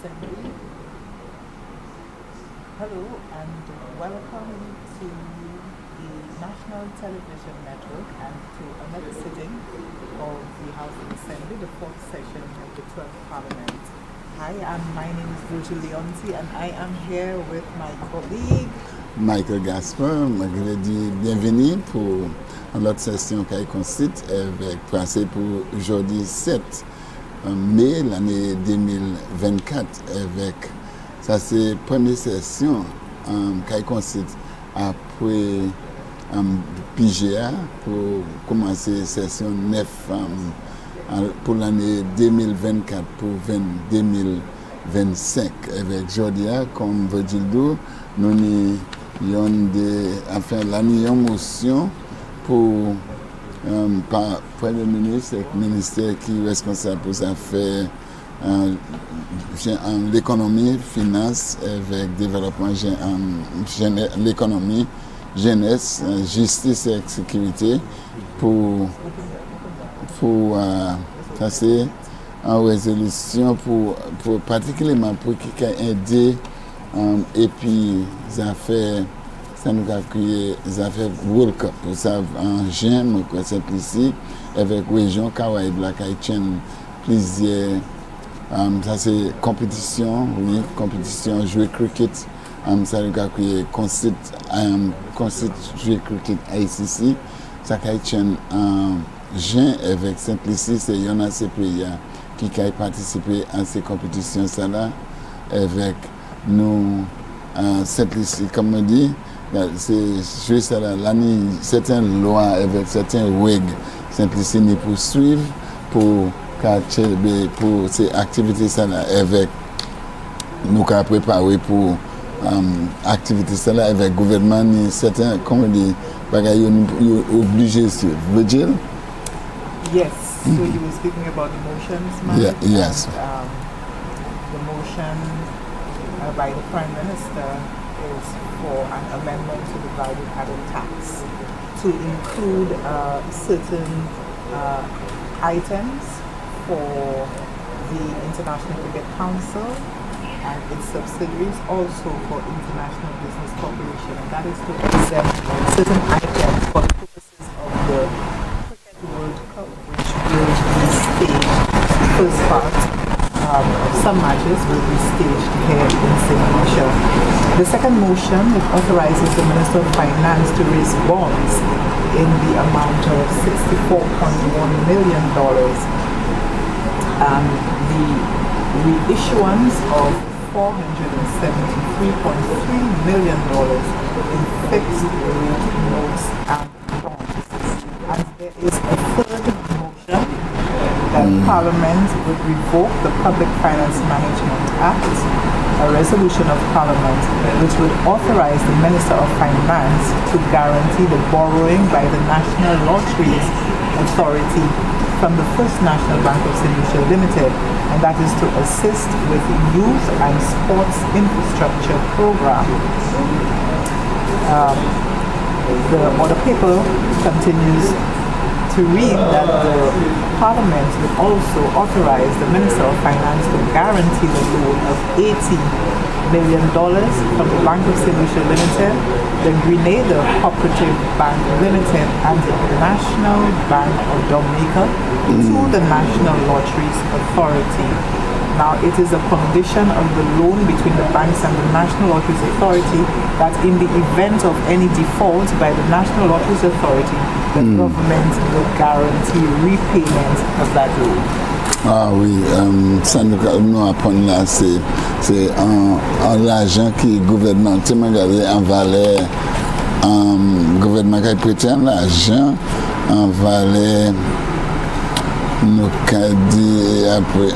Assembly. Hello and welcome to the National Television Network and to another sitting of the House of Assembly, the fourth session of the 12th Parliament. Hi, my name is Lucia and I am here with my colleague Michael Gaspard. Je dis bienvenue pour l'autre session qui consiste avec passé pour jeudi 7 mai l'année 2024 avec ça c'est première session qui consiste après PGA pour commencer session 9 pour l'année 2024 pour 2025 avec Jodia comme vous dites nous avons l'année en motion pour par Premier ministre et ministère qui est responsable pour ça faire l'économie, finance avec développement l'économie, jeunesse, justice et sécurité pour ça c'est en résolution pour particulièrement pour qui a aidé et puis ça fait ça nous a créé ça fait World Cup pour ça en juin c'est ici avec région Kawaii Black Haitian plusieurs ça c'est compétition jouer cricket ça nous a créé concert jouer cricket ICC ça Haitian en juin avec Simplici c'est y en a ces pays qui a participé à ces compétitions ça là avec nous Simplici comme on dit c'est juste l'année certaines lois avec certains règles Simplici nous poursuivre pour ces activités ça là avec nous qu'à préparer pour activités ça là avec gouvernement ni certains comme on dit bagaille obligé sur Virgil. Yes, so you were speaking about the motions, Mike? Yes. And, the motion by the Prime Minister is for an amendment to the value added tax to include certain items for the International Cricket Council and its subsidiaries, also for International Business Corporation, and that is to exempt certain items for the purposes of the Cricket World Cup, which will be staged. The first part of some matches will be staged here in St. Lucia. The second motion authorizes the Minister of Finance to raise bonds in the amount of $64.1 million. The reissuance of $473.3 million in fixed rate notes and bonds. And there is a third motion that Parliament would revoke the Public Finance Management Act, a resolution of Parliament which would authorize the Minister of Finance to guarantee the borrowing by the National Lotteries Authority from the First National Bank of St. Lucia Limited, and that is to assist with youth and sports infrastructure program. The order paper continues to read that the Parliament will also authorize the Minister of Finance to guarantee the loan of $80 million from the Bank of St. Lucia Limited, the Grenada Cooperative Bank Limited, and the National Bank of Dominica to the National Lotteries Authority. Now, it is a condition of the loan between the banks and the National Lotteries Authority that in the event of any default by the National Lotteries Authority, the government will guarantee repayment of that loan. Ah oui, ça nous apprend là, c'est l'argent qui le gouvernement, tu m'as regardé en valeur, le gouvernement qui prétend l'argent en valeur. Nous avons dit après,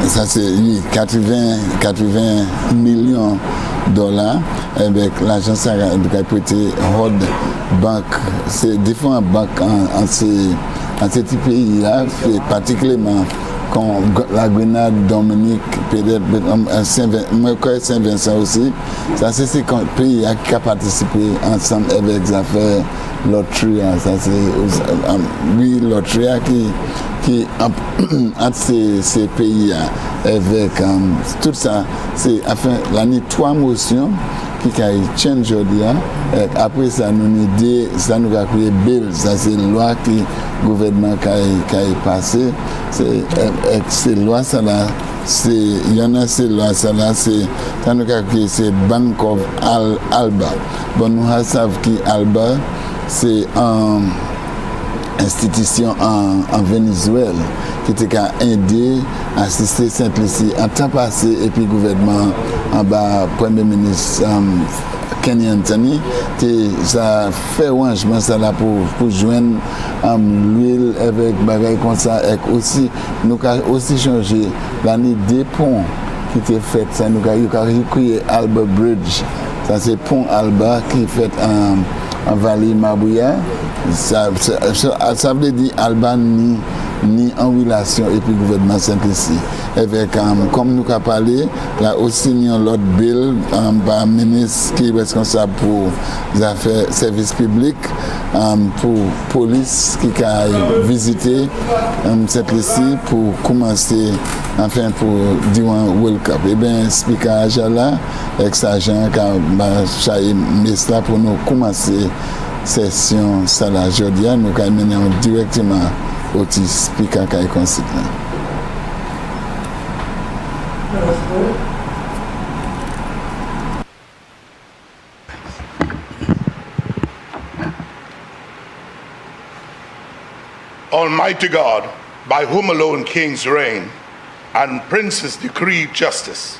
ça c'est 80 millions de dollars avec l'argent ça a prêté Hod Bank, c'est différentes banques en ces pays là, particulièrement comme la Grenade, Dominique, peut-être Saint-Vincent aussi. Ça c'est ces pays qui ont participé ensemble avec les affaires loterie. Ça c'est oui loterie qui entre ces pays avec tout ça, c'est enfin l'année 3 motions qui a change aujourd'hui. Après ça nous idée, ça nous a créé bill, ça c'est loi qui gouvernement qui a passé, c'est loi ça là. Il y en a ces lois, ça là, c'est Bank of Alba. Bon, nous savons que Alba, c'est une institution en Venezuela qui était aidé à assister Saint-Lucie en temps passé et puis le gouvernement en bas, Premier ministre Kenny Anthony, ça fait arrangement ça là pour joindre l'huile avec bagaille comme ça et aussi nous avons aussi changé l'année des ponts qui était fait ça nous avons créé Alba Bridge, ça c'est pont Alba qui est fait en vallée Mabouya, ça veut dire Alba ni en relation et puis le gouvernement Saint-Lucie. Avec, comme nous avons parlé, là aussi nous avons l'autre bill par ministre qui est responsable pour les affaires services publics, pour police qui a visité Saint-Lucie pour commencer, enfin pour dire un World Cup. Et bien, speaker là, avec sa agent qui a pour nous commencer session ça là aujourd'hui, nous allons mener directement au speaker qui est constitué. Almighty God, by whom alone kings reign, and princes decree justice,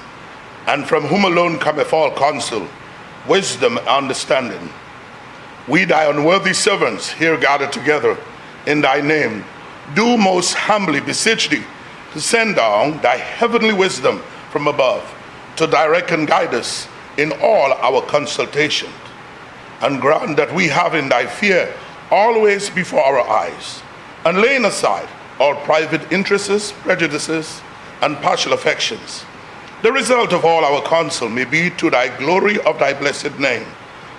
and from whom alone cometh all counsel, wisdom, and understanding. We, thy unworthy servants, here gathered together in thy name, do most humbly beseech thee to send down thy heavenly wisdom from above, to direct and guide us in all our consultations, and grant that we have in thy fear always before our eyes, and laying aside all private interests, prejudices, and partial affections, the result of all our counsel may be to thy glory of thy blessed name,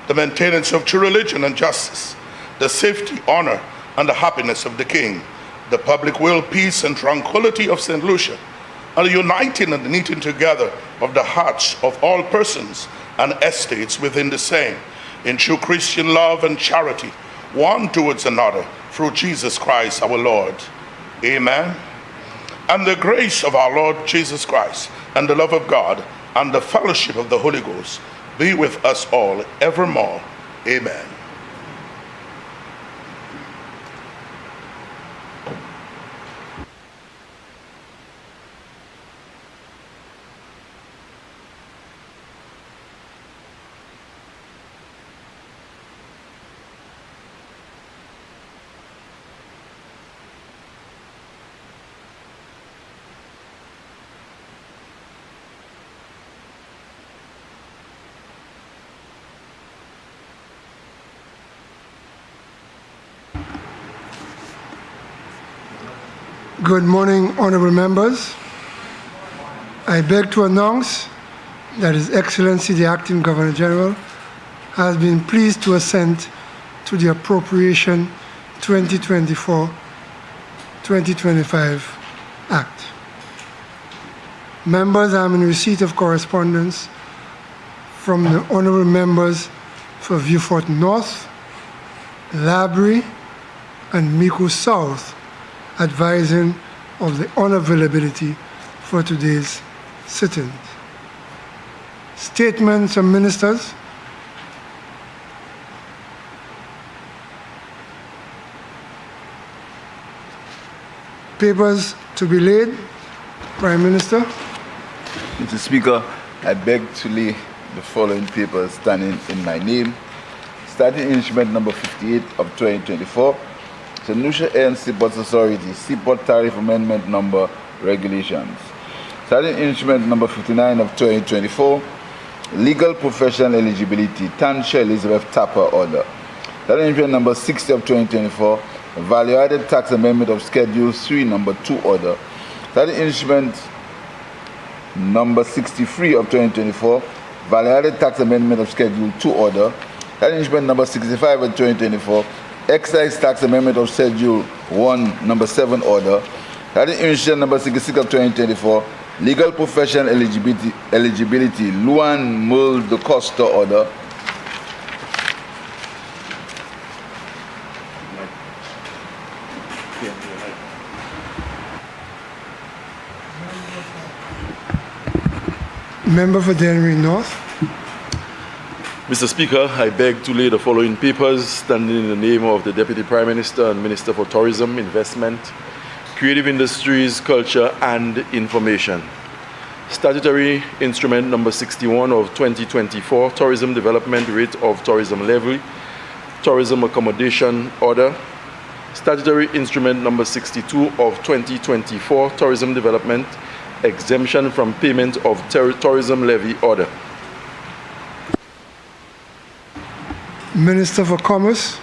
the maintenance of true religion and justice, the safety, honor, and the happiness of the king, the public will, peace, and tranquility of St. Lucia, and the uniting and knitting together of the hearts of all persons and estates within the same, in true Christian love and charity, one towards another, through Jesus Christ our Lord. Amen. And the grace of our Lord Jesus Christ, and the love of God, and the fellowship of the Holy Ghost be with us all evermore. Amen. Good morning, honorable members. I beg to announce that His Excellency the Acting Governor General has been pleased to assent to the Appropriation 2024-2025 Act. Members, I am in receipt of correspondence from the honorable members for Vieux-Fort North, Labrie, and Mico South, advising of the unavailability for today's sitting. Statements of ministers. Papers to be laid. Prime Minister. Mr. Speaker, I beg to lay the following papers standing in my name. Starting instrument number 58 of 2024, the Lucia and Seaport Authority Seaport Tariff Amendment Number Regulations. Starting instrument number 59 of 2024, Legal Professional Eligibility, Tansha Elizabeth Tapper Order. Starting instrument number 60 of 2024, Value-Added Tax Amendment of Schedule 3 number 2 Order. Starting instrument number 63 of 2024, Value-Added Tax Amendment of Schedule 2 Order. Starting instrument number 65 of 2024, Excise Tax Amendment of Schedule 1, Number 7 Order. Starting instrument number 66 of 2024, legal profession eligibility, Luan Mul de Costa order. Member for Dennery North. Mr. Speaker, I beg to lay the following papers standing in the name of the Deputy Prime Minister and Minister for Tourism, Investment, Creative Industries, Culture and Information. Statutory Instrument number 61 of 2024, Tourism Development Rate of Tourism Levy, Tourism Accommodation Order. Statutory Instrument number 62 of 2024, Tourism Development Exemption from Payment of Tourism Levy Order. Minister for Commerce.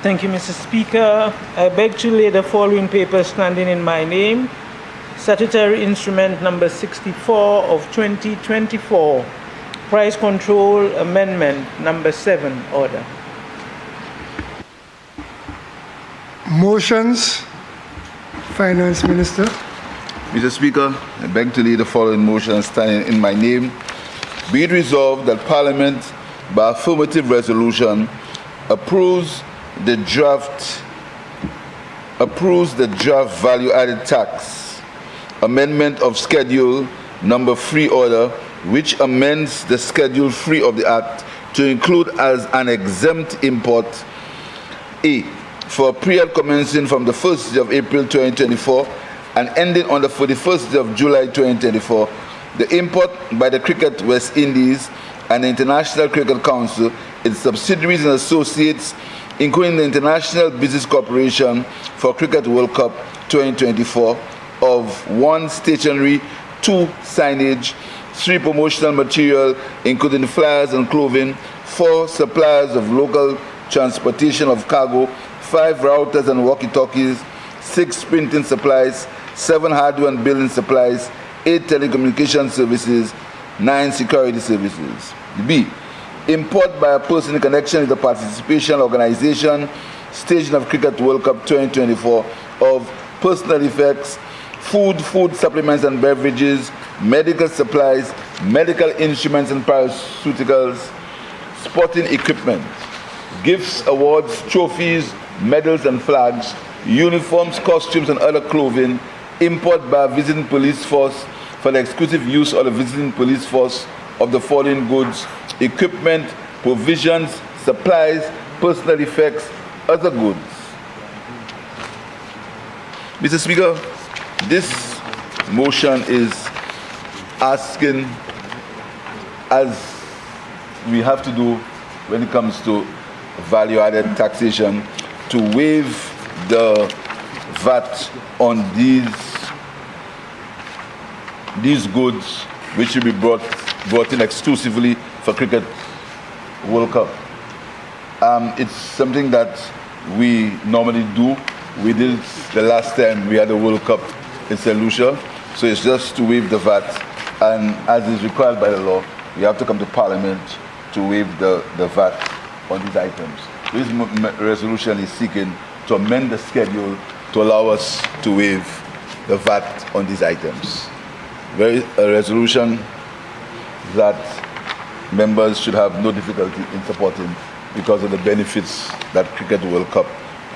Thank you, Mr. Speaker. I beg to lay the following papers standing in my name. Statutory Instrument number 64 of 2024, Price Control Amendment number 7 order. Motions. Finance Minister. Mr. Speaker, I beg to lay the following motion standing in my name. Be it resolved that Parliament, by affirmative resolution, approves the draft value-added tax amendment of Schedule Number 3 order, which amends the Schedule 3 of the Act to include as an exempt import A, for a period commencing from the 1st day of April 2024 and ending on the 41st day of July 2024, the import by the Cricket West Indies and the International Cricket Council, its subsidiaries and associates, including the International Business Corporation for Cricket World Cup 2024, of 1 stationery, 2 signage, 3 promotional material, including flyers and clothing, 4 suppliers of local transportation of cargo, 5 routers and walkie-talkies, 6 printing supplies, 7 hardware and building supplies, 8 telecommunication services, 9 security services. B, import by a person in connection with the participation, organization, staging of Cricket World Cup 2024 of personal effects, food supplements and beverages, medical supplies, medical instruments and pharmaceuticals, sporting equipment, gifts, awards, trophies, medals and flags, uniforms, costumes and other clothing, import by a visiting police force for the exclusive use of the visiting police force of the following goods: equipment, provisions, supplies, personal effects, other goods. Mr. Speaker, this motion is asking, as we have to do when it comes to value-added taxation, to waive the VAT on these goods which will be brought in exclusively for Cricket World Cup. It's something that we normally do. We did it the last time we had a World Cup in St. Lucia, so it's just to waive the VAT, and as is required by the law, we have to come to Parliament to waive the VAT on these items. This resolution is seeking to amend the schedule to allow us to waive the VAT on these items. A resolution that members should have no difficulty in supporting because of the benefits that Cricket World Cup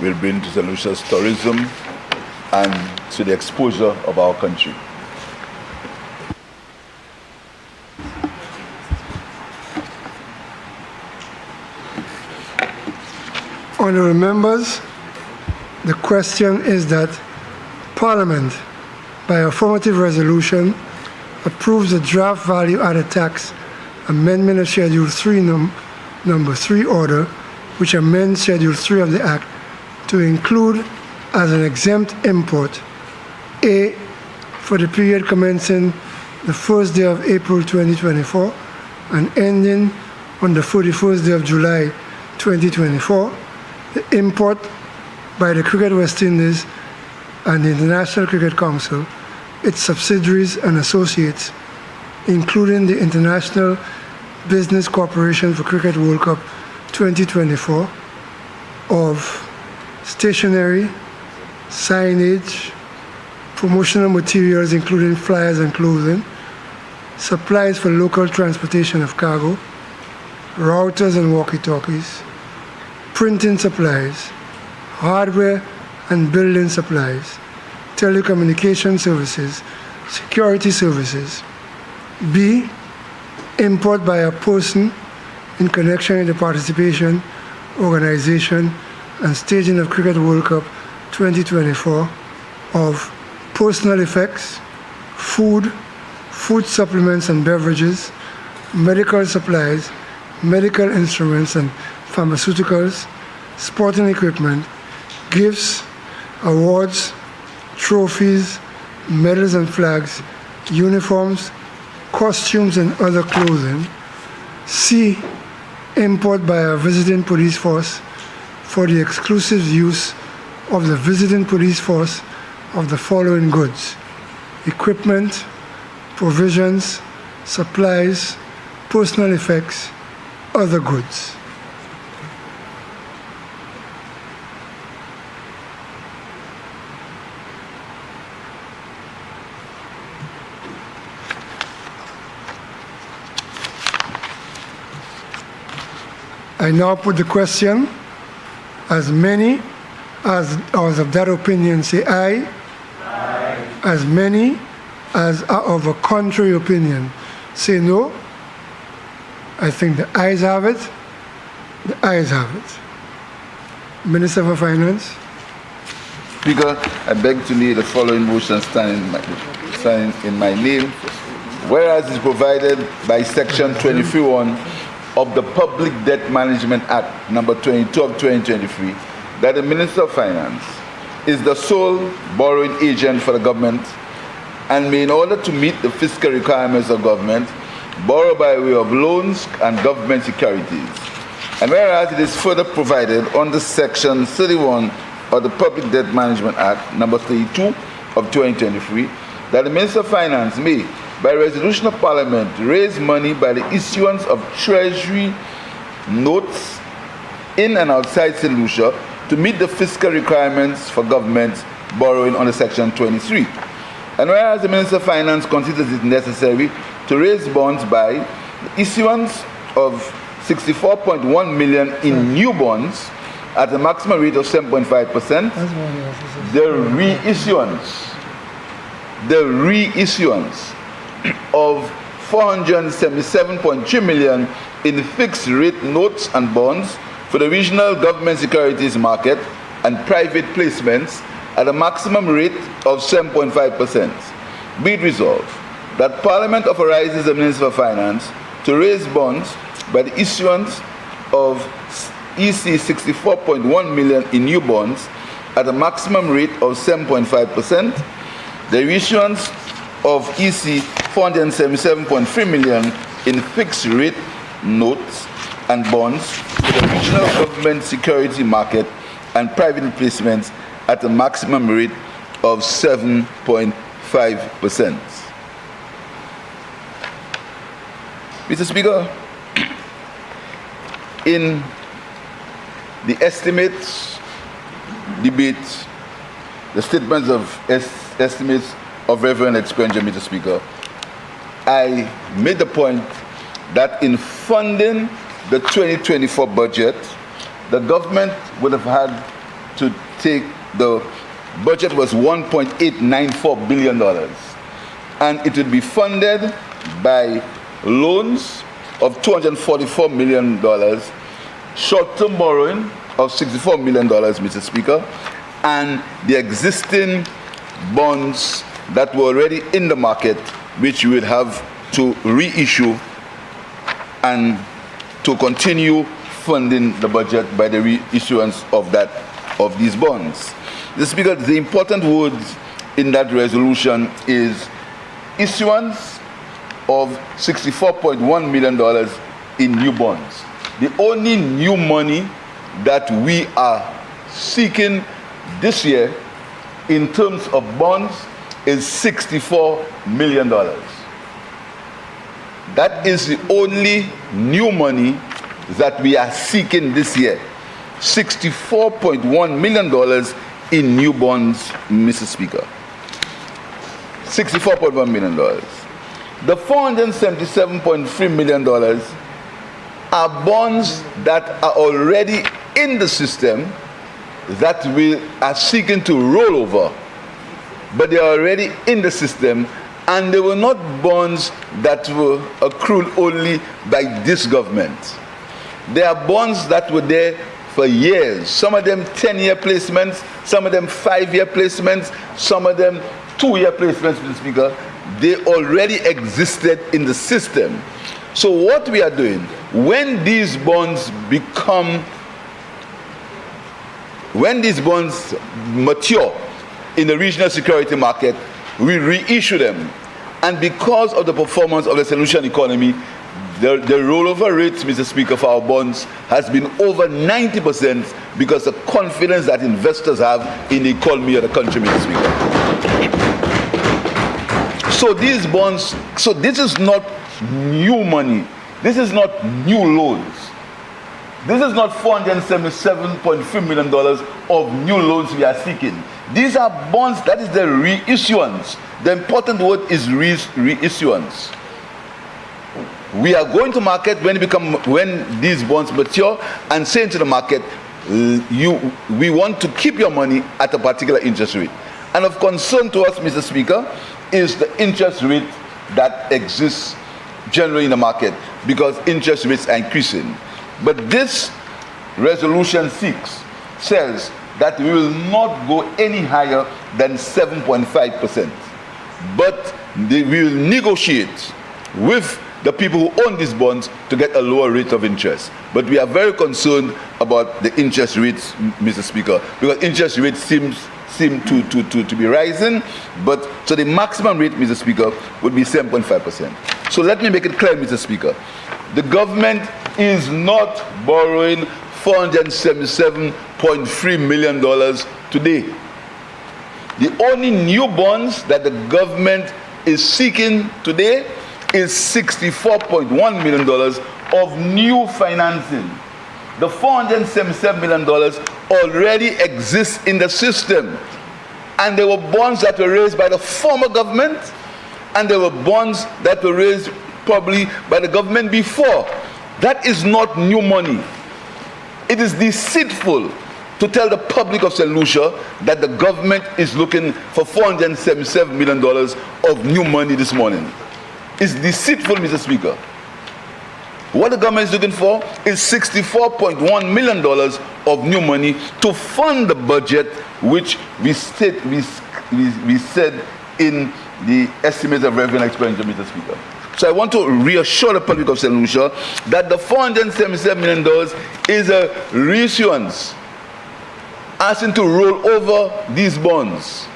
will bring to St. Lucia's tourism and to the exposure of our country. Honourable members, the question is that Parliament, by affirmative resolution, approves the draft value-added tax amendment of Schedule 3 number 3 order, which amends Schedule 3 of the Act to include as an exempt import A, for the period commencing the 1st day of April 2024 and ending on the 41st day of July 2024, the import by the Cricket West Indies and the International Cricket Council, its subsidiaries and associates, including the International Business Corporation for Cricket World Cup 2024, of stationery, signage, promotional materials including flyers and clothing, supplies for local transportation of cargo, routers and walkie-talkies, printing supplies, hardware and building supplies, telecommunication services, security services. B, import by a person in connection with the participation, organization, and staging of Cricket World Cup 2024 of personal effects, food, food supplements and beverages, medical supplies, medical instruments and pharmaceuticals, sporting equipment, gifts, awards, trophies, medals and flags, uniforms, costumes and other clothing. C, import by a visiting police force for the exclusive use of the visiting police force of the following goods: equipment, provisions, supplies, personal effects, other goods. I now put the question. As many as are of that opinion say aye. Aye. As many as are of a contrary opinion say no. I think the ayes have it. The ayes have it. Minister for Finance. Speaker, I beg to lay the following motion standing in my name. Whereas is provided by Section 23(1) of the Public Debt Management Act number 22 of 2023, that the Minister of Finance is the sole borrowing agent for the government and may, in order to meet the fiscal requirements of government, borrow by way of loans and government securities. And whereas it is further provided under Section 31 of the Public Debt Management Act number 32 of 2023, that the Minister of Finance may, by resolution of Parliament, raise money by the issuance of treasury notes in and outside St. Lucia to meet the fiscal requirements for government borrowing under Section 23. And whereas the Minister of Finance considers it necessary to raise bonds by the issuance of 64.1 million in new bonds at a maximum rate of 7.5%, the reissuance of 477.3 million in fixed rate notes and bonds for the regional government securities market and private placements at a maximum rate of 7.5%. Be it resolved that Parliament authorizes the Minister of Finance to raise bonds by the issuance of EC 64.1 million in new bonds at a maximum rate of 7.5%, the reissuance of EC 477.3 million in fixed rate notes and bonds for the regional government security market and private placements at a maximum rate of 7.5%. Mr. Speaker, in the estimates debate, the statements of estimates of revenue and expenditure, Mr. Speaker, I made the point that in funding the 2024 budget, the government would have had to take, the budget was $1.894 billion, and it would be funded by loans of $244 million, short-term borrowing of $64 million, Mr. Speaker, and the existing bonds that were already in the market, which we would have to reissue and to continue funding the budget by the reissuance of these bonds. Mr. Speaker, the important words in that resolution is issuance of $64.1 million in new bonds. The only new money that we are seeking this year in terms of bonds is $64 million. That is the only new money that we are seeking this year. $64.1 million in new bonds, Mr. Speaker. $64.1 million. The $477.3 million are bonds that are already in the system that we are seeking to roll over, but they are already in the system, and they were not bonds that were accrued only by this government. They are bonds that were there for years. Some of them 10-year placements, some of them 5-year placements, some of them 2-year placements, Mr. Speaker. They already existed in the system. So what we are doing, when these bonds mature in the regional security market, we reissue them. And because of the performance of the solution economy, the rollover rate, Mr. Speaker, for our bonds has been over 90% because of the confidence that investors have in the economy of the country, Mr. Speaker. So these bonds, so this is not new money. This is not new loans. This is not $477.3 million of new loans we are seeking. These are bonds, that is the reissuance. The important word is reissuance. We are going to market when these bonds mature and saying to the market, we want to keep your money at a particular interest rate. And of concern to us, Mr. Speaker, is the interest rate that exists generally in the market, because interest rates are increasing. But this resolution 6 says that we will not go any higher than 7.5%. But we will negotiate with the people who own these bonds to get a lower rate of interest. But we are very concerned about the interest rates, Mr. Speaker, because interest rates seem to be rising. But so the maximum rate, Mr. Speaker, would be 7.5%. So let me make it clear, Mr. Speaker. The government is not borrowing $477.3 million today. The only new bonds that the government is seeking today is $64.1 million of new financing. The $477 million already exists in the system. And there were bonds that were raised by the former government, and there were bonds that were raised probably by the government before. That is not new money. It is deceitful to tell the public of St. Lucia that the government is looking for $477 million of new money this morning. It's deceitful, Mr. Speaker. What the government is looking for is $64.1 million of new money to fund the budget, which we said in the estimates of revenue and expenditure, Mr. Speaker. So I want to reassure the public of St. Lucia that the $477 million is a reissuance, asking to roll over these bonds,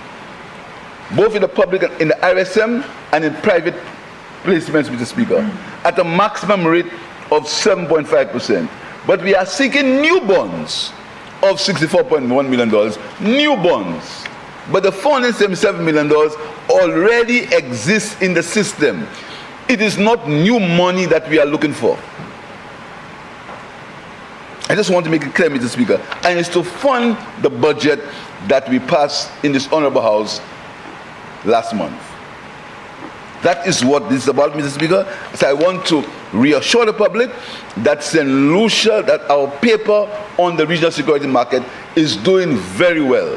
both in the public, in the RSM, and in private placements, Mr. Speaker, at a maximum rate of 7.5%. But we are seeking new bonds of $64.1 million, new bonds. But the $477 million already exists in the system. It is not new money that we are looking for. I just want to make it clear, Mr. Speaker, and it's to fund the budget that we passed in this honorable house last month. That is what this is about, Mr. Speaker. So I want to reassure the public that St. Lucia, that our paper on the regional security market is doing very well.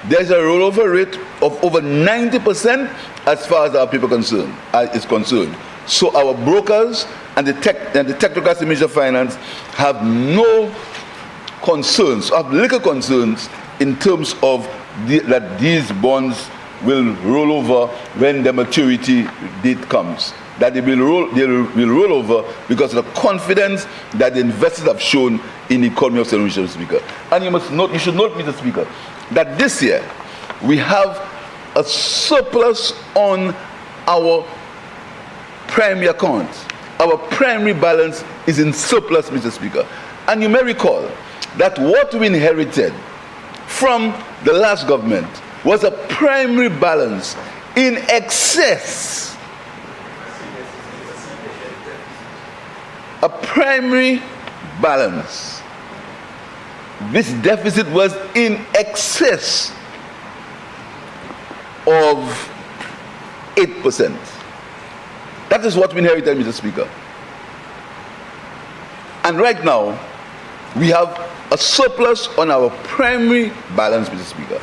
There's a rollover rate of over 90% as far as our paper is concerned. So our brokers and the technocrats in Ministry of Finance have no concerns, have little concerns in terms of that these bonds will roll over when the maturity date comes. That they will roll over because of the confidence that the investors have shown in the economy of St. Lucia, Mr. Speaker. And you should note, Mr. Speaker, that this year we have a surplus on our primary account. Our primary balance is in surplus, Mr. Speaker. And you may recall that what we inherited from the last government was a primary balance in excess. A primary balance this deficit was in excess of 8%. That is what we inherited, Mr. Speaker. And right now, we have a surplus on our primary balance, Mr. Speaker.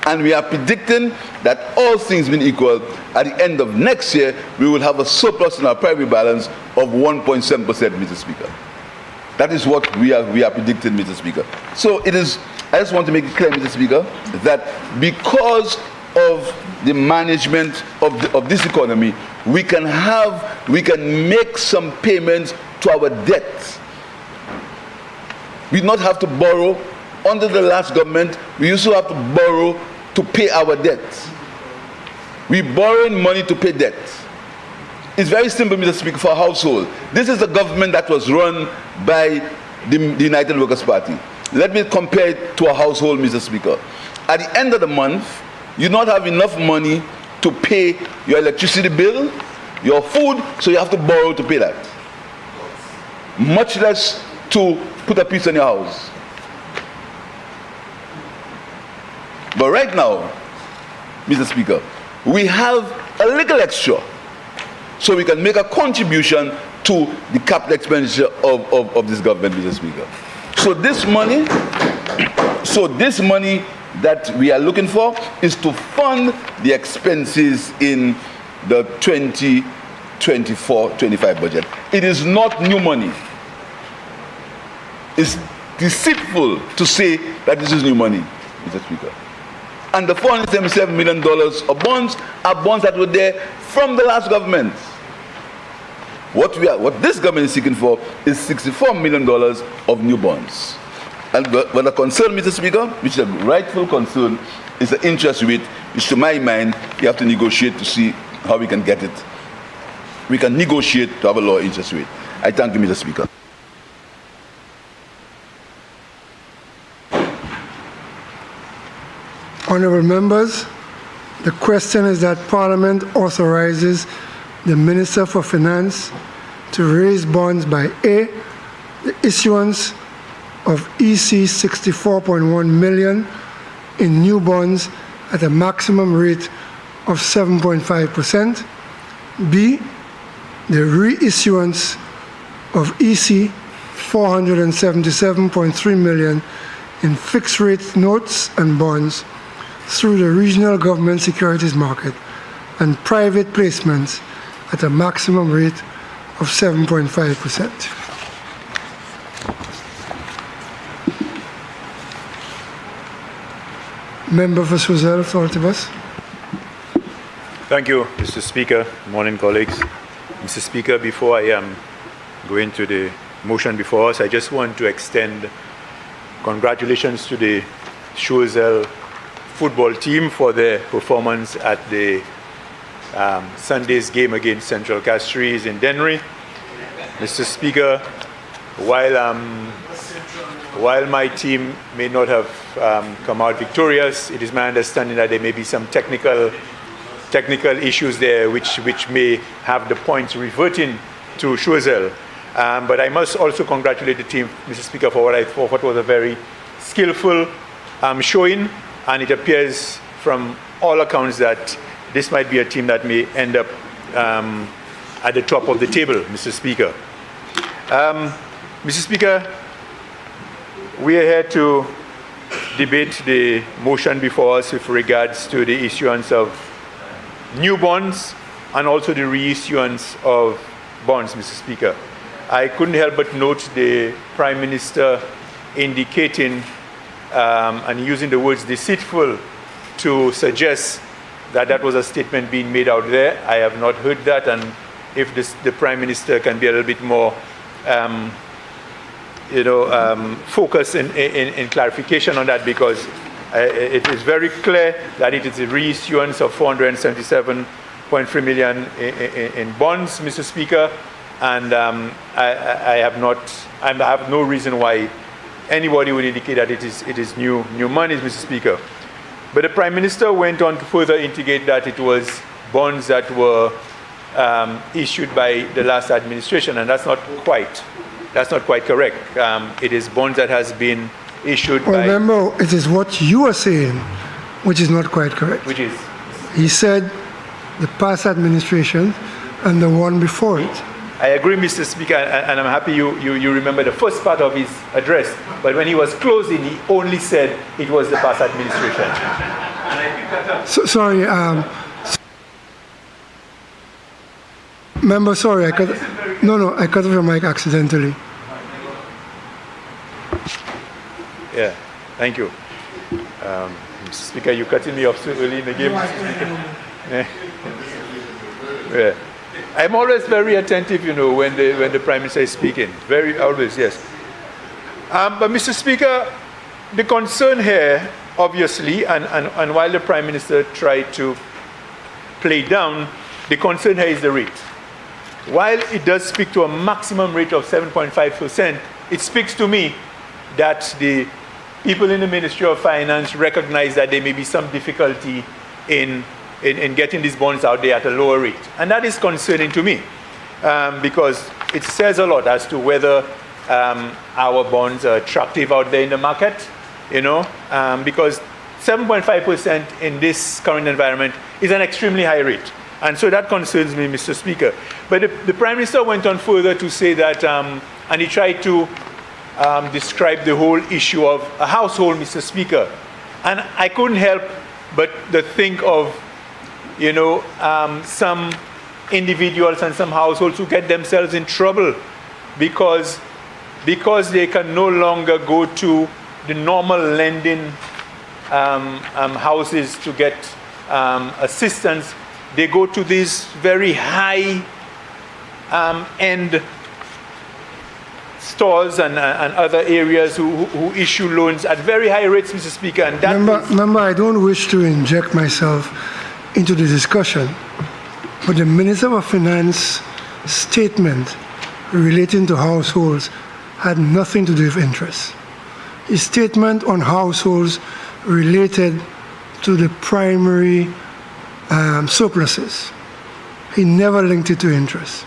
And we are predicting that all things being equal, at the end of next year, we will have a surplus in our primary balance of 1.7%, Mr. Speaker. That is what we are predicting, Mr. Speaker. So it is, I just want to make it clear, Mr. Speaker, that because of the management of this economy, we can make some payments to our debts. We do not have to borrow. Under the last government, we used to have to borrow to pay our debts. We borrowing money to pay debts. It's very simple, Mr. Speaker, for a household. This is a government that was run by the United Workers' Party. Let me compare it to a household, Mr. Speaker. At the end of the month, you do not have enough money to pay your electricity bill, your food, so you have to borrow to pay that. Much less to put a piece on your house. But right now, Mr. Speaker, we have a little extra, so we can make a contribution to the capital expenditure of this government, Mr. Speaker. So this money that we are looking for is to fund the expenses in the 2024-25 budget. It is not new money. It's deceitful to say that this is new money, Mr. Speaker. And the $477 million of bonds are bonds that were there from the last government. What this government is seeking for is $64 million of new bonds. And what the concern, Mr. Speaker, which is a rightful concern, is the interest rate, which to my mind, you have to negotiate to see how we can get it. We can negotiate to have a lower interest rate. I thank you, Mr. Speaker. Honourable members, the question is that Parliament authorizes the Minister for Finance to raise bonds by A, the issuance of EC 64.1 million in new bonds at a maximum rate of 7.5%, B, the reissuance of EC 477.3 million in fixed rate notes and bonds through the regional government securities market and private placements at a maximum rate of 7.5%. Member for Suzel, Authority Bus. Thank you, Mr. Speaker. Morning, colleagues. Mr. Speaker, before I go into the motion before us, I just want to extend congratulations to the Suzel football team for their performance at the Sunday's game against Central Castries in Dennery. Mr. Speaker, while my team may not have come out victorious, it is my understanding that there may be some technical issues there which may have the points reverting to Suzel. But I must also congratulate the team, Mr. Speaker, for what was a very skillful showing, and it appears from all accounts that this might be a team that may end up at the top of the table, Mr. Speaker. Mr. Speaker, we are here to debate the motion before us with regards to the issuance of new bonds and also the reissuance of bonds, Mr. Speaker. I couldn't help but note the Prime Minister indicating and using the words deceitful to suggest that was a statement being made out there. I have not heard that, and if the Prime Minister can be a little bit more focus in clarification on that, because it is very clear that it is a reissuance of 477.3 million in bonds, Mr. Speaker, and I have no reason why anybody would indicate that it is new money, Mr. Speaker. But the Prime Minister went on to further indicate that it was bonds that were issued by the last administration, and that's not quite correct. It is bonds that has been issued Well, by... remember, it is what you are saying, which is not quite correct. Which is? He said the past administration and the one before it. I agree, Mr. Speaker, and I'm happy you remember the first part of his address. But when he was closing, he only said it was the past administration. So, sorry, member, sorry, I cut off your mic accidentally. Yeah, thank you. Mr. Speaker, you're cutting me off so early in the game, Mr. Speaker. Yeah. I'm always very attentive, you know, when the Prime Minister is speaking. Very, always, yes. But Mr. Speaker, the concern here, obviously, and while the Prime Minister tried to play down, the concern here is the rate. While it does speak to a maximum rate of 7.5%, it speaks to me that the people in the Ministry of Finance recognize that there may be some difficulty in getting these bonds out there at a lower rate. And that is concerning to me because it says a lot as to whether our bonds are attractive out there in the market, you know, because 7.5% in this current environment is an extremely high rate. And so that concerns me, Mr. Speaker. But the Prime Minister went on further to say that, and he tried to describe the whole issue of a household, Mr. Speaker. And I couldn't help but to think of, you know, some individuals and some households who get themselves in trouble because they can no longer go to the normal lending houses to get assistance. They go to these very high end stores and other areas who issue loans at very high rates, Mr. Speaker. And that Member, I don't wish to inject myself into the discussion, but the Minister of Finance statement relating to households had nothing to do with interest. His statement on households related to the primary surpluses. He never linked it to interest.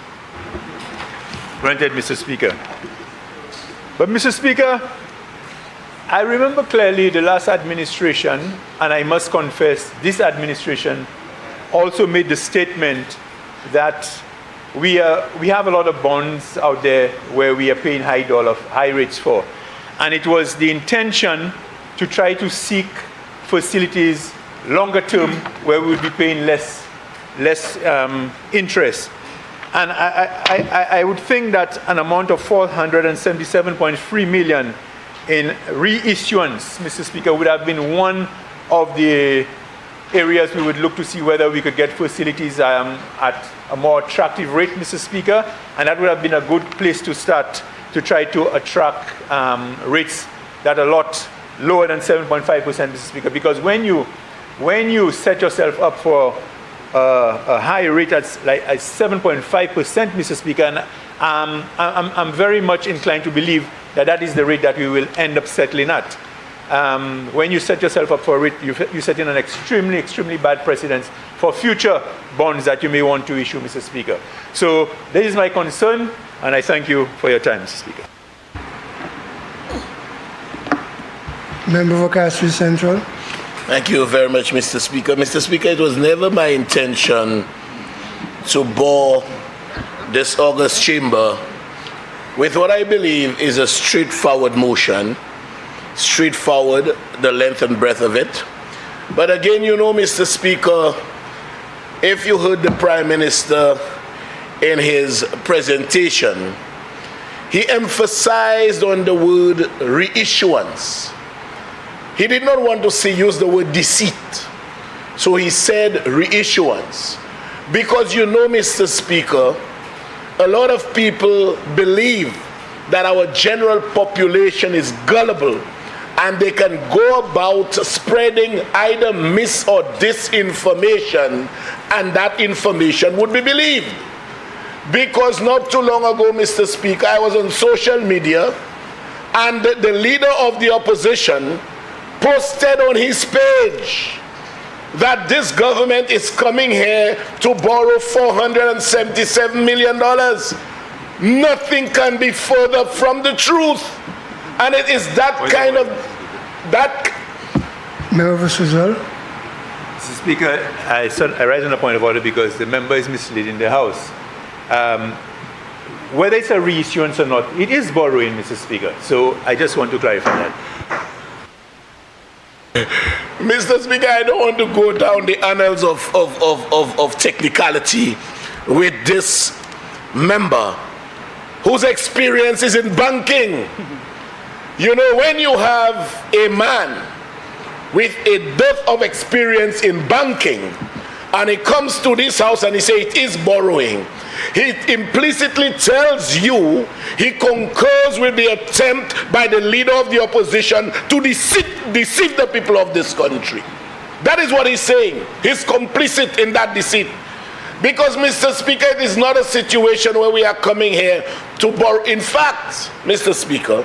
Granted, Mr. Speaker. But, Mr. Speaker, I remember clearly the last administration, and I must confess, this administration also made the statement that we have a lot of bonds out there where we are paying high rates for. And it was the intention to try to seek facilities longer term where we would be paying less interest. And I would think that an amount of 477.3 million in reissuance, Mr. Speaker, would have been one of the areas we would look to see whether we could get facilities at a more attractive rate, Mr. Speaker, and that would have been a good place to start to try to attract rates that are a lot lower than 7.5%, Mr. Speaker, because when you set yourself up for a high rate at 7.5%, Mr. Speaker, and I'm very much inclined to believe that that is the rate that we will end up settling at. When you set yourself up for a rate, you set in an extremely, extremely bad precedent for future bonds that you may want to issue, Mr. Speaker. So this is my concern, and I thank you for your time, Mr. Speaker. Member for Castries Central. Thank you very much, Mr. Speaker. Mr. Speaker, it was never my intention to bore this august chamber with what I believe is a straightforward motion, straightforward, the length and breadth of it. But again, you know, Mr. Speaker, if you heard the Prime Minister in his presentation, he emphasized on the word reissuance. He did not want to use the word deceit. So he said reissuance. Because you know, Mr. Speaker, a lot of people believe that our general population is gullible and they can go about spreading either mis or disinformation, and that information would be believed. Because not too long ago, Mr. Speaker, I was on social media and the leader of the opposition posted on his page that this government is coming here to borrow $477 million. Nothing can be further from the truth. And it is that kind of Member for Suzelle. Mr. Speaker, I rise on a point of order because the member is misleading the House. Whether it's a reissuance or not, it is borrowing, Mr. Speaker. So I just want to clarify that. Mr. Speaker, I don't want to go down the annals of technicality with this member whose experience is in banking. You know, when you have a man with a dearth of experience in banking and he comes to this house and he says it is borrowing, he implicitly tells you he concurs with the attempt by the leader of the opposition to deceive the people of this country. That is what he's saying. He's complicit in that deceit. Because, Mr. Speaker, it is not a situation where we are coming here to borrow. In fact, Mr. Speaker,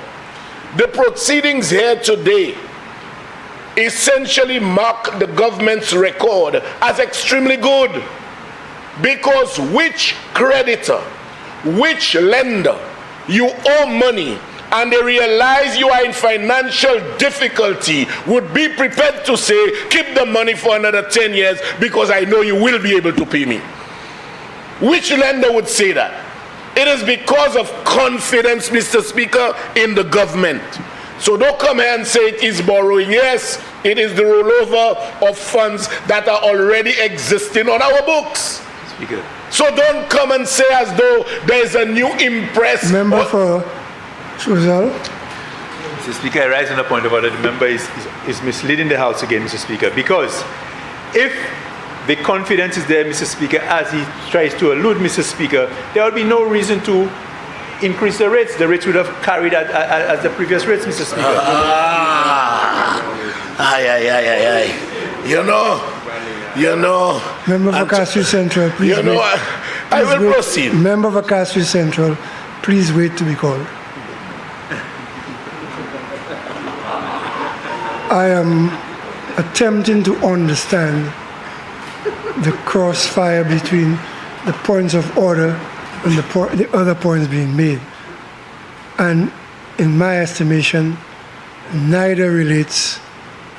the proceedings here today essentially mark the government's record as extremely good. Because which creditor, which lender, you owe money and they realize you are in financial difficulty would be prepared to say, keep the money for another 10 years because I know you will be able to pay me. Which lender would say that? It is because of confidence, Mr. Speaker, in the government. So don't come here and say it is borrowing. Yes, it is the rollover of funds that are already existing on our books. Speaker. So don't come and say as though there is a new impress. Member for Suzelle. Mr. Speaker, I rise on a point of order. The member is misleading the House again, Mr. Speaker, because if the confidence is there, Mr. Speaker, as he tries to allude, Mr. Speaker, there will be no reason to increase the rates. The rates would have carried as the previous rates, Mr. Speaker. You know. Member for Castle Central, please. You know, wait. I will proceed. Member for Castle Central, please wait to be called. I am attempting to understand the crossfire between the points of order and the other points being made. And in my estimation, neither relates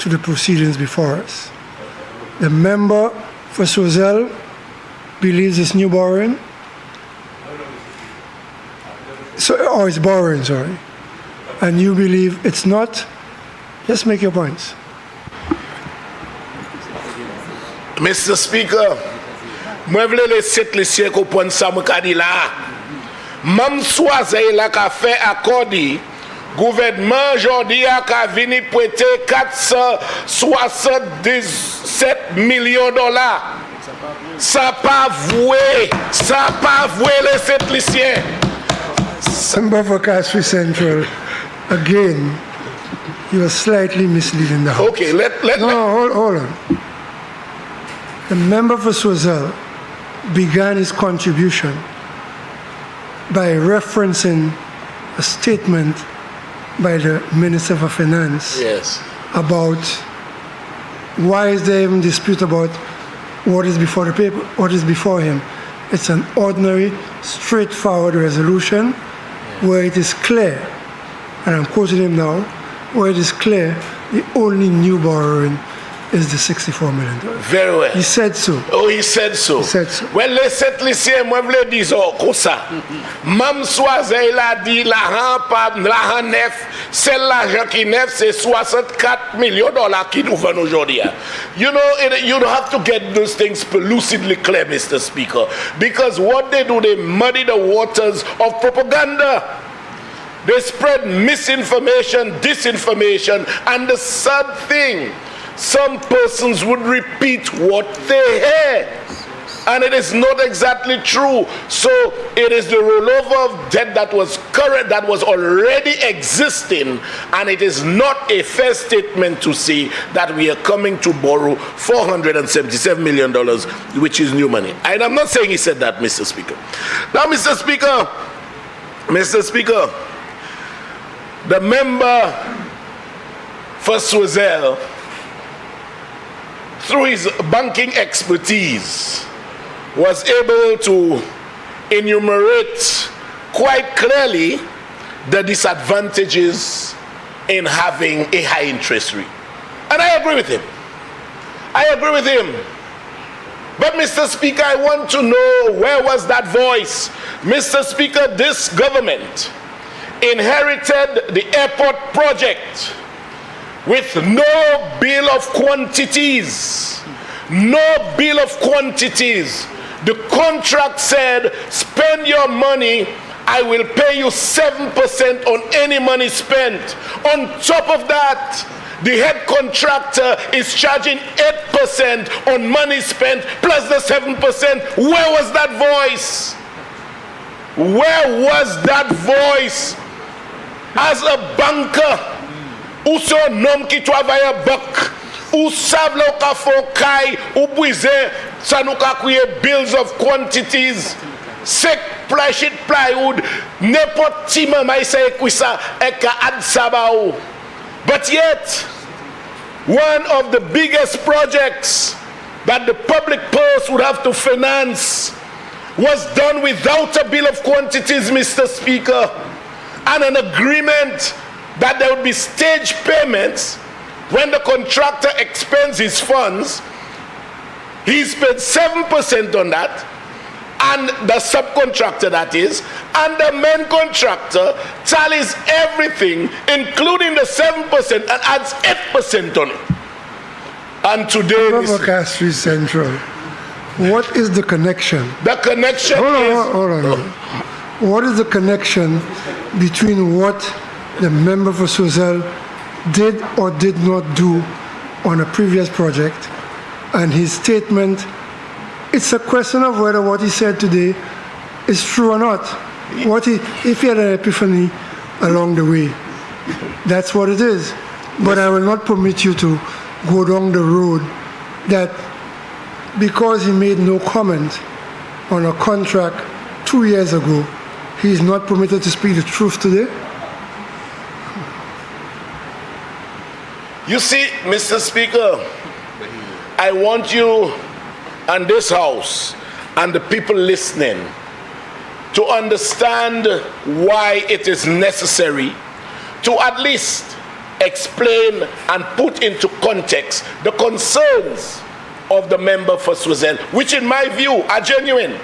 to the proceedings before us. The member for Suzelle believes it's new borrowing. Or it's borrowing, sorry. And you believe it's not. Just make your points. Mr. Speaker, moi vle laisser Lucia ko pon sa mou ka di la. Mam soise la ka fait accordi. Gouvernement jodi a ka vini prêter 477 millions de dollars. Ça pas voué laisser Lucia. Member for Castle Central, again, you are slightly misleading the House. Okay, let hold on. The member for Suzelle began his contribution by referencing a statement by the Minister for Finance about why is there even dispute about what is before the paper, what is before him. It's an ordinary, straightforward resolution where it is clear, and I'm quoting him now, where it is clear the only new borrowing is the $64 million. Very well. He said so. Oh, he said so. He said so. Well, laissez lycée, moi vle dis comme ça. Mam soise il a dit l'argent neuf, c'est l'argent qui neuf, c'est 64 millions de dollars qui nous vendent aujourd'hui. You know, you have to get those things lucidly clear, Mr. Speaker, because what they do, they muddy the waters of propaganda. They spread misinformation, disinformation, and the sad thing, some persons would repeat what they hear, and it is not exactly true. So it is the rollover of debt that was current, that was already existing, and it is not a fair statement to say that we are coming to borrow $477 million, which is new money. And I'm not saying he said that, Mr. Speaker. Now, Mr. Speaker, the member for Suzelle, through his banking expertise, was able to enumerate quite clearly the disadvantages in having a high interest rate. And I agree with him. But Mr. Speaker, I want to know, where was that voice? Mr. Speaker, this government inherited the airport project with no bill of quantities. No bill of quantities. The contract said, spend your money, I will pay you 7% on any money spent. On top of that, the head contractor is charging 8% on money spent plus the 7%. Where was that voice? Where was that voice? As a banker, ou so nom ki travaille bak, ou sav la ou ka fon kay, ou bwize, sa nou ka kouye bills of quantities, sek ply sheet plywood, nepot ti mamay sa ekwisa, e ka ad sa ba ou. But yet, one of the biggest projects that the public purse would have to finance was done without a bill of quantities, Mr. Speaker, and an agreement that there would be stage payments when the contractor expends his funds. He spent 7% on that, and the subcontractor, that is, and the main contractor tallies everything, including the 7%, and adds 8% on it. And today, Castry Central, what is the connection? The connection Hold on. What is the connection between what the member for Swazel did or did not do on a previous project and his statement? It's a question of whether what he said today is true or not. If he had an epiphany along the way, that's what it is. But I will not permit you to go down the road that because he made no comment on a contract 2 years ago, he is not permitted to speak the truth today. You see, Mr. Speaker, I want you and this House and the people listening to understand why it is necessary to at least explain and put into context the concerns of the member for Swazel, which in my view are genuine.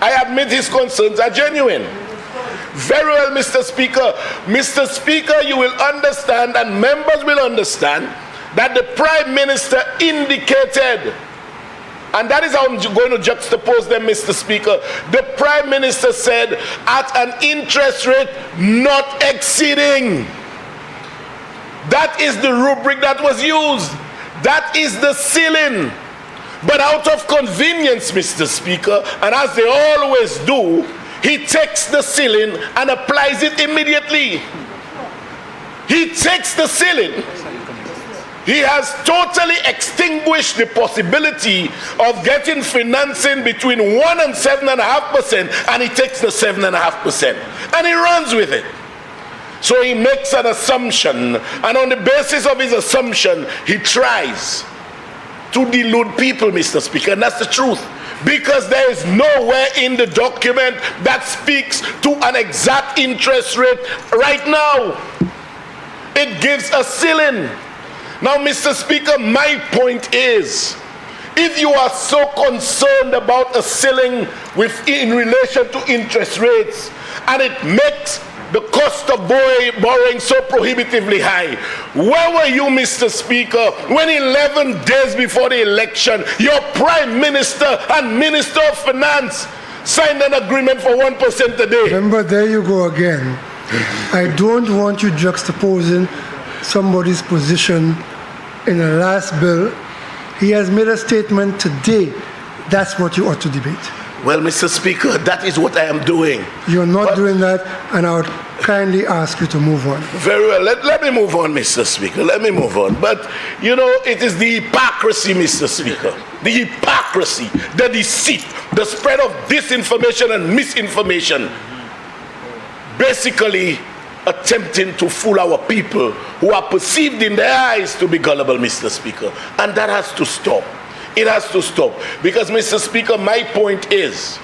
I admit his concerns are genuine. Very well, Mr. Speaker. Mr. Speaker, you will understand, and members will understand, that the Prime Minister indicated, and that is how I'm going to juxtapose them, Mr. Speaker. The Prime Minister said, at an interest rate not exceeding. That is the rubric that was used. That is the ceiling. But out of convenience, Mr. Speaker, and as they always do, he takes the ceiling and applies it immediately. He takes the ceiling. He has totally extinguished the possibility of getting financing between 1% and 7.5%, and he takes the 7.5%, and he runs with it. So he makes an assumption, and on the basis of his assumption, he tries to delude people, Mr. Speaker, and that's the truth. Because there is nowhere in the document that speaks to an exact interest rate right now. It gives a ceiling. Now, Mr. Speaker, my point is, if you are so concerned about a ceiling in relation to interest rates, and it makes the cost of borrowing so prohibitively high, where were you, Mr. Speaker, when 11 days before the election, your Prime Minister and Minister of Finance signed an agreement for 1% a day? Remember, there you go again. I don't want you juxtaposing somebody's position in a last bill. He has made a statement today. That's what you ought to debate. Well, Mr. Speaker, that is what I am doing. You're not doing that, and I would kindly ask you to move on. Very well. Let me move on, Mr. Speaker. Let me move on. But, you know, it is the hypocrisy, Mr. Speaker. The hypocrisy, the deceit, the spread of disinformation and misinformation, basically attempting to fool our people who are perceived in their eyes to be gullible, Mr. Speaker. And that has to stop. It has to stop. Because, Mr. Speaker, my point is,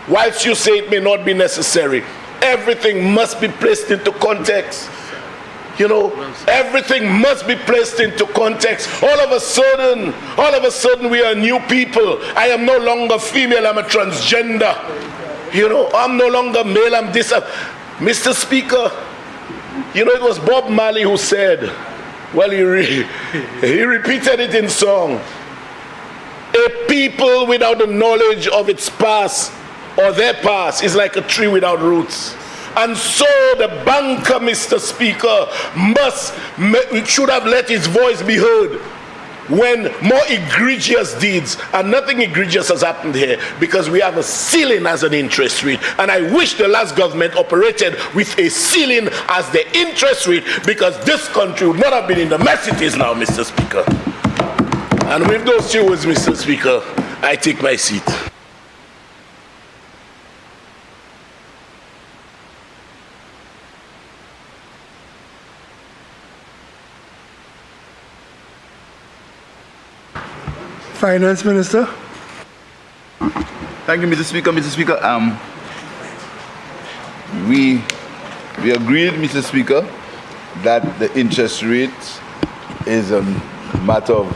whilst you say it may not be necessary, everything must be placed into context. You know, everything must be placed into context. All of a sudden, we are new people. I am no longer female, I'm a transgender. You know, I'm no longer male, I'm this. Mr. Speaker, you know, it was Bob Marley who said, well, he repeated it in song, a people without the knowledge of its past or their past is like a tree without roots. And so the banker, Mr. Speaker, should have let his voice be heard when more egregious deeds, and nothing egregious has happened here because we have a ceiling as an interest rate. And I wish the last government operated with a ceiling as the interest rate, because this country would not have been in the mess it is now, Mr. Speaker. And with those two words, Mr. Speaker, I take my seat. Finance Minister. Thank you, Mr. Speaker. Mr. Speaker, we agreed, Mr. Speaker, that the interest rate is a matter of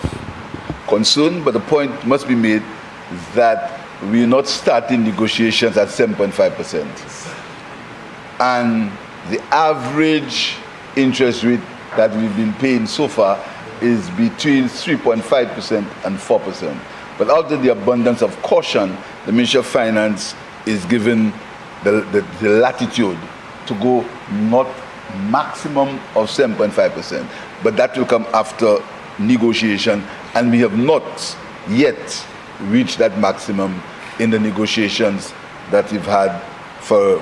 concern, but the point must be made that we are not starting negotiations at 7.5%. And the average interest rate that we've been paying so far is between 3.5% and 4%. But out of the abundance of caution, the Ministry of Finance is given the latitude to go not maximum of 7.5%, but that will come after negotiation, and we have not yet reached that maximum in the negotiations that we've had for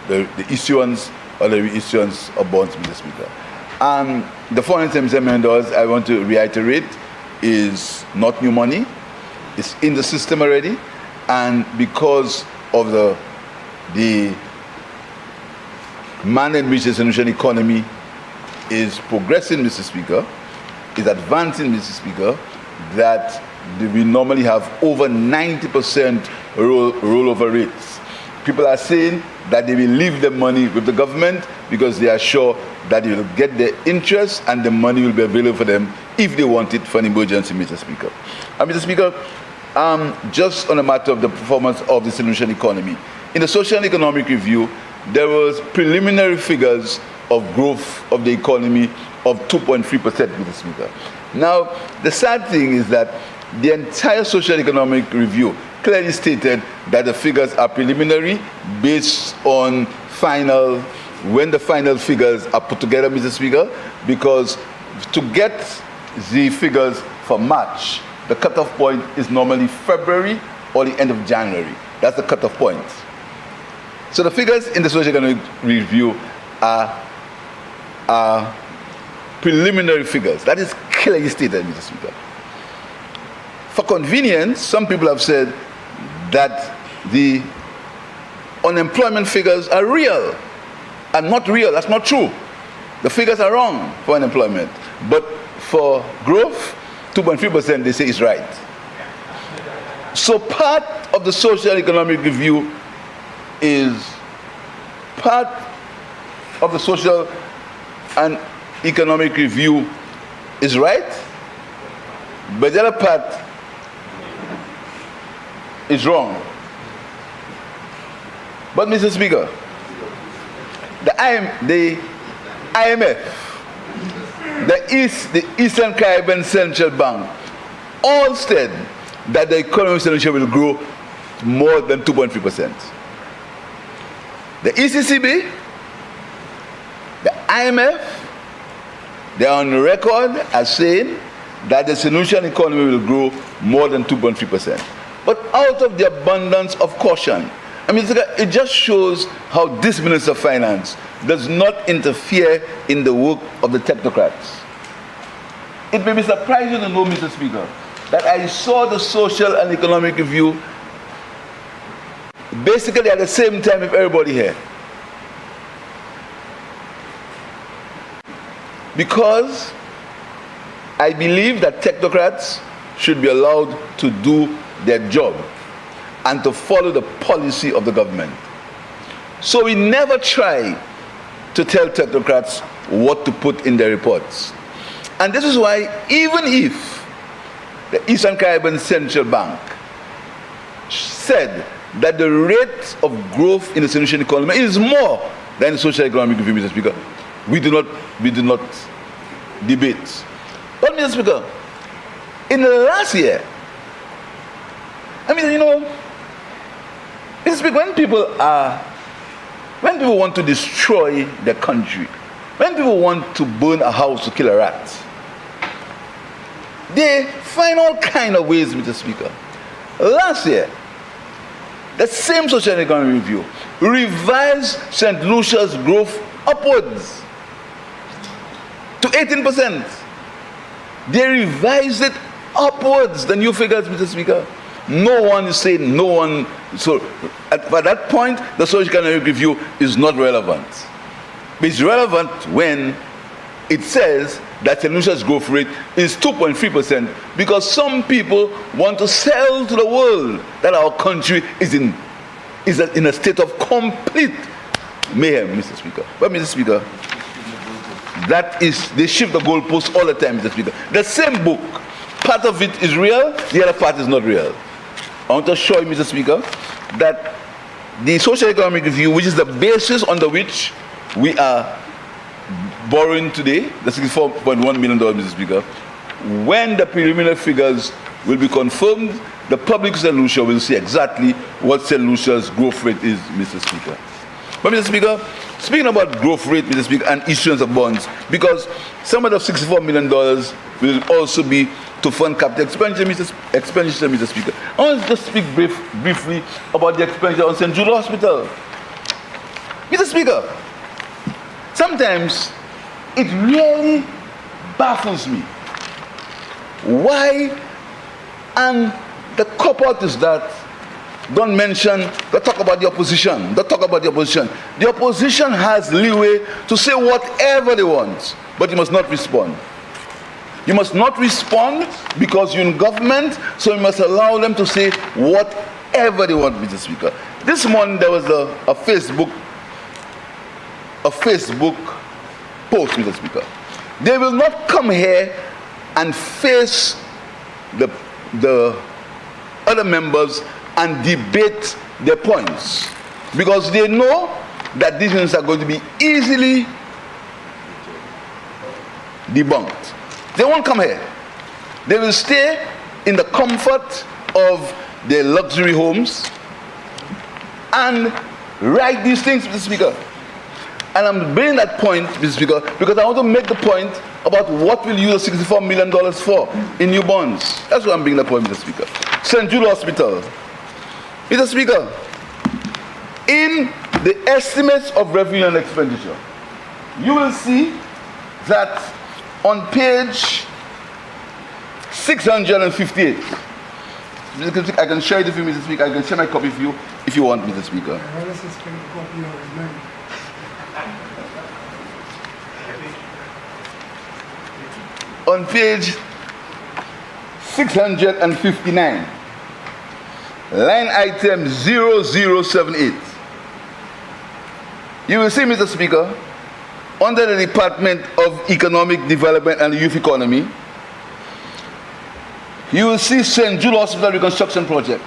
the issuance or the reissuance of bonds, Mr. Speaker. And the $477 million, I want to reiterate, is not new money. It's in the system already. And because of the manner in which the solution economy is progressing, Mr. Speaker, is advancing, Mr. Speaker, that we normally have over 90% rollover rates. People are saying that they will leave the money with the government because they are sure that they will get the interest and the money will be available for them if they want it for an emergency, Mr. Speaker. And Mr. Speaker, just on a matter of the performance of the solution economy, in the social and economic review, there was preliminary figures of growth of the economy of 2.3%, Mr. Speaker. Now, the sad thing is that the entire social and economic review clearly stated that the figures are preliminary based on when the final figures are put together, Mr. Speaker, because to get the figures for March, the cutoff point is normally February or the end of January. That's the cutoff point. So the figures in the social economic review are preliminary figures. That is clearly stated, Mr. Speaker. For convenience, some people have said that the unemployment figures are real. And not real, that's not true. The figures are wrong for unemployment. But for growth, 2.3% they say is right. So part of the social economic review is part of the social and economic review is right, but the other part is wrong. But Mr. Speaker, the IMF, the Eastern Caribbean Central Bank, all said that the economic solution will grow more than 2.3%. The ECCB, the IMF, they are on record as saying that the solution economy will grow more than 2.3%. But out of the abundance of caution, I mean, it just shows how this Minister of Finance does not interfere in the work of the technocrats. It may be surprising to know, Mr. Speaker, that I saw the social and economic review basically at the same time with everybody here. Because I believe that technocrats should be allowed to do their job and to follow the policy of the government. So we never try to tell technocrats what to put in their reports. And this is why, even if the Eastern Caribbean Central Bank said that the rate of growth in the solution economy is more than the social economic review, Mr. Speaker, we do not debate. But, Mr. Speaker, in the last year, Mr. Speaker, when people want to destroy the country, when people want to burn a house to kill a rat, they find all kind of ways, Mr. Speaker. Last year, the same social economic review revised St. Lucia's growth upwards to 18%. They revised it upwards, the new figures, Mr. Speaker. No one is saying, no one. So at that point, the social economic review is not relevant. But it's relevant when it says that St. Lucia's growth rate is 2.3%, because some people want to sell to the world that our country is in a state of complete mayhem, Mr. Speaker. But, Mr. Speaker, they shift the goalposts all the time, Mr. Speaker. The same book, part of it is real, the other part is not real. I want to show you, Mr. Speaker, that the social economic review, which is the basis under which we are borrowing today, the $64.1 million, Mr. Speaker, when the preliminary figures will be confirmed, the public of St. Lucia will see exactly what St. Lucia's growth rate is, Mr. Speaker. But, Mr. Speaker, speaking about growth rate, Mr. Speaker, and issuance of bonds, because some of the $64 million will also be to fund capital expenditure, Mr. Speaker. I want to just speak briefly about the expenditure on St. Jude Hospital. Mr. Speaker, sometimes it really baffles me why, and the cop-out is that don't talk about the opposition. The opposition has leeway to say whatever they want, but you must not respond. You must not respond because you're in government, so you must allow them to say whatever they want, Mr. Speaker. This morning there was a Facebook post, Mr. Speaker. They will not come here and face the other members and debate their points, because they know that these things are going to be easily debunked. They won't come here. They will stay in the comfort of their luxury homes and write these things, Mr. Speaker. And I'm bringing that point, Mr. Speaker, because I want to make the point about what we'll use the $64 million for in new bonds. That's why I'm bringing that point, Mr. Speaker. St. Jude Hospital. Mr. Speaker, in the estimates of revenue and expenditure, you will see that on page 658, I can share it with you, Mr. Speaker. I can share my copy with you if you want, Mr. Speaker. On page 659, line item 0078, you will see, Mr. Speaker, under the Department of Economic Development and Youth Economy, you will see St. Jude Hospital Reconstruction Project.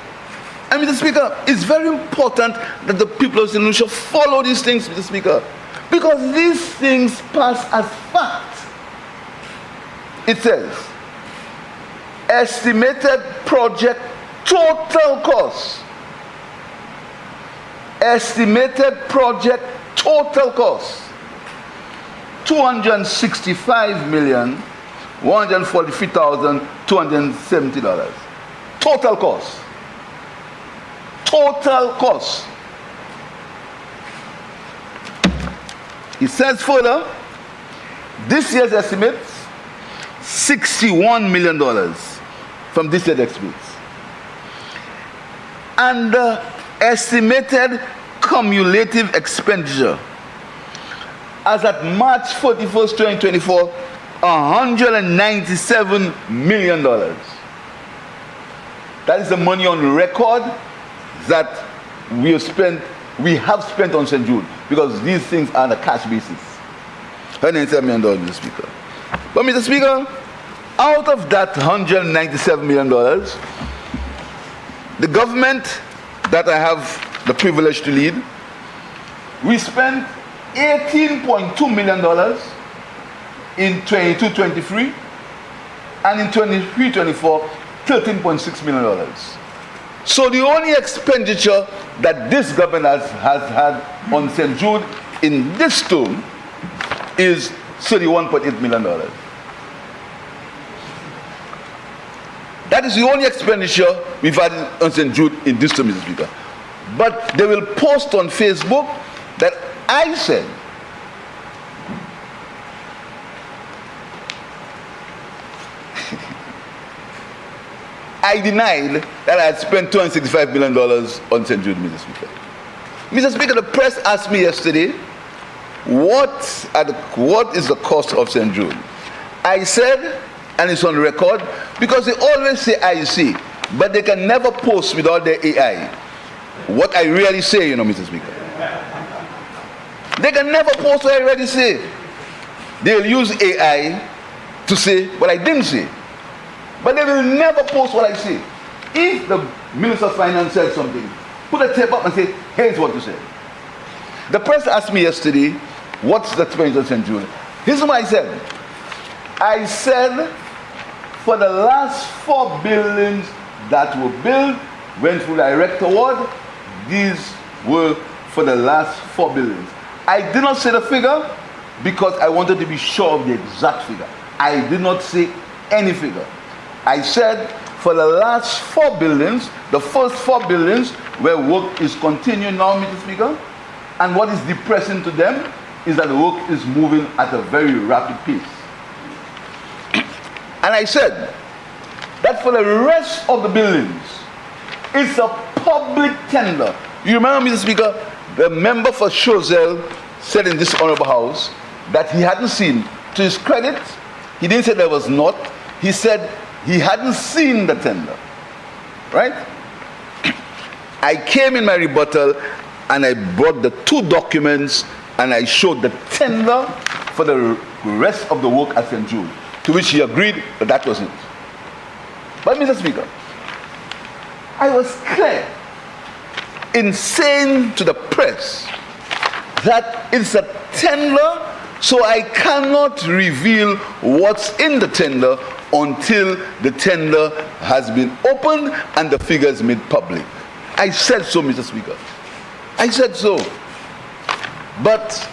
And, Mr. Speaker, it's very important that the people of St. Lucia follow these things, Mr. Speaker, because these things pass as fact. It says, estimated project total cost. Estimated project total cost. $265,143,270. Total cost. Total cost. It says further, this year's estimates, $61 million from this year's estimates. And the estimated cumulative expenditure as at March 31st, 2024, $197 million. That is the money on record that we have spent we have spent on St. Jude, because these things are on a cash basis. $197 million, Mr. Speaker. But, Mr. Speaker, out of that $197 million, the government that I have the privilege to lead, we spent $18.2 million in 22-23, and in 23-24, $13.6 million. So the only expenditure that this government has had on St. Jude in this term is $31.8 million. That is the only expenditure we've had on St. Jude in this term, Mr. Speaker. But they will post on Facebook that I said I denied that I had spent $265 million on St. Jude, Mr. Speaker. Mr. Speaker, the press asked me yesterday, what is the cost of St. Jude? I said, and it's on record, because they always say I see, but they can never post without their AI. What I really say, you know, Mr. Speaker. They can never post what I really say. They'll use AI to say what I didn't say. But they will never post what I say. If the Minister of Finance said something, put a tape up and say, here's what you said. The press asked me yesterday, what's the expenditure of St. Jude? Here's what I said. I said, for the last 4 buildings that were built, went through direct award, these were for the last 4 buildings. I did not say the figure because I wanted to be sure of the exact figure. I did not say any figure. I said for the last 4 buildings, the first 4 buildings where work is continuing now, Mr. Speaker, and what is depressing to them is that the work is moving at a very rapid pace. And I said that for the rest of the buildings, it's a public tender. You remember, Mr. Speaker, the member for Choiseul said in this honorable house that he hadn't seen. To his credit, he didn't say there was not. He said he hadn't seen the tender. Right? I came in my rebuttal and I brought the 2 documents and I showed the tender for the rest of the work at St. Jude, to which he agreed that that was it. But, Mr. Speaker, I was clear in saying to the press that it's a tender, so I cannot reveal what's in the tender until the tender has been opened and the figures made public. I said so, Mr. Speaker. I said so. But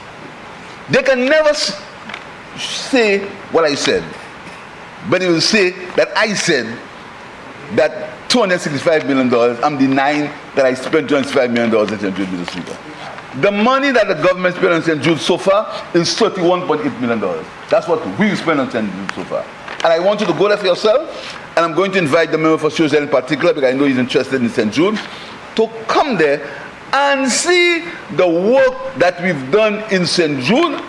they can never say what I said. But they will say that I said that $265 million, I'm denying that I spent $265 million on St. Jude, Mr. Speaker. The money that the government spent on St. Jude so far is $31.8 million. That's what we spent on St. Jude so far. And I want you to go there for yourself, and I'm going to invite the member for Choiseul in particular, because I know he's interested in St. Jude, to come there and see the work that we've done in St. Jude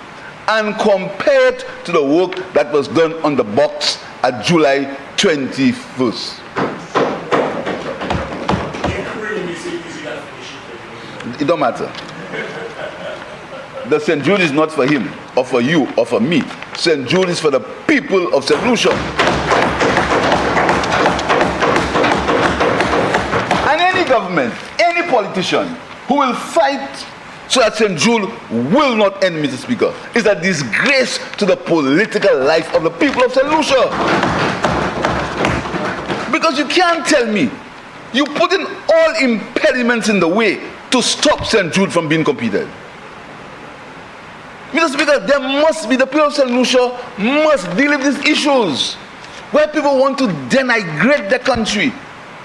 and compare it to the work that was done on the box at July 21st. It don't matter. The St. Jude is not for him, or for you, or for me. St. Jude is for the people of St. Lucia. And any government, any politician who will fight so that St. Jude will not end, Mr. Speaker, is a disgrace to the political life of the people of St. Lucia. Because you can't tell me you put in all impediments in the way to stop St. Jude from being completed. Mr. Speaker, there must be, the people of St. Lucia must deal with these issues where people want to denigrate the country,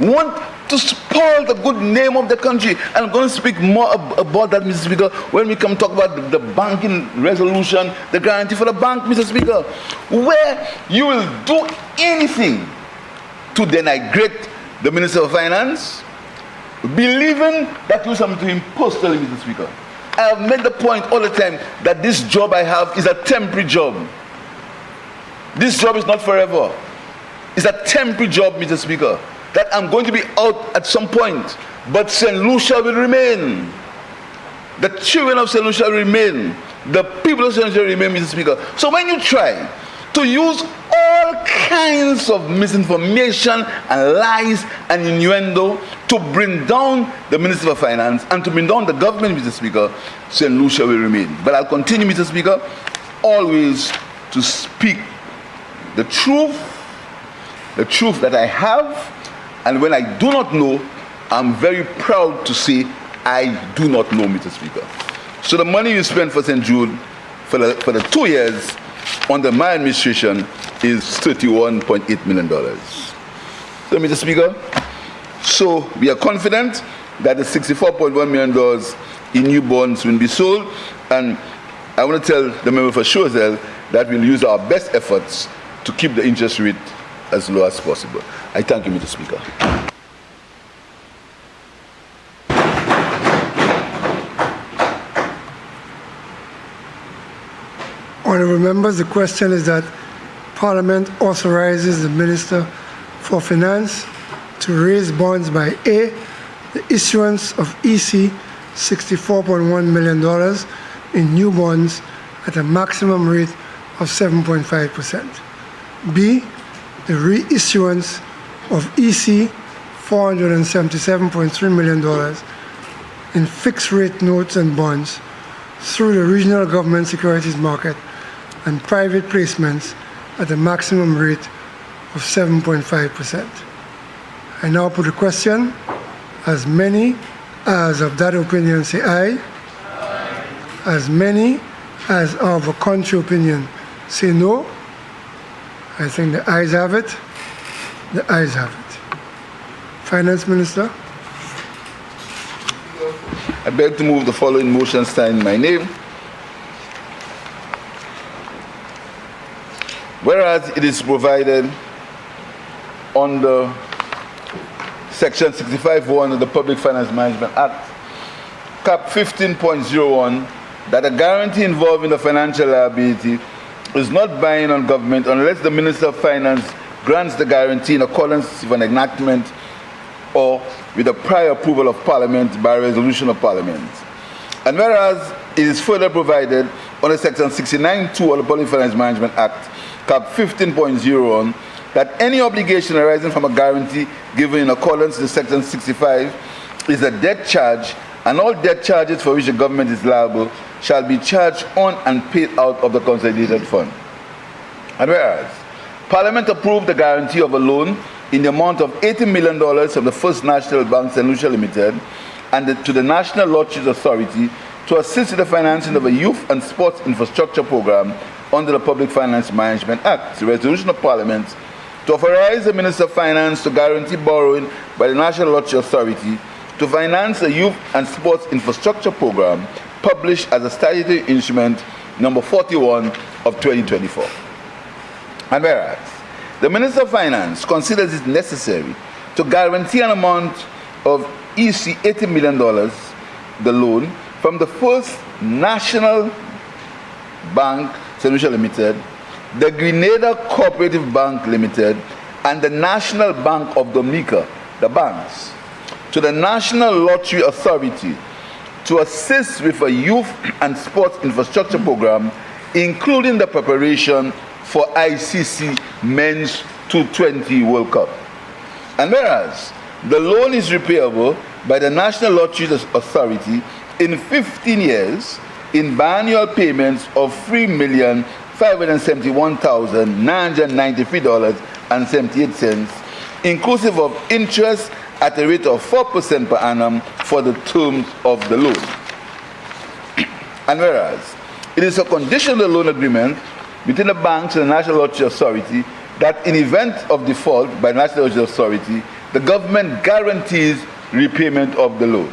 want to spoil the good name of the country. And I'm going to speak more about that, Mr. Speaker, when we come talk about the banking resolution, the guarantee for the bank, Mr. Speaker, where you will do anything to denigrate the Minister of Finance, believing that you something to him personally, Mr. Speaker. I have made the point all the time that this job I have is a temporary job. This job is not forever. It's a temporary job, Mr. Speaker, that I'm going to be out at some point, but St. Lucia will remain. the children of St. Lucia remain. The people of St. Lucia remain, Mr. Speaker. So when you try to use all kinds of misinformation and lies and innuendo to bring down the Minister of Finance and to bring down the government, Mr. Speaker, St. Lucia will remain. But I'll continue, Mr. Speaker, always to speak the truth that I have, and when I do not know, I'm very proud to say I do not know, Mr. Speaker. So the money you spent for St. Jude for the 2 years under my administration is $31.8 million. So, Mr. Speaker, so we are confident that the $64.1 million in new bonds will be sold, and I want to tell the member for sure that we'll use our best efforts to keep the interest rate as low as possible. I thank you, Mr. Speaker. Honourable members, the question is that Parliament authorizes the Minister for Finance to raise bonds by A, the issuance of EC $64.1 million in new bonds at a maximum rate of 7.5%. B, the reissuance of EC $477.3 million in fixed rate notes and bonds through the regional government securities market and private placements at a maximum rate of 7.5%. I now put the question. As many as of that opinion say aye. As many as of a contrary opinion say no. I think the ayes have it. The ayes have it. Finance Minister. I beg to move the following motion signed in my name. Whereas it is provided under Section 65(1) of the Public Finance Management Act, Cap 15.01, that a guarantee involving the financial liability is not binding on government unless the Minister of Finance grants the guarantee in accordance with an enactment or with the prior approval of Parliament by resolution of Parliament. And whereas it is further provided under Section 69(2) of the Public Finance Management Act, Cap 15.01, that any obligation arising from a guarantee given in accordance with Section 65 is a debt charge, and all debt charges for which the government is liable shall be charged on and paid out of the consolidated fund. And whereas Parliament approved the guarantee of a loan in the amount of $80 million from the First National Bank St. Lucia Limited and to the National Lotteries Authority to assist in the financing of a youth and sports infrastructure program under the Public Finance Management Act, the resolution of Parliament to authorize the Minister of Finance to guarantee borrowing by the National Lottery Authority to finance a youth and sports infrastructure program published as a statutory instrument number 41 of 2024. And whereas the Minister of Finance considers it necessary to guarantee an amount of EC $80 million, the loan, from the First National Bank St. Lucia Limited, the Grenada Cooperative Bank Limited, and the National Bank of Dominica, the banks, to the National Lottery Authority to assist with a youth and sports infrastructure program, including the preparation for ICC Men's 220 World Cup. And whereas the loan is repayable by the National Lottery Authority in 15 years in biannual payments of $3,571,993.78, inclusive of interest at a rate of 4% per annum for the terms of the loan. And whereas it is a condition of the loan agreement between the banks and the National Lottery Authority that in event of default by the National Lottery Authority, the government guarantees repayment of the loan.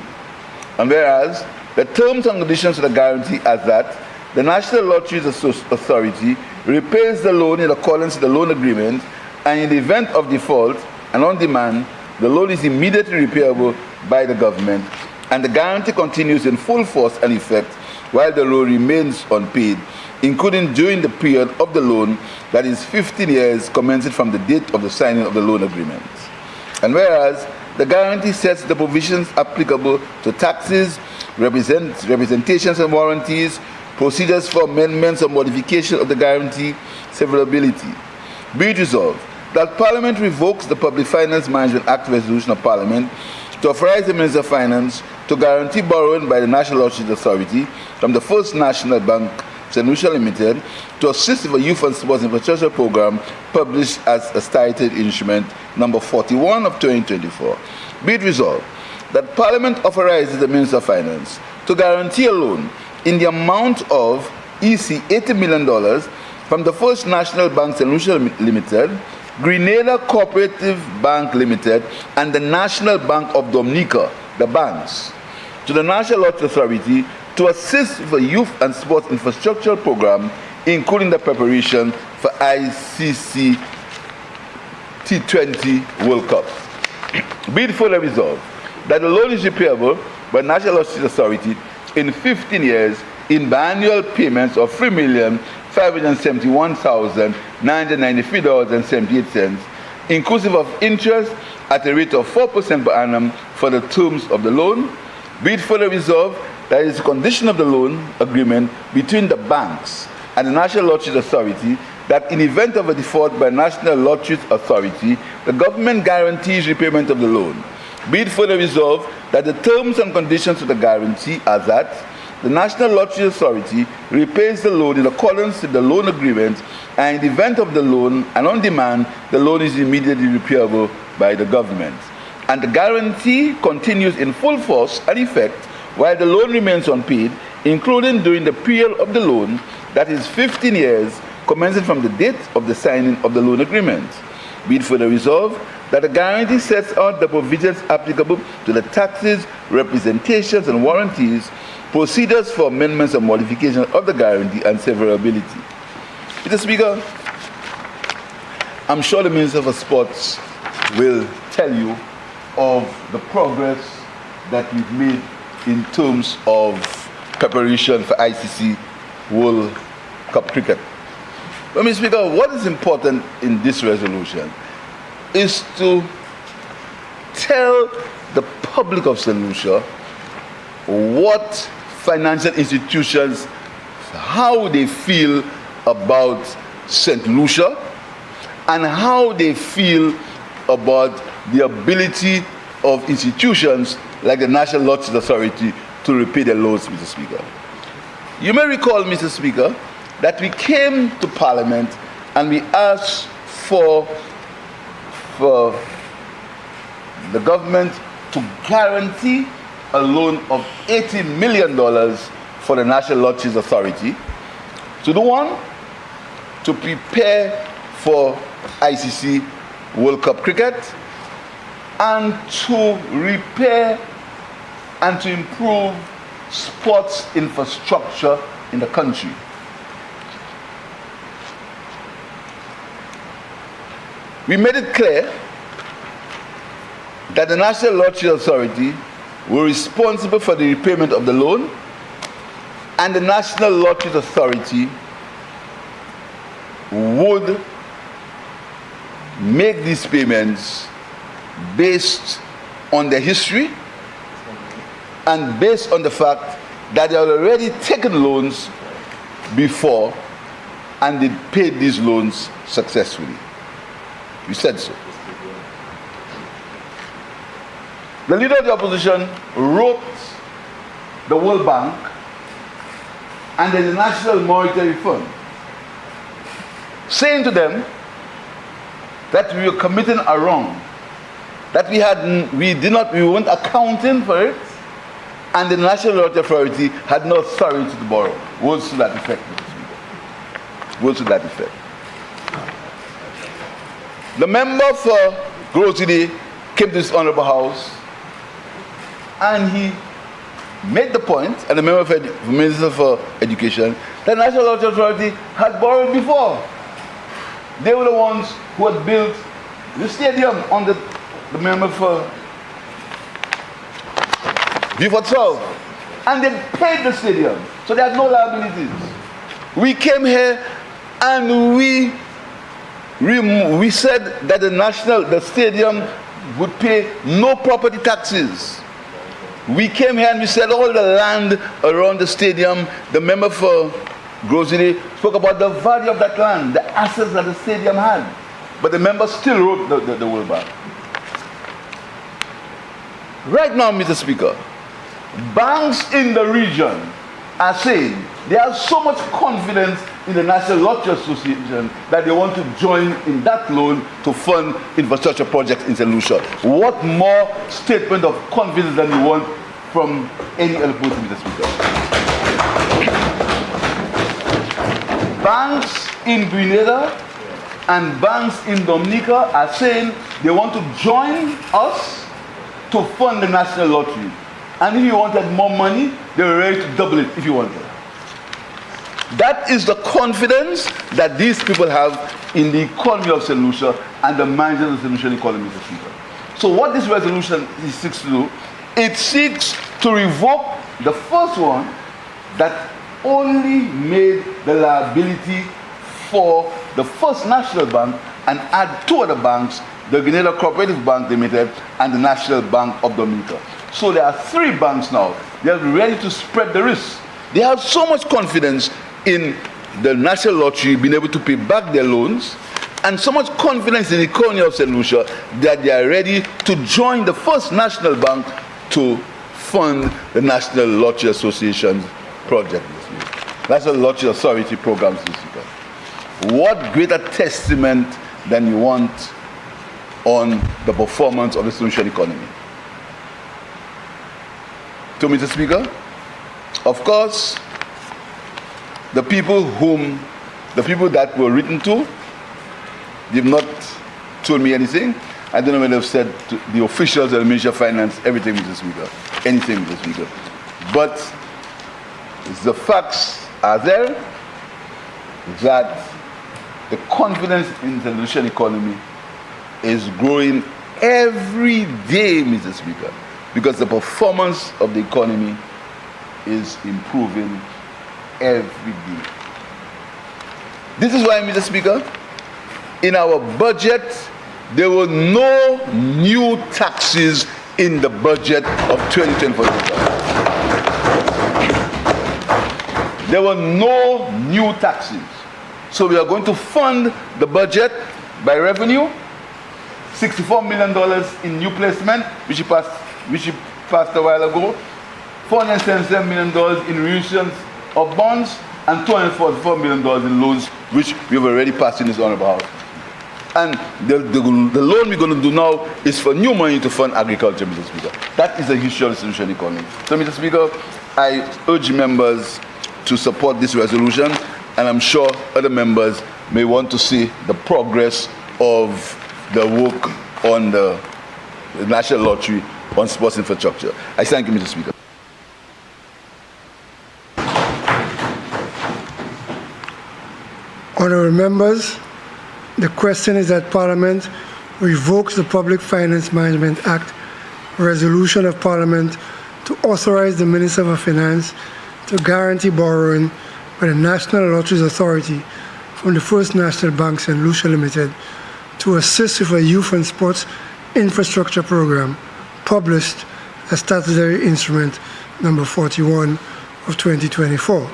And whereas the terms and conditions of the guarantee are that the National Lotteries Authority repays the loan in accordance with the loan agreement, and in the event of default and on demand, the loan is immediately repayable by the government, and the guarantee continues in full force and effect while the loan remains unpaid, including during the period of the loan, that is 15 years commencing from the date of the signing of the loan agreement. And whereas the guarantee sets the provisions applicable to taxes representations and warranties, procedures for amendments or modification of the guarantee, severability. Be it resolved that Parliament revokes the Public Finance Management Act resolution of Parliament to authorize the Minister of Finance to guarantee borrowing by the National Lotteries Authority from the First National Bank St. Lucia Limited to assist with a Youth and Sports Infrastructure Program published as a stated instrument number 41 of 2024. Be it resolved that Parliament authorizes the Minister of Finance to guarantee a loan in the amount of EC $80 million from the First National Bank St. Lucia Limited, Grenada Cooperative Bank Limited, and the National Bank of Dominica, the banks, to the National Lotteries Authority to assist with a Youth and Sports Infrastructure Program, including the preparation for ICC T20 World Cup. Be it further resolved that the loan is repayable by National Lotteries Authority in 15 years in biannual payments of $3,571,993.78, inclusive of interest at a rate of 4% per annum for the terms of the loan. Be it further resolved that it is a condition of the loan agreement between the banks and the National Lotteries Authority that in event of a default by National Lotteries Authority, the government guarantees repayment of the loan. Be it further resolved that the terms and conditions of the guarantee are that the National Lottery Authority repays the loan in accordance with the loan agreement, and in the event of the loan and on demand, the loan is immediately repayable by the government. And the guarantee continues in full force and effect while the loan remains unpaid, including during the period of the loan, that is 15 years, commencing from the date of the signing of the loan agreement. Be it further resolved that the guarantee sets out the provisions applicable to the taxes, representations, and warranties, procedures for amendments and modifications of the guarantee, and severability. Mr. Speaker, I'm sure the Minister for Sports will tell you of the progress that we've made in terms of preparation for ICC World Cup cricket. But Mr. Speaker, what is important in this resolution is to tell the public of St. Lucia what financial institutions, how they feel about St. Lucia, and how they feel about the ability of institutions like the National Lotteries Authority to repay their loans, Mr. Speaker. You may recall, Mr. Speaker, that we came to Parliament and we asked for the government to guarantee a loan of $80 million for the National Lotteries Authority to do one, to prepare for ICC World Cup cricket, and to repair and to improve sports infrastructure in the country. We made it clear that the National Lottery Authority were responsible for the repayment of the loan, and the National Lotteries Authority would make these payments based on their history and based on the fact that they had already taken loans before and they paid these loans successfully. We said so. The leader of the opposition wrote the World Bank and the National Monetary Fund, saying to them that we were committing a wrong, that we weren't accounting for it, and the National Lottery Authority had no authority to borrow. Words to that effect, Mr. Speaker. Words to that effect. The member for Grove City came to this honorable house and he made the point, and the member for Minister for Education, that the National Lottery Authority had borrowed before. They were the ones who had built the stadium on the member for Beaufort South, and they paid the stadium, so they had no liabilities. We came here and we said that the stadium would pay no property taxes. We came here and we said all the land around the stadium. The member for Grosvenor spoke about the value of that land, the assets that the stadium had. But the member still wrote the World Bank. Right now, Mr. Speaker, banks in the region are saying they have so much confidence in the National Lotteries Association that they want to join in that loan to fund infrastructure projects in St. Lucia. What more statement of confidence than you want from any other person, Mr. Speaker? Banks in Grenada and banks in Dominica are saying they want to join us to fund the National Lottery. And if you wanted more money, they were ready to double it if you wanted. That is the confidence that these people have in the economy of St. Lucia and the management of the St. Lucian economy, Mr. Speaker. So what this resolution seeks to do, it seeks to revoke the first one that only made the liability for the First National Bank and add two other banks, the Grenada Cooperative Bank Limited and the National Bank of Dominica. So there are three banks now. They are ready to spread the risk. They have so much confidence in the National Lottery being able to pay back their loans, and so much confidence in the economy of St. Lucia that they are ready to join the First National Bank to fund the National Lottery Association's project. National Lottery Authority programs. What greater testament than you want on the performance of the St. Lucian economy? To Mr. Speaker, of course, the people that were written to, they've not told me anything. I don't know whether they've said to the officials of the Ministry of Finance everything, Mr. Speaker, anything, Mr. Speaker. But the facts are there that the confidence in the Lucian economy is growing every day, Mr. Speaker, because the performance of the economy is improving every day. This is why, Mr. Speaker, in our budget, there were no new taxes in the budget of 2024. There were no new taxes. So we are going to fund the budget by revenue, $64 million in new placement, which you passed a while ago, $477 million in reissuance of bonds, and $244 million in loans, which we have already passed in this honorable house. And the loan we're going to do now is for new money to fund agriculture, Mr. Speaker. That is a history of the Lucian economy. So, Mr. Speaker, I urge members to support this resolution, and I'm sure other members may want to see the progress of the work on the National Lottery on sports infrastructure. I thank you, Mr. Speaker. Honourable members, the question is that Parliament revokes the Public Finance Management Act resolution of Parliament to authorize the Minister of Finance to guarantee borrowing by the National Lotteries Authority from the First National Bank St. Lucia Limited to assist with a youth and sports infrastructure program published as statutory instrument number 41 of 2024.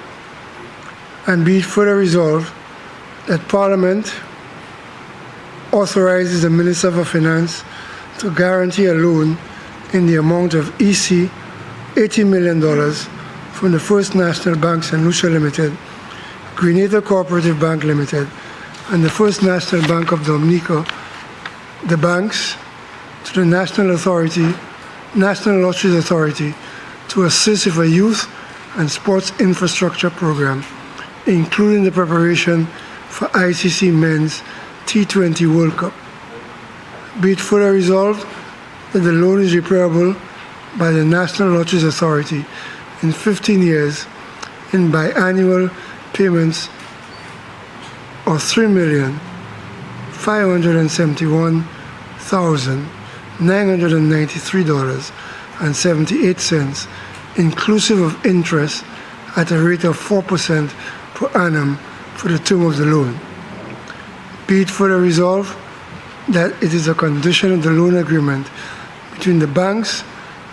And be it further resolved that Parliament authorizes the Minister of Finance to guarantee a loan in the amount of EC $80 million from the First National Bank St. Lucia Limited, Grenada Cooperative Bank Limited, and the First National Bank of Dominica, the banks, to the National Lotteries Authority to assist with a youth and sports infrastructure program, including the preparation for ICC Men's T20 World Cup. Be it further resolved that the loan is repayable by the National Lotteries Authority in 15 years in biannual payments of $3,571,993.78, inclusive of interest at a rate of 4% per annum for the term of the loan. Be it further resolved that it is a condition of the loan agreement between the banks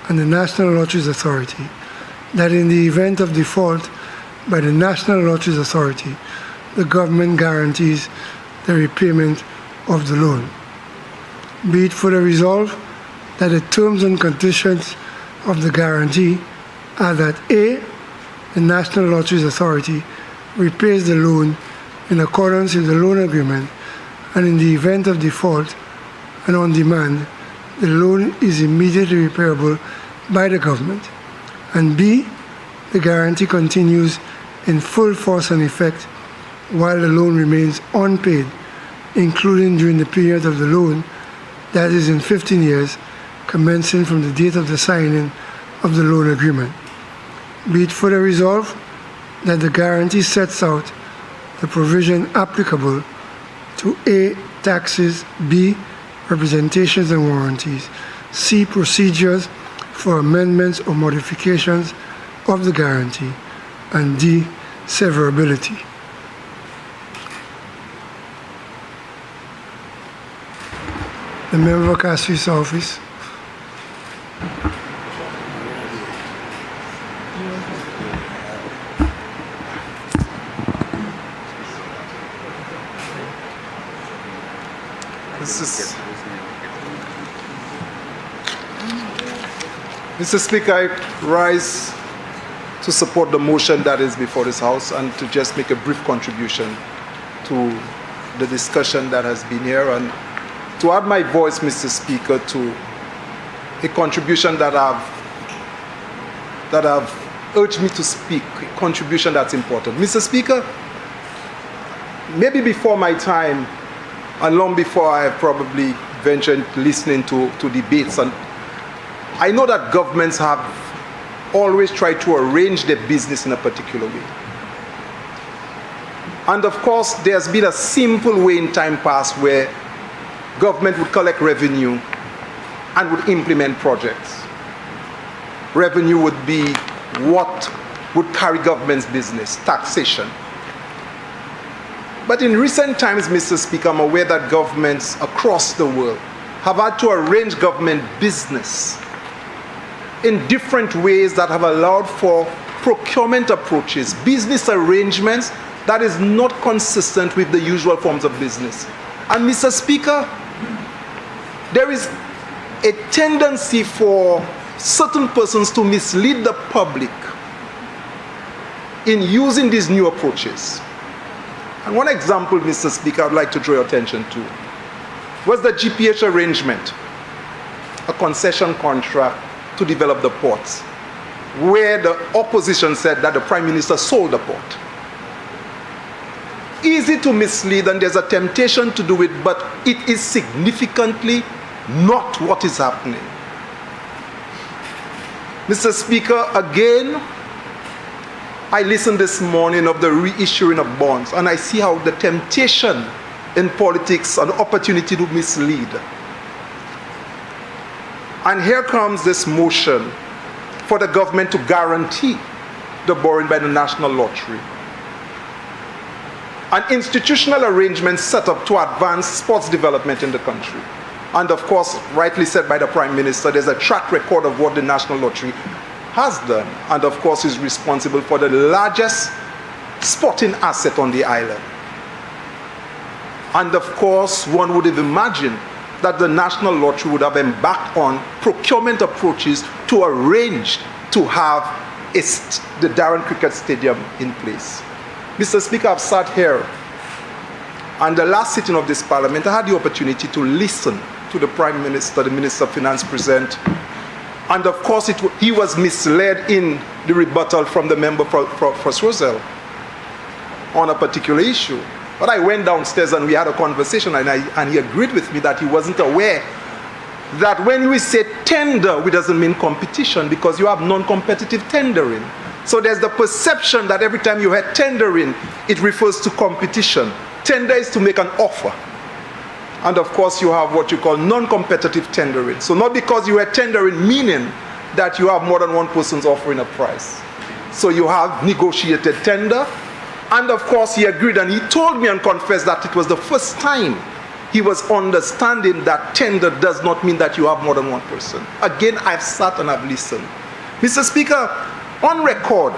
and the National Lotteries Authority that in the event of default by the National Lotteries Authority, the government guarantees the repayment of the loan. Be it further resolved that the terms and conditions of the guarantee are that A, the National Lotteries Authority repays the loan in accordance with the loan agreement, and in the event of default and on demand, the loan is immediately repairable by the government. And B, the guarantee continues in full force and effect while the loan remains unpaid, including during the period of the loan, that is in 15 years, commencing from the date of the signing of the loan agreement. Be it further resolved that the guarantee sets out the provision applicable to A, taxes, B, representations and warranties, C, procedures for amendments or modifications of the guarantee, and D, severability. The member of Cassius office. Mr. Speaker, I rise to support the motion that is before this House and to just make a brief contribution to the discussion that has been here and to add my voice, Mr. Speaker, to a contribution that have urged me to speak, a contribution that's important. Mr. Speaker, maybe before my time and long before I have probably ventured listening to debates, and I know that governments have always tried to arrange their business in a particular way. And of course, there's been a simple way in time past where government would collect revenue and would implement projects. Revenue would be what would carry government's business, taxation. But in recent times, Mr. Speaker, I'm aware that governments across the world have had to arrange government business in different ways that have allowed for procurement approaches, business arrangements that is not consistent with the usual forms of business. And Mr. Speaker, there is a tendency for certain persons to mislead the public in using these new approaches. And one example, Mr. Speaker, I'd like to draw your attention to was the GPH arrangement, a concession contract to develop the ports, where the opposition said that the Prime Minister sold the port. Easy to mislead, and there's a temptation to do it, but it is significantly not what is happening. Mr. Speaker, again, I listened this morning of the reissuing of bonds, and I see how the temptation in politics and opportunity to mislead. And here comes this motion for the government to guarantee the borrowing by the National Lottery. An institutional arrangement set up to advance sports development in the country. And of course, rightly said by the Prime Minister, there's a track record of what the National Lottery has done. And of course, is responsible for the largest sporting asset on the island. And of course, one would have imagined that the National Lottery would have embarked on procurement approaches to arrange to have the Darren Cricket Stadium in place. Mr. Speaker, I've sat here, and the last sitting of this Parliament, I had the opportunity to listen to the Prime Minister, the Minister of Finance present, and of course he was misled in the rebuttal from the member for Roselle on a particular issue. But I went downstairs and we had a conversation, and he agreed with me that he wasn't aware that when we say tender, it doesn't mean competition, because you have non-competitive tendering. So there's the perception that every time you hear tendering, it refers to competition. Tender is to make an offer. And of course, you have what you call non-competitive tendering. So not because you are tendering, meaning that you have more than one person's offering a price. So you have negotiated tender. And of course, he agreed, and he told me and confessed that it was the first time he was understanding that tender does not mean that you have more than one person. Again, I've sat and I've listened. Mr. Speaker, on record,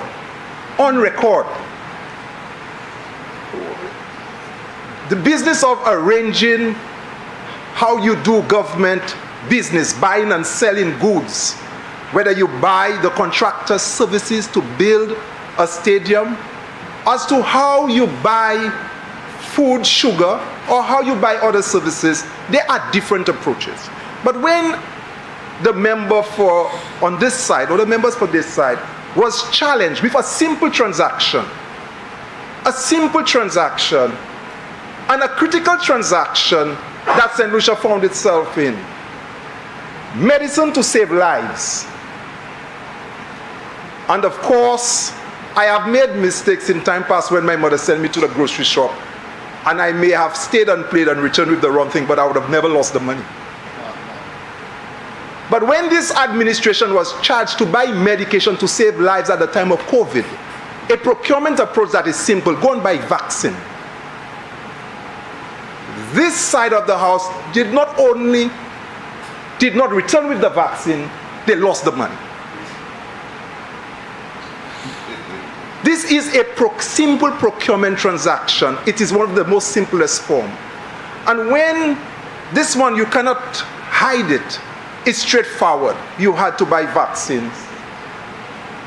the business of arranging how you do government business, buying and selling goods, whether you buy the contractor's services to build a stadium, as to how you buy food, sugar, or how you buy other services, there are different approaches. But when the member on this side, or the members for this side, was challenged with a simple transaction, and a critical transaction that St. Lucia found itself in, medicine to save lives. And of course, I have made mistakes in time past when my mother sent me to the grocery shop, and I may have stayed and played and returned with the wrong thing, but I would have never lost the money. But when this administration was charged to buy medication to save lives at the time of COVID, a procurement approach that is simple, go and buy vaccine. This side of the house did not return with the vaccine, they lost the money. This is a simple procurement transaction. It is one of the most simplest form. And when this one, you cannot hide it. It's straightforward. You had to buy vaccines.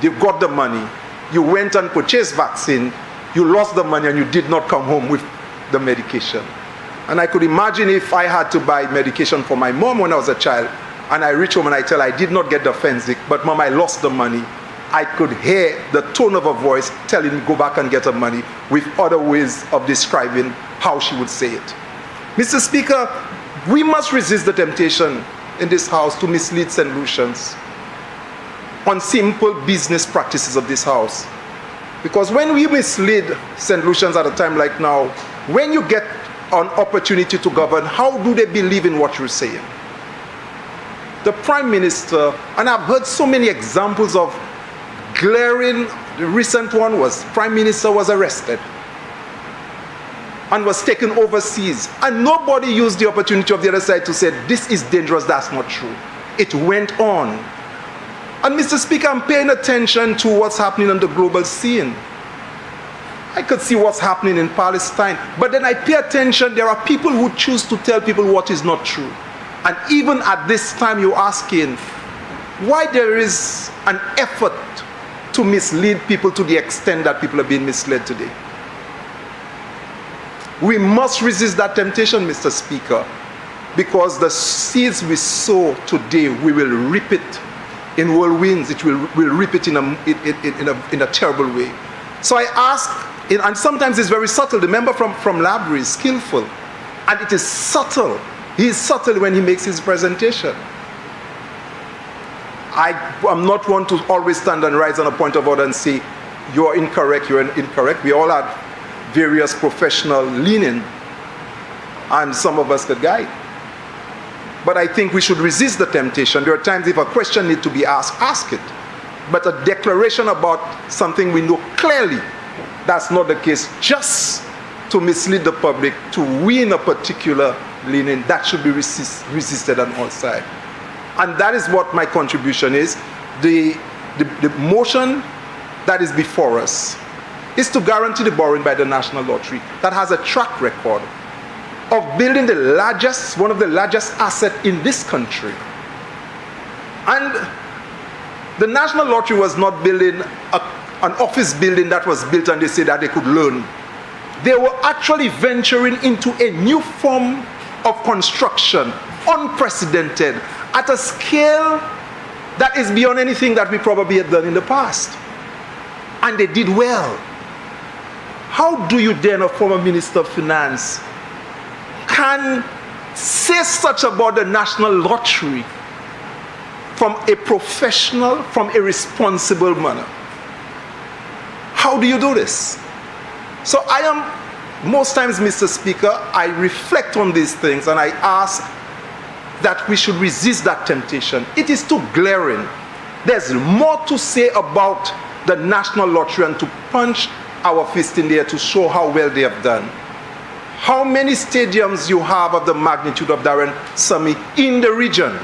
You got the money. You went and purchased vaccine. You lost the money and you did not come home with the medication. And I could imagine if I had to buy medication for my mom when I was a child, and I reach home and I tell her I did not get the Fensic, but mom, I lost the money. I could hear the tone of her voice telling me go back and get her money, with other ways of describing how she would say it. Mr. Speaker, we must resist the temptation in this house to mislead St. Lucians on simple business practices of this house. Because when we mislead St. Lucians at a time like now, when you get an opportunity to govern, how do they believe in what you're saying? The Prime Minister, and I've heard so many examples of glaring, the recent one was Prime Minister was arrested and was taken overseas, and nobody used the opportunity of the other side to say this is dangerous, that's not true. It went on. And Mr. Speaker, I'm paying attention to what's happening on the global scene. I could see what's happening in Palestine, but then I pay attention, there are people who choose to tell people what is not true. And even at this time you're asking why there is an effort to mislead people to the extent that people are being misled today. We must resist that temptation, Mr. Speaker, because the seeds we sow today, we will reap it in whirlwinds. We'll reap it in a terrible way. So I ask, and sometimes it's very subtle. The member from Library is skillful, and it is subtle. He is subtle when he makes his presentation. I'm not one to always stand and rise on a point of order and say, you're incorrect, you're incorrect. We all have various professional leaning, and some of us could guide. But I think we should resist the temptation. There are times if a question needs to be asked, ask it. But a declaration about something we know clearly that's not the case, just to mislead the public, to win a particular leaning, that should be resisted on all sides. And that is what my contribution is. The motion that is before us is to guarantee the borrowing by the National Lottery that has a track record of building one of the largest assets in this country. And the National Lottery was not building an office building that was built and they said that they could learn. They were actually venturing into a new form of construction, unprecedented, at a scale that is beyond anything that we probably had done in the past. And they did well. How do you then, a former Minister of Finance, can say such about the National Lottery from a professional, from a responsible manner? How do you do this? So I am, most times, Mr. Speaker, I reflect on these things and I ask that we should resist that temptation. It is too glaring. There's more to say about the National Lottery and to punch our fist in the air to show how well they have done. how many stadiums you have of the magnitude of Darren Sammy in the region.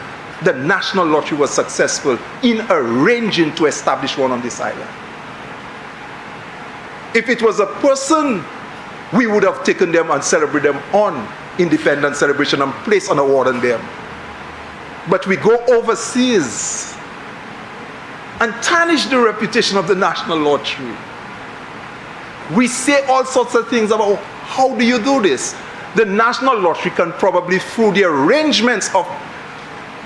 The National Lottery was successful in arranging to establish one on this island. If it was a person, we would have taken them and celebrated them on independence celebration and placed an award on them. But we go overseas and tarnish the reputation of the National Lottery. We say all sorts of things about how do you do this? The National Lottery can probably, through the arrangements of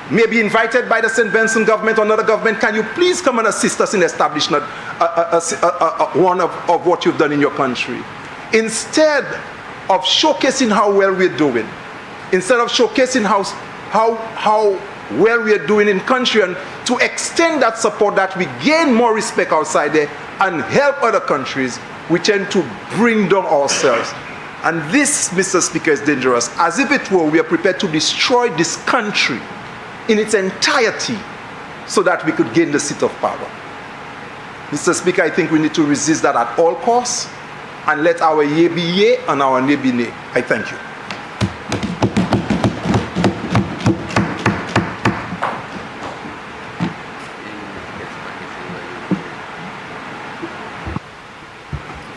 maybe invited by the St. Vincent government or another government, can you please come and assist us in establishing one of what you've done in your country? Instead of showcasing how well we're doing, instead of showcasing how well we're doing in country, and to extend that support that we gain more respect outside there and help other countries, we tend to bring down ourselves. And this, Mr. Speaker, is dangerous. As if it were, we are prepared to destroy this country in its entirety so that we could gain the seat of power. Mr. Speaker, I think we need to resist that at all costs and let our yea be yea and our nay be nay. I thank you.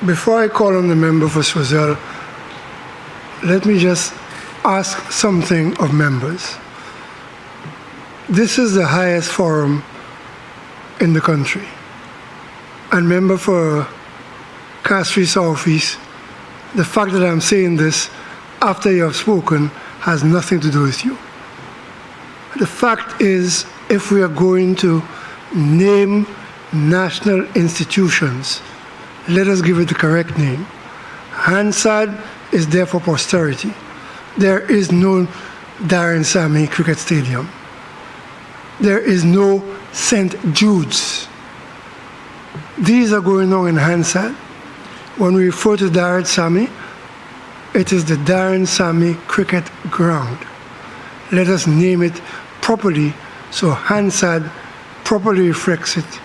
Before I call on the member for Swazelle, let me just ask something of members. This is the highest forum in the country. And member for Castries Southeast, the fact that I'm saying this after you have spoken has nothing to do with you. The fact is, if we are going to name national institutions, let us give it the correct name. Hansard is there for posterity. There is no Darren Sammy Cricket Stadium. There is no St. Jude's. These are going on in Hansard. When we refer to Darren Sammy, it is the Darren Sammy Cricket Ground. Let us name it properly so Hansard properly reflects it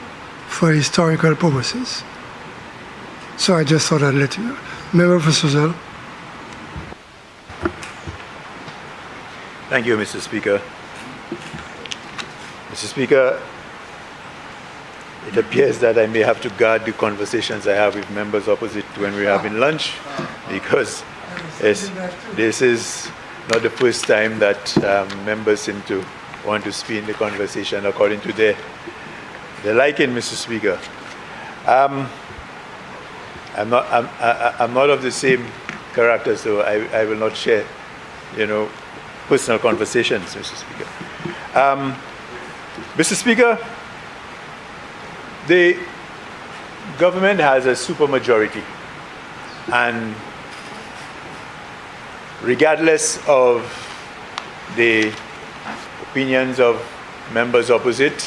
for historical purposes. So I just thought I'd let you know. Member for Swazelle. Thank you, Mr. Speaker. Mr. Speaker, it appears that I may have to guard the conversations I have with members opposite when we're having lunch, because this is not the first time that members seem to want to spin the conversation according to their liking, Mr. Speaker. I'm not of the same character, so I will not share, personal conversations, Mr. Speaker. Mr. Speaker, the government has a supermajority, and regardless of the opinions of members opposite,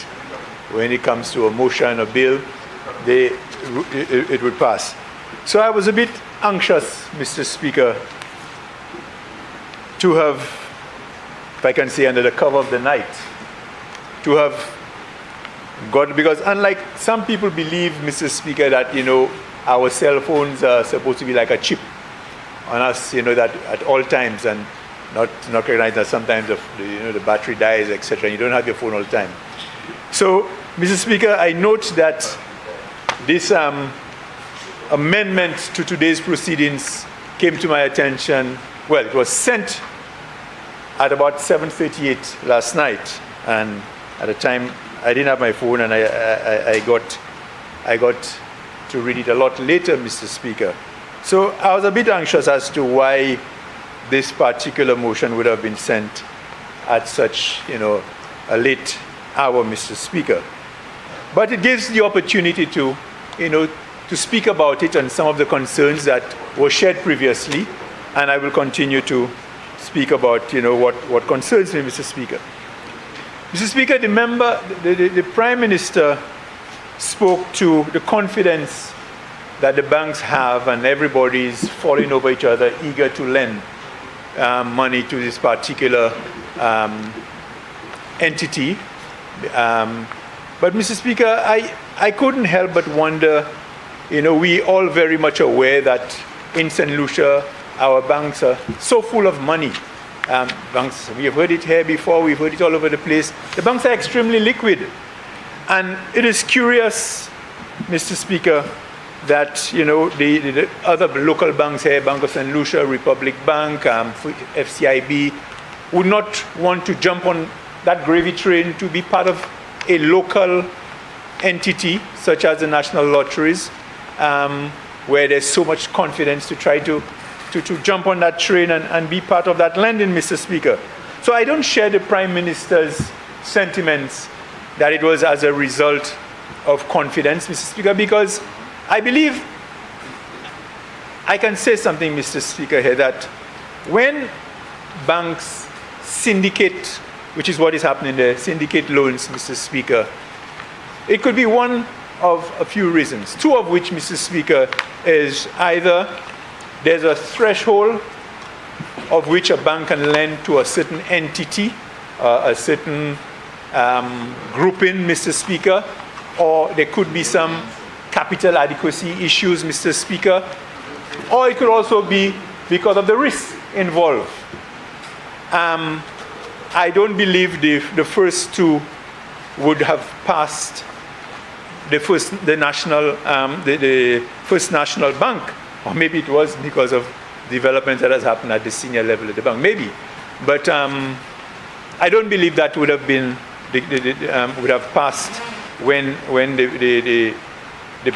when it comes to a motion, a bill, it would pass. So I was a bit anxious, Mr. Speaker, to have, if I can say under the cover of the night, to have got, because unlike some people believe, Mr. Speaker, that, our cell phones are supposed to be like a chip on us, that at all times, and not recognize that sometimes the battery dies, etc. You don't have your phone all the time. So, Mr. Speaker, I note that this amendment to today's proceedings came to my attention. Well, it was sent at about 7:38 last night, and at the time I didn't have my phone, and I got to read it a lot later, Mr. Speaker. So I was a bit anxious as to why this particular motion would have been sent at such, a late hour, Mr. Speaker. But it gives the opportunity to, to speak about it and some of the concerns that were shared previously, and I will continue to speak about, what concerns me, Mr. Speaker. Mr. Speaker, the Prime Minister spoke to the confidence that the banks have, and everybody is falling over each other, eager to lend money to this particular entity. But, Mr. Speaker, I couldn't help but wonder, we all very much aware that in St. Lucia our banks are so full of money. Banks, we have heard it here before, we've heard it all over the place. The banks are extremely liquid. And it is curious, Mr. Speaker, that the other local banks here, Bank of St. Lucia, Republic Bank, FCIB, would not want to jump on that gravy train to be part of a local entity such as the National Lotteries, where there's so much confidence to try to jump on that train and be part of that lending, Mr. Speaker. So I don't share the Prime Minister's sentiments that it was as a result of confidence, Mr. Speaker, because I believe I can say something, Mr. Speaker, here, that when banks syndicate, which is what is happening there, syndicate loans, Mr. Speaker, it could be one of a few reasons, two of which, Mr. Speaker, is either there's a threshold of which a bank can lend to a certain entity, a certain grouping, Mr. Speaker, or there could be some capital adequacy issues, Mr. Speaker, or it could also be because of the risk involved. I don't believe the first two would have passed the first national bank, or maybe it was because of development that has happened at the senior level of the bank, maybe. But I don't believe that would have been would have passed when the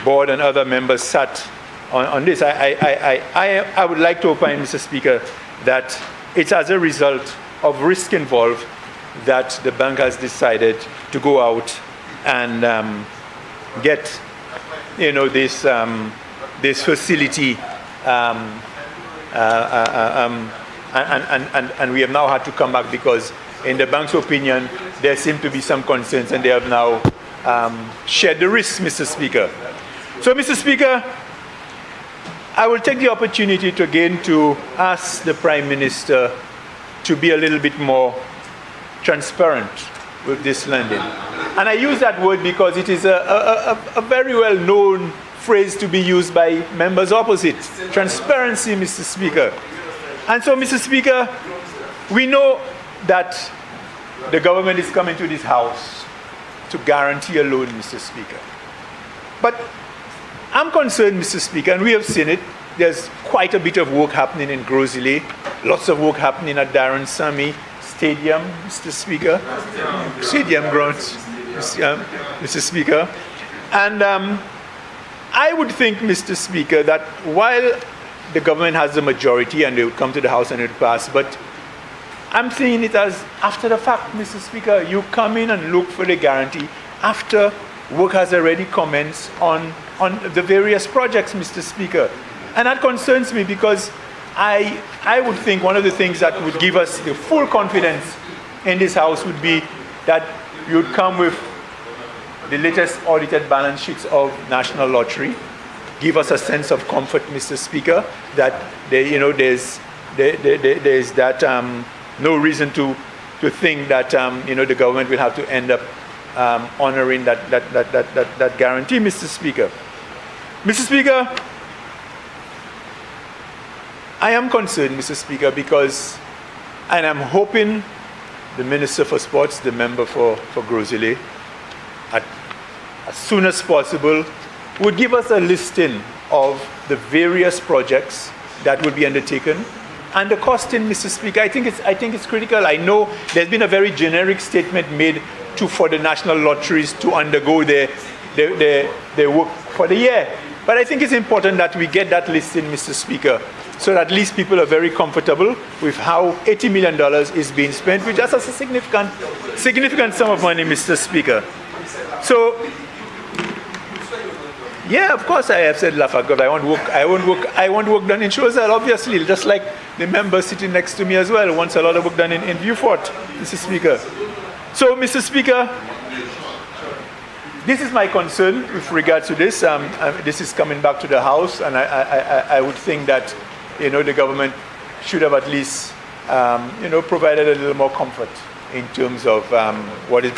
board and other members sat on this. I would like to opine, Mr. Speaker, that it's as a result of risk involved that the bank has decided to go out and get this facility, and we have now had to come back because, in the bank's opinion, there seem to be some concerns, and they have now shared the risk, Mr. Speaker. So, Mr. Speaker, I will take the opportunity again to ask the Prime Minister to be a little bit more transparent with this lending. And I use that word because it is a very well-known phrase to be used by members opposite. Transparency, Mr. Speaker. And so, Mr. Speaker, we know that the government is coming to this House to guarantee a loan, Mr. Speaker. But I'm concerned, Mr. Speaker, and we have seen it. There's quite a bit of work happening in Grosile, lots of work happening at Darren Sammy Stadium, Mr. Speaker. Stadium grounds, Mr. Speaker. And I would think, Mr. Speaker, that while the government has the majority and they would come to the House and it would pass, but I'm seeing it as after the fact, Mr. Speaker. You come in and look for the guarantee after work has already commenced on the various projects, Mr. Speaker. And that concerns me because I would think one of the things that would give us the full confidence in this House would be that you would come with the latest audited balance sheets of National Lottery, give us a sense of comfort, Mr. Speaker, that there's that no reason to think that the government will have to end up honoring that guarantee, Mr. Speaker. Mr. Speaker, I am concerned, Mr. Speaker, because, and I'm hoping the Minister for Sports, the member for Grosile, as soon as possible, would give us a listing of the various projects that will be undertaken and the costing, Mr. Speaker. I think it's critical. I know there's been a very generic statement made for the national lotteries to undergo their work for the year. But I think it's important that we get that listing, Mr. Speaker, so that at least people are very comfortable with how $80 million is being spent, which is a significant sum of money, Mr. Speaker. So, yeah, of course I have said Lafayette, I want work done in Choiseul, obviously, just like the member sitting next to me as well wants a lot of work done in Vieux-Fort, Mr. Speaker. So, Mr. Speaker, this is my concern with regard to this. This is coming back to the House, and I would think that the government should have at least provided a little more comfort in terms of what is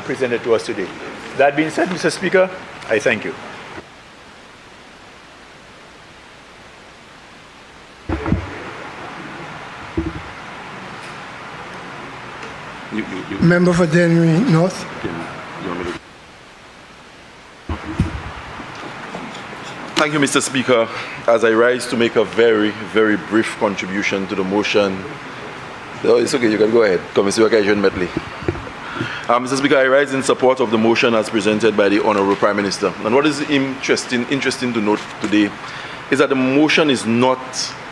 presented to us today. That being said, Mr. Speaker, I thank you. Member for Dennery North. Thank you, Mr. Speaker. As I rise to make a very, very brief contribution to the motion. No, it's okay, you can go ahead. Commissioner adjournment. Mr. Speaker, I rise in support of the motion as presented by the Honorable Prime Minister. And what is interesting to note today is that the motion is not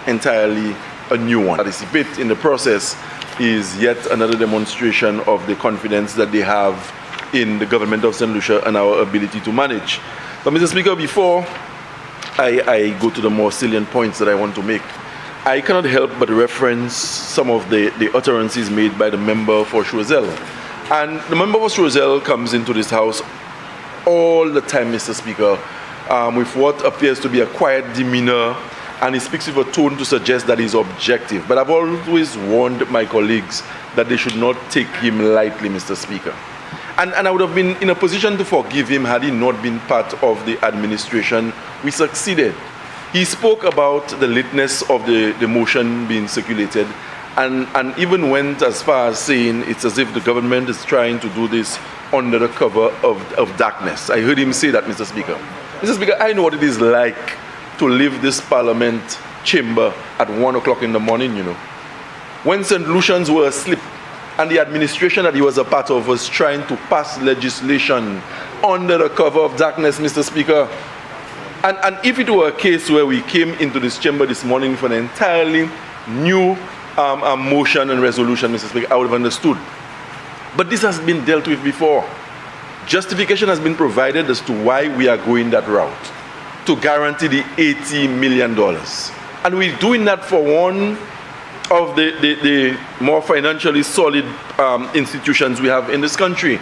entirely a new one. Participate in the process is yet another demonstration of the confidence that they have in the government of St. Lucia and our ability to manage. But Mr. Speaker, before I go to the more salient points that I want to make, I cannot help but reference some of the utterances made by the member for Choiseul. And the member for Choiseul comes into this house all the time, Mr. Speaker, with what appears to be a quiet demeanor, and he speaks with a tone to suggest that he's objective. But I've always warned my colleagues that they should not take him lightly, Mr. Speaker. And I would have been in a position to forgive him had he not been part of the administration. We succeeded. He spoke about the lateness of the motion being circulated, and even went as far as saying it's as if the government is trying to do this under the cover of darkness. I heard him say that, Mr. Speaker. Mr. Speaker, I know what it is like to leave this Parliament chamber at 1 o'clock in the morning, you know. When St. Lucians were asleep, and the administration that he was a part of was trying to pass legislation under the cover of darkness, Mr. Speaker. And if it were a case where we came into this chamber this morning for an entirely new motion and resolution, Mr. Speaker, I would have understood. But this has been dealt with before. Justification has been provided as to why we are going that route, to guarantee the $80 million. And we're doing that for one of the more financially solid institutions we have in this country.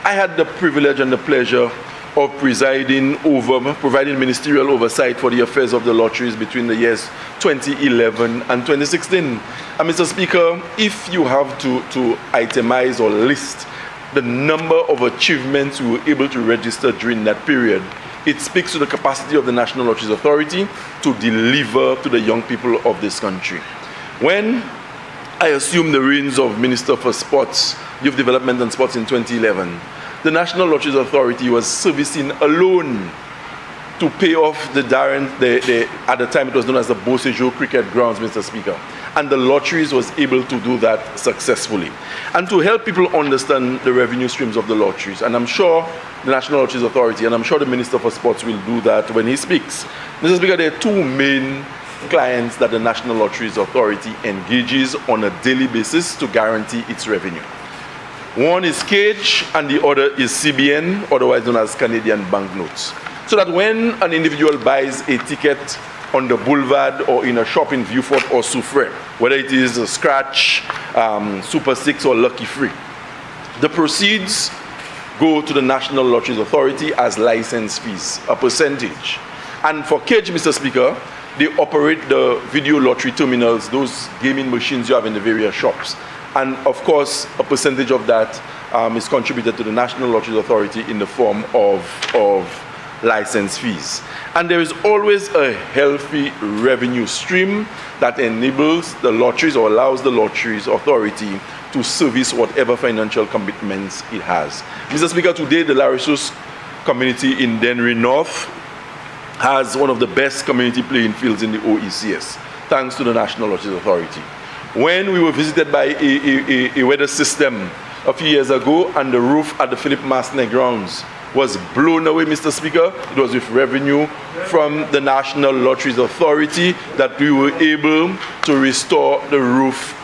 I had the privilege and the pleasure of providing ministerial oversight for the affairs of the lotteries between the years 2011 and 2016. And Mr. Speaker, if you have to itemize or list the number of achievements we were able to register during that period, it speaks to the capacity of the National Lotteries Authority to deliver to the young people of this country. When I assumed the reins of Minister for Sports, Youth Development and Sports in 2011, the National Lotteries Authority was servicing alone to pay off at the time it was known as the Beausejour Cricket Grounds, Mr. Speaker. And the lotteries was able to do that successfully. And to help people understand the revenue streams of the lotteries, and I'm sure the National Lotteries Authority, and I'm sure the Minister for Sports will do that when he speaks. Mr. Speaker, there are two main clients that the National Lotteries Authority engages on a daily basis to guarantee its revenue. One is Cage and the other is CBN, otherwise known as Canadian banknotes. So that when an individual buys a ticket on the boulevard or in a shop in Vieux-Fort or Soufrière, whether it is a Scratch, Super 6 or Lucky Free, the proceeds go to the National Lotteries Authority as license fees, a percentage. And for Cage, Mr. Speaker, they operate the video lottery terminals, those gaming machines you have in the various shops. And of course, a percentage of that is contributed to the National Lotteries Authority in the form of license fees. And there is always a healthy revenue stream that enables the lotteries or allows the Lotteries Authority to service whatever financial commitments it has. Mr. Speaker, today the Larissos community in Dennery North has one of the best community playing fields in the OECS, thanks to the National Lotteries Authority. When we were visited by a weather system a few years ago and the roof at the Philip Masney grounds was blown away, Mr. Speaker, it was with revenue from the National Lotteries Authority that we were able to restore the roof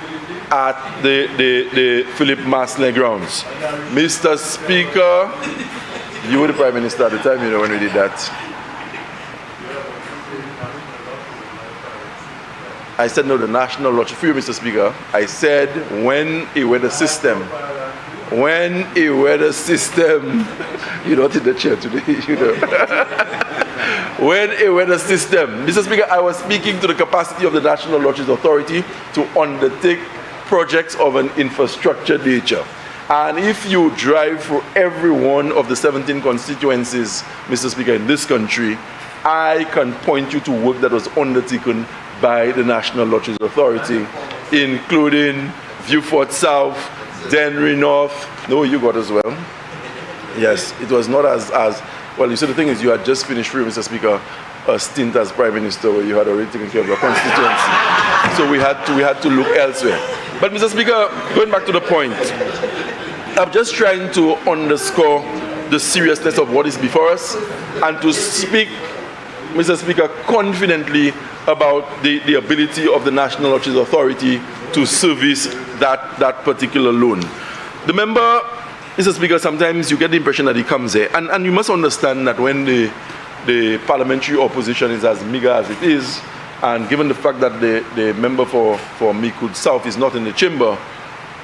at the Philip Masney grounds. Mr. Speaker, you were the Prime Minister at the time, you know, when we did that. I said no, the National Lottery, for you, Mr. Speaker, I said when a weather system, you're not in the chair today, you know. When a weather system, Mr. Speaker, I was speaking to the capacity of the National Lotteries Authority to undertake projects of an infrastructure nature. And if you drive through every one of the 17 constituencies, Mr. Speaker, in this country, I can point you to work that was undertaken by the National Lotteries Authority, including Vieux-Fort South, Denry North. No, you got as well. Yes, it was not as well. You see, the thing is, you had just finished, Mr. Speaker, a stint as Prime Minister where you had already taken care of your constituency. So we had to look elsewhere. But Mr. Speaker, going back to the point, I'm just trying to underscore the seriousness of what is before us and to speak, Mr. Speaker, confidently about the ability of the National Lotteries Authority to service that particular loan. The member, Mr. Speaker, sometimes you get the impression that he comes here, and you must understand that when the parliamentary opposition is as meager as it is, and given the fact that the member for Mikud South is not in the chamber,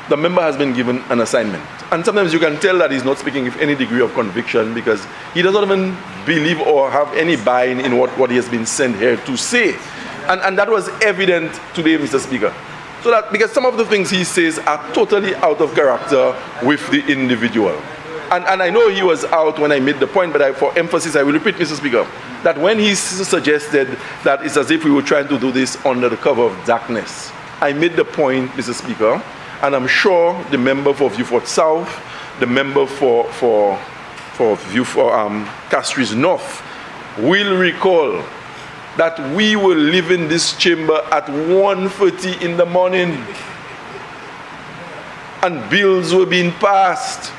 the member has been given an assignment. And sometimes you can tell that he's not speaking with any degree of conviction because he doesn't even believe or have any buy-in in what he has been sent here to say. And that was evident today, Mr. Speaker. So that because some of the things he says are totally out of character with the individual. And I know he was out when I made the point, but for emphasis, I will repeat, Mr. Speaker, that when he suggested that it's as if we were trying to do this under the cover of darkness, I made the point, Mr. Speaker, and I'm sure the member for Viewfort South, the member for Castries North will recall that we were leaving this chamber at 1:30 in the morning and bills were being passed.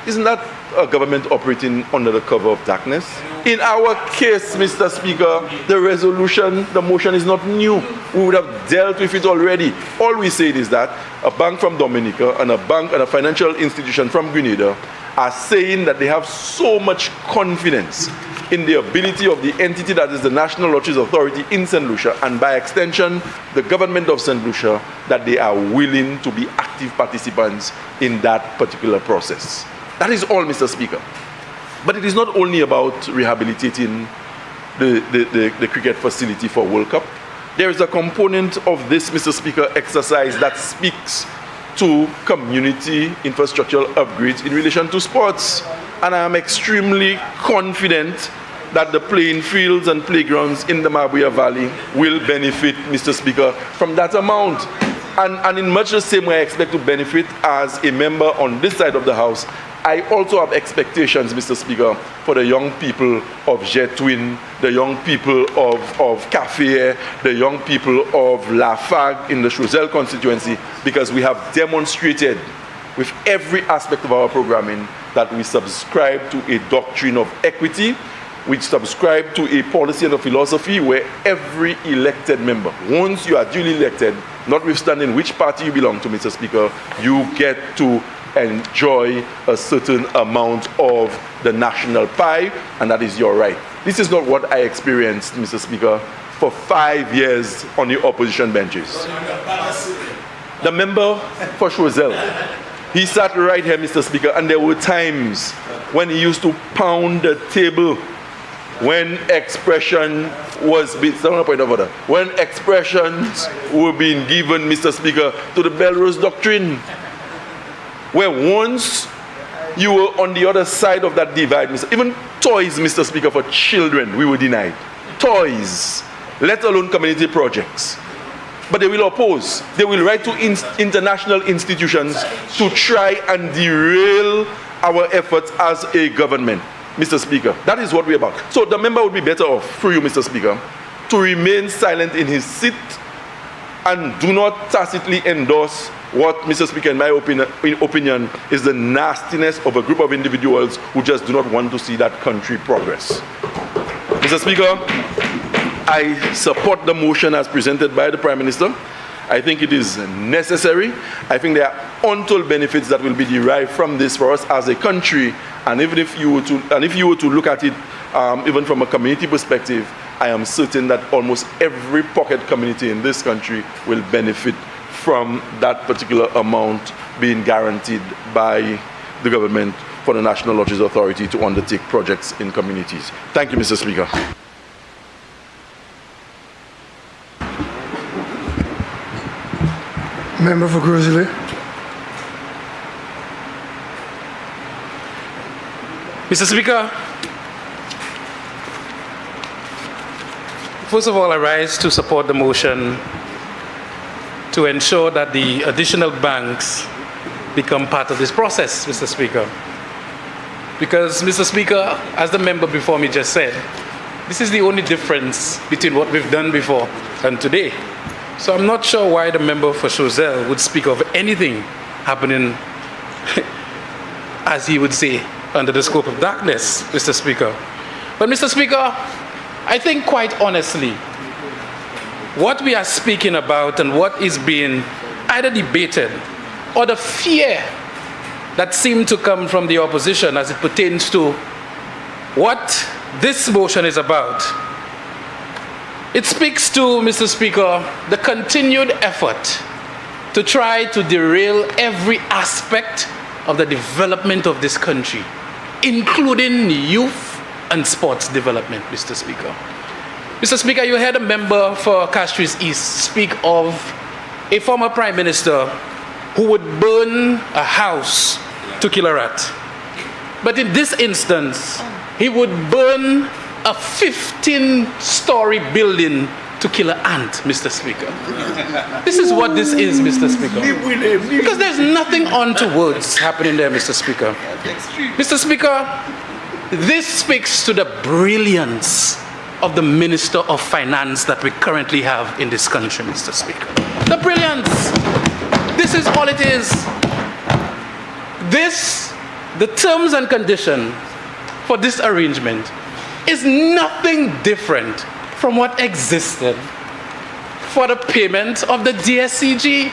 Isn't that a government operating under the cover of darkness? In our case, Mr. Speaker, the resolution, the motion is not new. We would have dealt with it already. All we said is that a bank from Dominica and a bank and a financial institution from Grenada are saying that they have so much confidence in the ability of the entity that is the National Lotteries Authority in St. Lucia, and by extension, the government of St. Lucia, that they are willing to be active participants in that particular process. That is all, Mr. Speaker. But it is not only about rehabilitating the cricket facility for World Cup. There is a component of this, Mr. Speaker, exercise that speaks to community infrastructural upgrades in relation to sports. And I am extremely confident that the playing fields and playgrounds in the Mabuya Valley will benefit, Mr. Speaker, from that amount. And in much the same way I expect to benefit as a member on this side of the House, I also have expectations, Mr. Speaker, for the young people of Jetwin, the young people of Café, the young people of Lafargue in the Choiseul constituency, because we have demonstrated with every aspect of our programming that we subscribe to a doctrine of equity, we subscribe to a policy and a philosophy where every elected member, once you are duly elected, notwithstanding which party you belong to, Mr. Speaker, you get to enjoy a certain amount of the national pie, and that is your right. This is not what I experienced, Mr. Speaker, for 5 years on the opposition benches. The member for Choiseul, he sat right here, Mr. Speaker, and there were times when he used to pound the table when expression was being, when expressions were being given, Mr. Speaker, to the Belrose Doctrine, where once you were on the other side of that divide, even toys, Mr. Speaker, for children, we were denied. Toys, let alone community projects. But they will oppose. They will write to international institutions to try and derail our efforts as a government, Mr. Speaker. That is what we're about. So the member would be better off, through you, Mr. Speaker, to remain silent in his seat and do not tacitly endorse what, Mr. Speaker, in my opinion, is the nastiness of a group of individuals who just do not want to see that country progress. Mr. Speaker, I support the motion as presented by the Prime Minister. I think it is necessary. I think there are untold benefits that will be derived from this for us as a country. And even if you were to look at it, even from a community perspective, I am certain that almost every pocket community in this country will benefit from that particular amount being guaranteed by the government for the National Lotteries Authority to undertake projects in communities. Thank you, Mr. Speaker. Member for Grizzly. Mr. Speaker, first of all, I rise to support the motion to ensure that the additional banks become part of this process, Mr. Speaker. Because, Mr. Speaker, as the member before me just said, this is the only difference between what we've done before and today. So I'm not sure why the member for Choiseul would speak of anything happening, as he would say, under the scope of darkness, Mr. Speaker. But, Mr. Speaker, I think quite honestly, what we are speaking about and what is being either debated or the fear that seemed to come from the opposition as it pertains to what this motion is about, it speaks to, Mr. Speaker, the continued effort to try to derail every aspect of the development of this country, including youth and sports development, Mr. Speaker. Mr. Speaker, you heard a member for Castries East speak of a former prime minister who would burn a house to kill a rat. But in this instance, he would burn a 15-story building to kill an ant, Mr. Speaker. This is what this is, Mr. Speaker. Because there's nothing untoward happening there, Mr. Speaker. Mr. Speaker, this speaks to the brilliance of the Minister of Finance that we currently have in this country, Mr. Speaker. The brilliance. This is all it is. The terms and conditions for this arrangement is nothing different from what existed for the payment of the DSCG.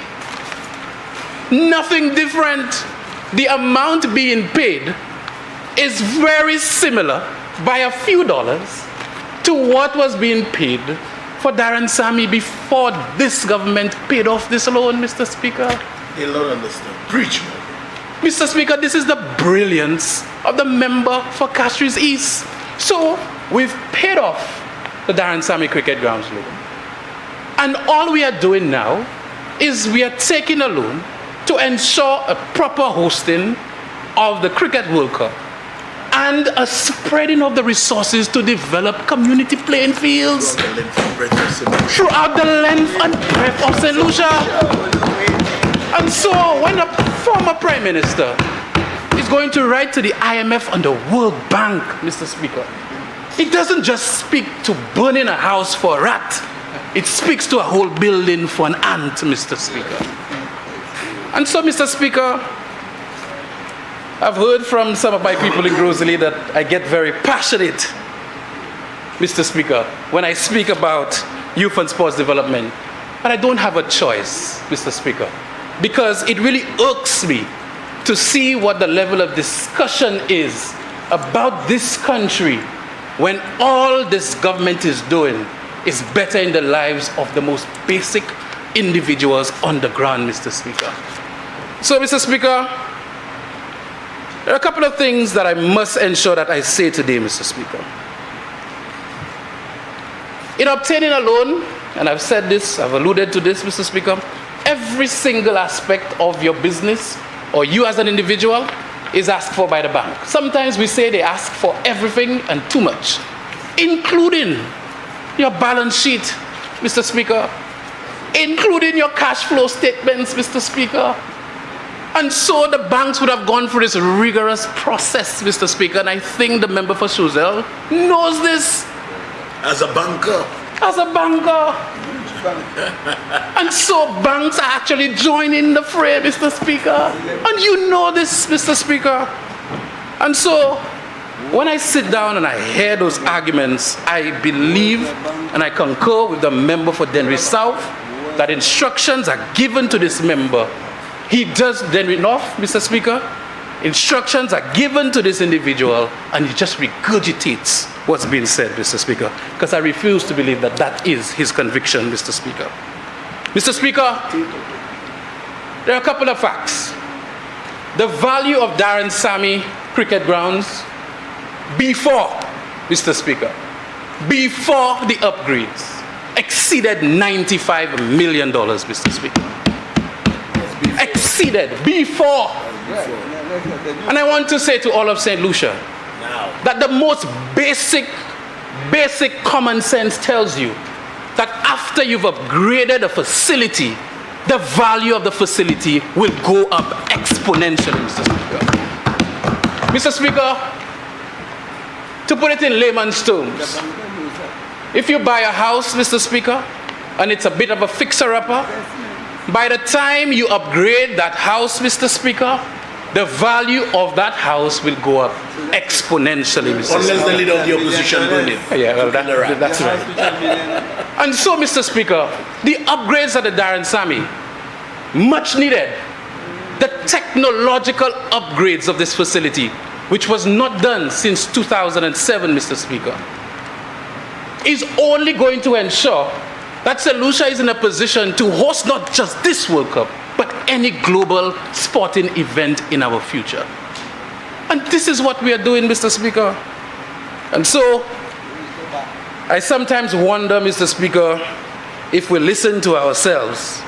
Nothing different. The amount being paid is very similar by a few dollars to what was being paid for Darren Sammy before this government paid off this loan, Mr. Speaker. They don't understand. Preach, man. Mr. Speaker, this is the brilliance of the member for Castries East. So, we've paid off the Darren Sammy Cricket Grounds loan. And all we are doing now is we are taking a loan to ensure a proper hosting of the Cricket World Cup and a spreading of the resources to develop community playing fields throughout the length and breadth of St. Lucia. And so when a former Prime Minister is going to write to the IMF and the World Bank, Mr. Speaker, it doesn't just speak to burning a house for a rat. It speaks to a whole building for an ant, Mr. Speaker. And so, Mr. Speaker, I've heard from some of my people in Grosley that I get very passionate, Mr. Speaker, when I speak about youth and sports development. But I don't have a choice, Mr. Speaker, because it really irks me to see what the level of discussion is about this country when all this government is doing is bettering the lives of the most basic individuals on the ground, Mr. Speaker. So, Mr. Speaker, there are a couple of things that I must ensure that I say today, Mr. Speaker. In obtaining a loan, and I've said this, I've alluded to this, Mr. Speaker, every single aspect of your business or you as an individual is asked for by the bank. Sometimes we say they ask for everything and too much, including your balance sheet, Mr. Speaker, including your cash flow statements, Mr. Speaker. And so the banks would have gone through this rigorous process, Mr. Speaker, and I think the member for Choiseul knows this. As a banker. As a banker. And so banks are actually joining the fray, Mr. Speaker. And you know this, Mr. Speaker. And so when I sit down and I hear those arguments, I believe and I concur with the member for Denry South that instructions are given to this member. He does Denry North, Mr. Speaker. Instructions are given to this individual and he just regurgitates what's being said, Mr. Speaker, because I refuse to believe that that is his conviction, Mr. Speaker. Mr. Speaker, there are a couple of facts. The value of Darren Sammy Cricket Grounds before, Mr. Speaker, before the upgrades exceeded $95 million, Mr. Speaker. Exceeded before. And I want to say to all of St. Lucia that the most basic common sense tells you that after you've upgraded a facility the value of the facility will go up exponentially, Mr. Speaker. Mr. Speaker, to put it in layman's terms, if you buy a house, Mr. Speaker, and it's a bit of a fixer-upper, by the time you upgrade that house, Mr. Speaker, the value of that house will go up exponentially, Mr. Unless Speaker. the leader of the opposition bring it. Yeah, well, that's right. And so, Mr. Speaker, the upgrades at the Darren Sammy, much needed. The technological upgrades of this facility, which was not done since 2007, Mr. Speaker, is only going to ensure that St. Lucia is in a position to host not just this World Cup, but any global sporting event in our future. And this is what we are doing, Mr. Speaker. And so, I sometimes wonder, Mr. Speaker, if we listen to ourselves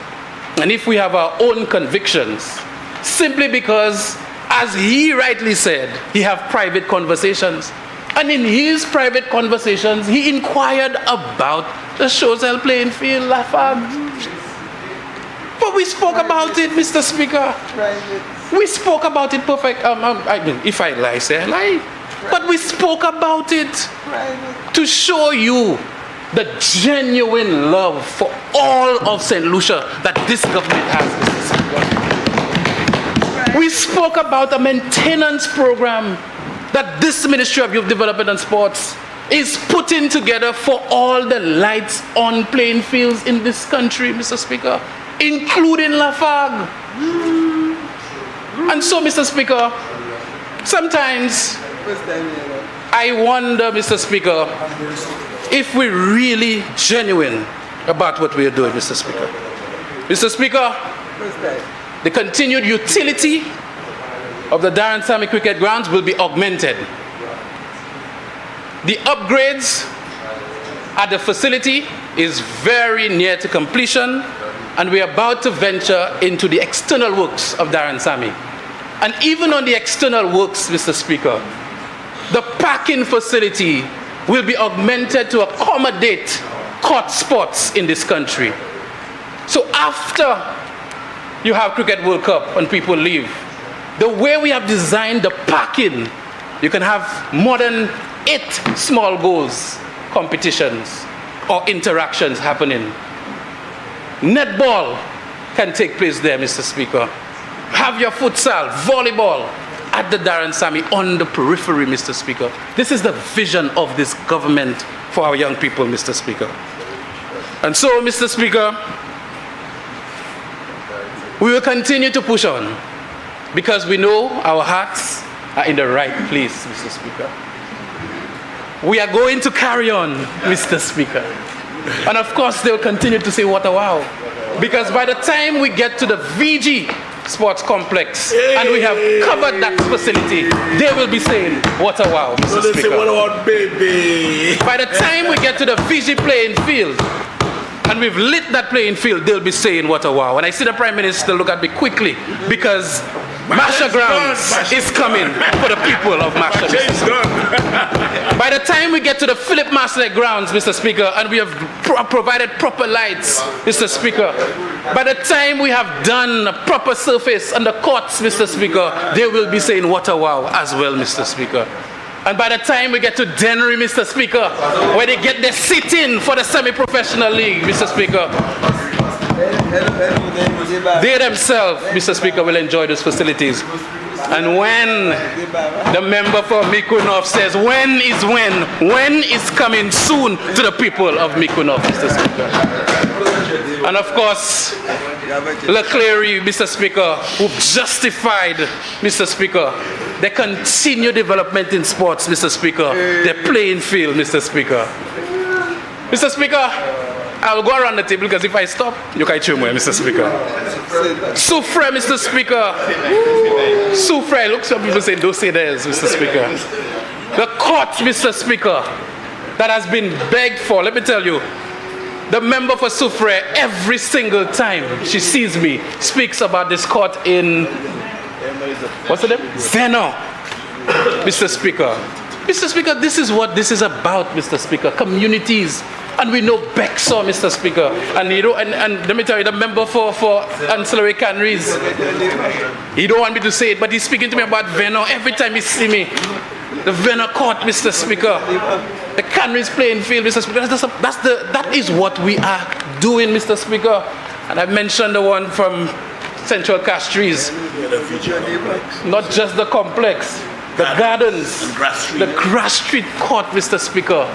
and if we have our own convictions, simply because, as he rightly said, he have private conversations. And in his private conversations, he inquired about the Choiseul playing field, Lafargue. But we spoke about it, Mr. Speaker. We spoke about it perfect. I mean, if I lie, say I lie. But we spoke about it to show you the genuine love for all of St. Lucia that this government has, Mr. Speaker. We spoke about a maintenance program that this Ministry of Youth Development and Sports is putting together for all the lights on playing fields in this country, Mr. Speaker, including Lafargue. And so, Mr. Speaker, sometimes I wonder, Mr. Speaker, if we're really genuine about what we are doing, Mr. Speaker. Mr. Speaker, the continued utility of the Darren Sammy Cricket Grounds will be augmented. The upgrades at the facility is very near to completion, and we are about to venture into the external works of Darren Sammy. And even on the external works, Mr. Speaker, the parking facility will be augmented to accommodate court spots in this country. So after you have Cricket World Cup and people leave, the way we have designed the parking, you can have more than 8 small goals competitions or interactions happening. Netball can take place there, Mr. Speaker. Have your futsal, volleyball at the Darren Sammy on the periphery, Mr. Speaker. This is the vision of this government for our young people, Mr. Speaker. And so, Mr. Speaker, we will continue to push on because we know our hearts are in the right place, Mr. Speaker. We are going to carry on, Mr. Speaker. And of course, they'll continue to say, what a wow. Because by the time we get to the VG Sports Complex and we have covered that facility, they will be saying, what a wow, Mr. Speaker. Say, what about baby? By the time we get to the VG playing field and we've lit that playing field, they'll be saying, what a wow. And I see the Prime Minister look at me quickly because Masha Grounds is coming for the people of Masha. By the time we get to the Philip Marsanet Grounds, Mr. Speaker, and we have provided proper lights, Mr. Speaker, by the time we have done a proper surface on the courts, Mr. Speaker, they will be saying, what a wow, as well, Mr. Speaker. And by the time we get to Dennery, Mr. Speaker, where they get their sit-in for the semi-professional league, Mr. Speaker, they themselves, Mr. Speaker, will enjoy those facilities. And when the member for Miku North says, when is coming soon to the people of Miku North, Mr. Speaker. And of course, Leclerc, Mr. Speaker, who justified, Mr. Speaker, the continued development in sports, Mr. Speaker, the playing field, Mr. Speaker. Mr. Speaker, I'll go around the table because if I stop, you can't chew more, Mr. Speaker. Soufre, Mr. Speaker. Soufre, look, some people say, don't say theirs, Mr. Speaker. The court, Mr. Speaker, that has been begged for, let me tell you, the member for Soufre, every single time she sees me, speaks about this court in, what's the name? Zeno. Mr. Speaker. Mr. Speaker, this is what this is about, Mr. Speaker. Communities And we know Bexor, Mr. Speaker. And you know, and let me tell you, the member for ancillary canneries, he don't want me to say it, but he's speaking to me about Venor every time he see me. The Venor court, Mr. Speaker. The canneries playing field, Mr. Speaker. That is what we are doing, Mr. Speaker. And I mentioned the one from Central Castries. Not just the complex, the gardens, the grass street court, Mr. Speaker.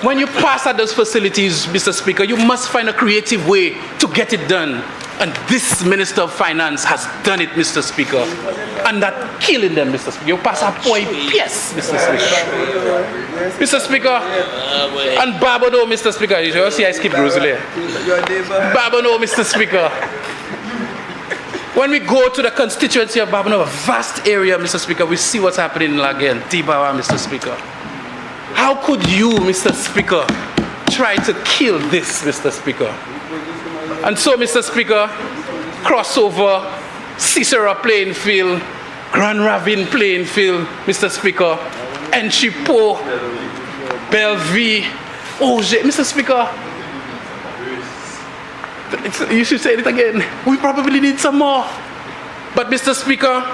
When you pass at those facilities, Mr. Speaker, you must find a creative way to get it done. And this Minister of Finance has done it, Mr. Speaker. And that killing them, Mr. Speaker. You pass a point, yes, Mr. Speaker. Mr. Speaker, and Babano, Mr. Speaker. You see I skip Rosalie. Babano, Mr. Speaker. When we go to the constituency of Babano, a vast area, Mr. Speaker, we see what's happening in Lagan, Tibawa, Mr. Speaker. How could you, Mr. Speaker, try to kill this, Mr. Speaker? And so, Mr. Speaker, crossover, Cicero playing field, Grand Ravine playing field, Mr. Speaker, Enchipo, Bellevue, Auger, Mr. Speaker, you should say it again. We probably need some more. But, Mr. Speaker,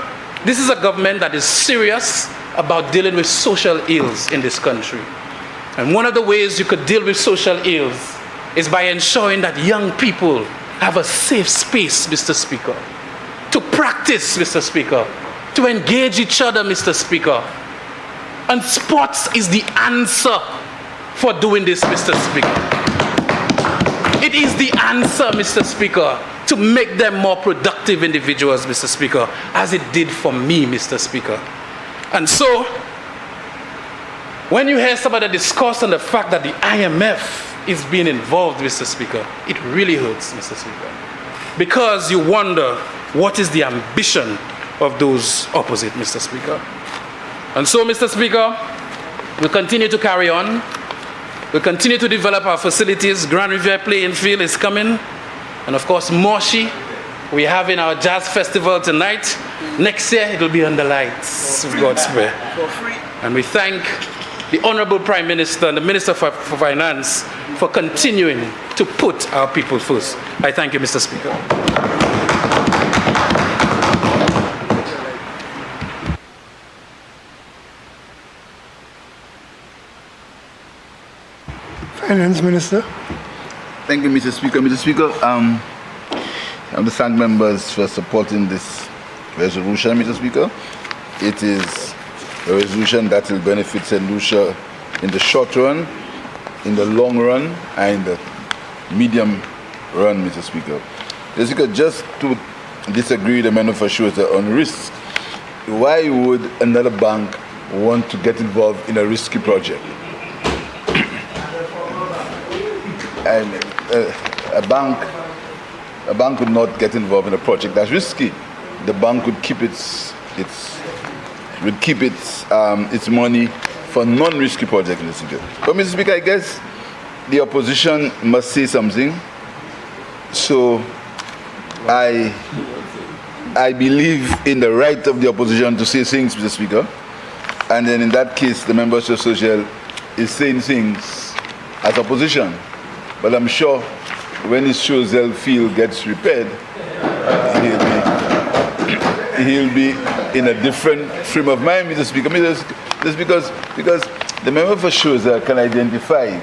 this is a government that is serious about dealing with social ills in this country. And one of the ways you could deal with social ills is by ensuring that young people have a safe space, Mr. Speaker, to practice, Mr. Speaker, to engage each other, Mr. Speaker. And sports is the answer for doing this, Mr. Speaker. It is the answer, Mr. Speaker, to make them more productive individuals, Mr. Speaker, as it did for me, Mr. Speaker. And so, when you hear somebody discuss on the fact that the IMF is being involved, Mr. Speaker, it really hurts, Mr. Speaker. Because you wonder, what is the ambition of those opposite, Mr. Speaker? And so, Mr. Speaker, we continue to carry on. We continue to develop our facilities. Grand Riviere playing field is coming. And of course, Moshi, we're having our jazz festival tonight. Next year, it will be under lights, with God's prayer. And we thank the Honorable Prime Minister and the Minister for Finance for continuing to put our people first. I thank you, Mr. Speaker. Finance Minister. Thank you, Mr. Speaker. Mr. Speaker, I want to thank members for supporting this resolution, Mr. Speaker. It is a resolution that will benefit St. Lucia in the short run, in the long run, and in the medium run, Mr. Speaker. Mr. Speaker, just to disagree with the member for sure on risk, why would another bank want to get involved in a risky project? And a bank would not get involved in a project that's risky. The bank would keep its money for non-risky projects, Mr. Speaker. But, Mr. Speaker, I guess the opposition must say something. So I believe in the right of the opposition to say things, Mr. Speaker. And then in that case, the member of social is saying things as opposition. But I'm sure when his Chozel field gets repaired, he'll be in a different frame of mind, Mr. Speaker. Just because the member for Chozel can identify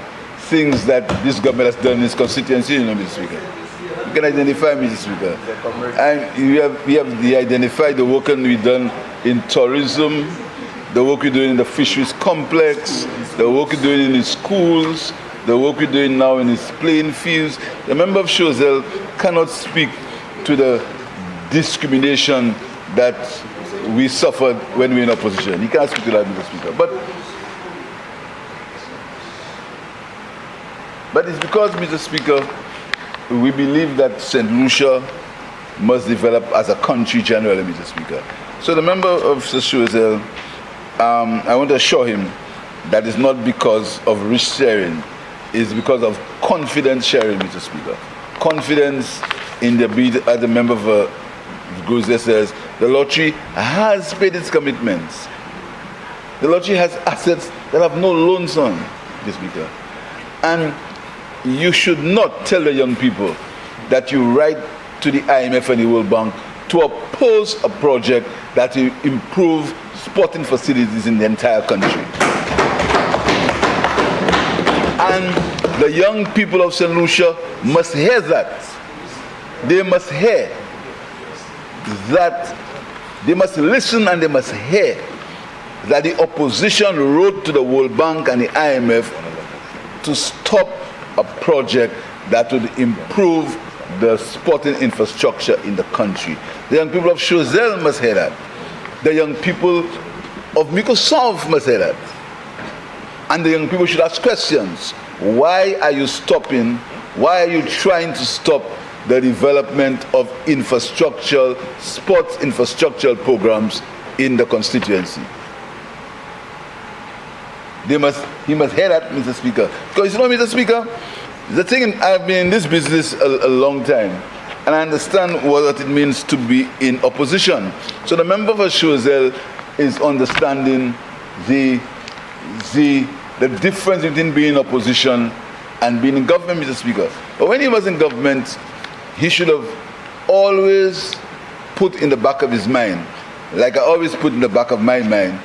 things that this government has done in his constituency, Mr. Speaker. You can identify, Mr. Speaker. And we have identified the work we've done in tourism, the work we're doing in the fisheries complex, the work we're doing in the schools, the work we're doing now in his playing fields. The member of Chozel cannot speak to the discrimination that we suffered when we were in opposition. He can't speak to that, Mr. Speaker. But it's because, Mr. Speaker, we believe that St. Lucia must develop as a country generally, Mr. Speaker. So the member of Chozel, I want to assure him that it's not because of risk sharing, it's because of confidence sharing, Mr. Speaker. Confidence in the bid, as the member for Guzia says, the lottery has paid its commitments. The lottery has assets that have no loans on, Mr. Speaker. And you should not tell the young people that you write to the IMF and the World Bank to oppose a project that will improve sporting facilities in the entire country. And the young people of St. Lucia must hear that. They must hear that. They must listen and they must hear that the opposition wrote to the World Bank and the IMF to stop a project that would improve the sporting infrastructure in the country. The young people of Choiseul must hear that. The young people of Miko South must hear that. And the young people should ask questions. Why are you stopping? Why are you trying to stop the development of infrastructural, sports infrastructural programs in the constituency? He must hear that, Mr. Speaker. Because you know, Mr. Speaker, the thing, I've been in this business a long time, and I understand what it means to be in opposition. So the member for Choiseul is understanding the difference between being in opposition and being in government, Mr. Speaker. But when he was in government, he should have always put in the back of his mind, like I always put in the back of my mind,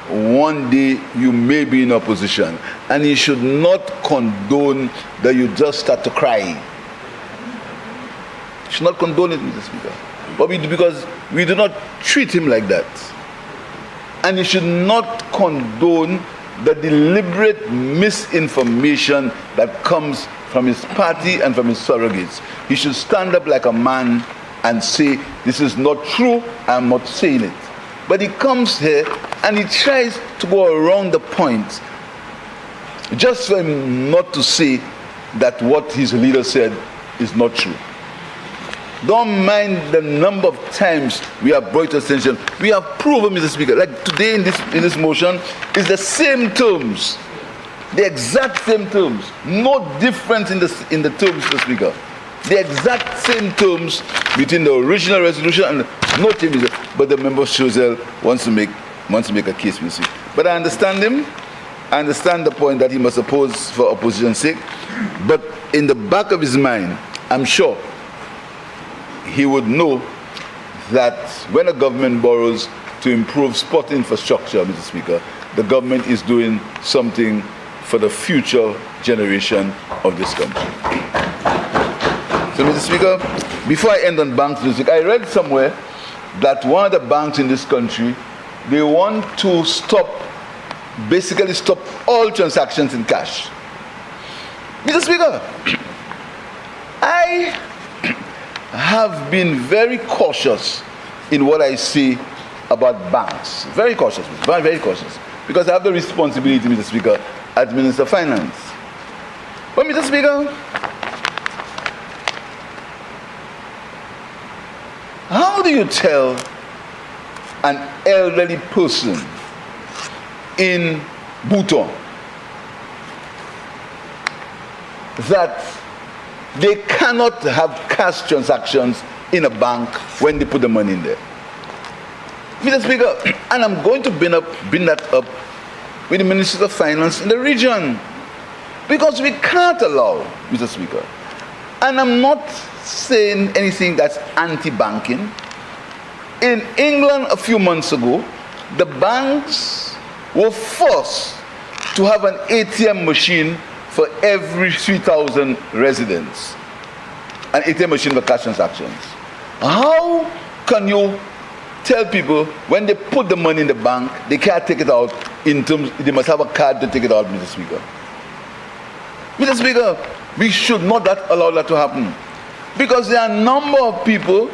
one day you may be in opposition, and he should not condone that you just start to cry. He should not condone it, Mr. Speaker. But because we do not treat him like that. And he should not condone the deliberate misinformation that comes from his party and from his surrogates. He should stand up like a man and say, this is not true, I'm not saying it. But he comes here and he tries to go around the point just for him not to say that what his leader said is not true. Don't mind the number of times we have brought to attention. We have proven, Mr. Speaker, like today in this motion, is the same terms, the exact same terms, no difference in the terms, Mr. Speaker. The exact same terms between the original resolution and no changes. But the member of Choiseul wants to make a case, Mr. Speaker. But I understand him. I understand the point that he must oppose for opposition's sake. But in the back of his mind, I'm sure he would know that when a government borrows to improve sport infrastructure, Mr. Speaker, the government is doing something for the future generation of this country. So, Mr. Speaker, before I end on banks, Mr. Speaker, I read somewhere that one of the banks in this country, they want to basically stop all transactions in cash. Mr. Speaker, I have been very cautious in what I say about banks. Very cautious, very, very cautious. Because I have the responsibility, Mr. Speaker, as Minister of Finance. But, Mr. Speaker, how do you tell an elderly person in Bhutan that they cannot have cash transactions in a bank when they put the money in there? Mr. Speaker, and I'm going to bring that up with the Ministers of Finance in the region, because we can't allow, Mr. Speaker, and I'm not saying anything that's anti-banking. In England a few months ago, the banks were forced to have an ATM machine for every 3,000 residents. An ATM machine for cash transactions. How can you tell people when they put the money in the bank, they can't take it out they must have a card to take it out, Mr. Speaker? Mr. Speaker, we should not allow that to happen. Because there are a number of people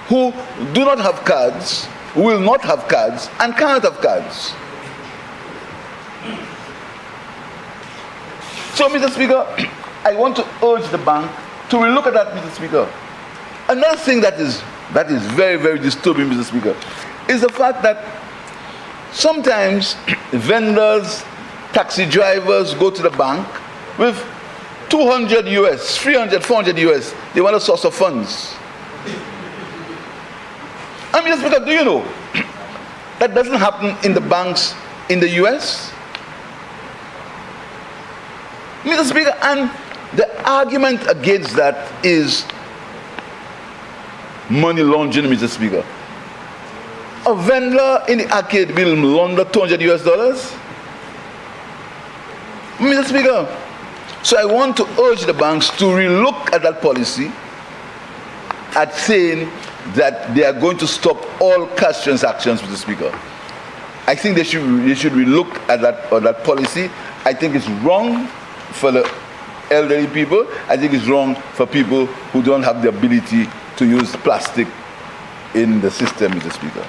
who do not have cards, who will not have cards, and cannot have cards. So, Mr. Speaker, I want to urge the bank to relook at that, Mr. Speaker. Another thing that is very, very disturbing, Mr. Speaker, is the fact that sometimes vendors, taxi drivers go to the bank with 200 US, 300, 400 US. They want a source of funds. And Mr. Speaker, do you know that doesn't happen in the banks in the US? Mr. Speaker, and The argument against that is money laundering, Mr. Speaker. A vendor in the arcade will launder $200 US. Mr. Speaker, so I want to urge the banks to relook at that policy, at saying that they are going to stop all cash transactions, Mr. Speaker. I think they should relook at that policy. I think it's wrong for the elderly people. I think it's wrong for people who don't have the ability to use plastic in the system, Mr. Speaker.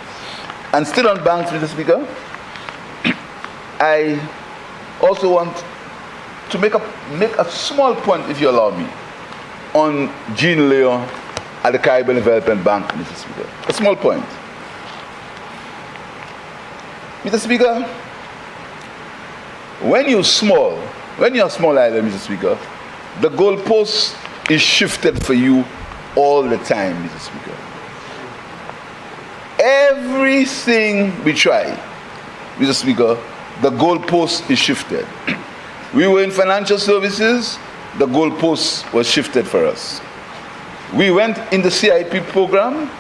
And still on banks, Mr. Speaker, I also want to make a small point, if you allow me, on Jean Leon at the Caribbean Development Bank, Mr. Speaker. A small point. Mr. Speaker, when you're a small island, Mr. Speaker, the goalpost is shifted for you all the time, Mr. Speaker. Everything we try, Mr. Speaker, the goalpost is shifted. We were in financial services, the goalpost was shifted for us. We went in the CIP program,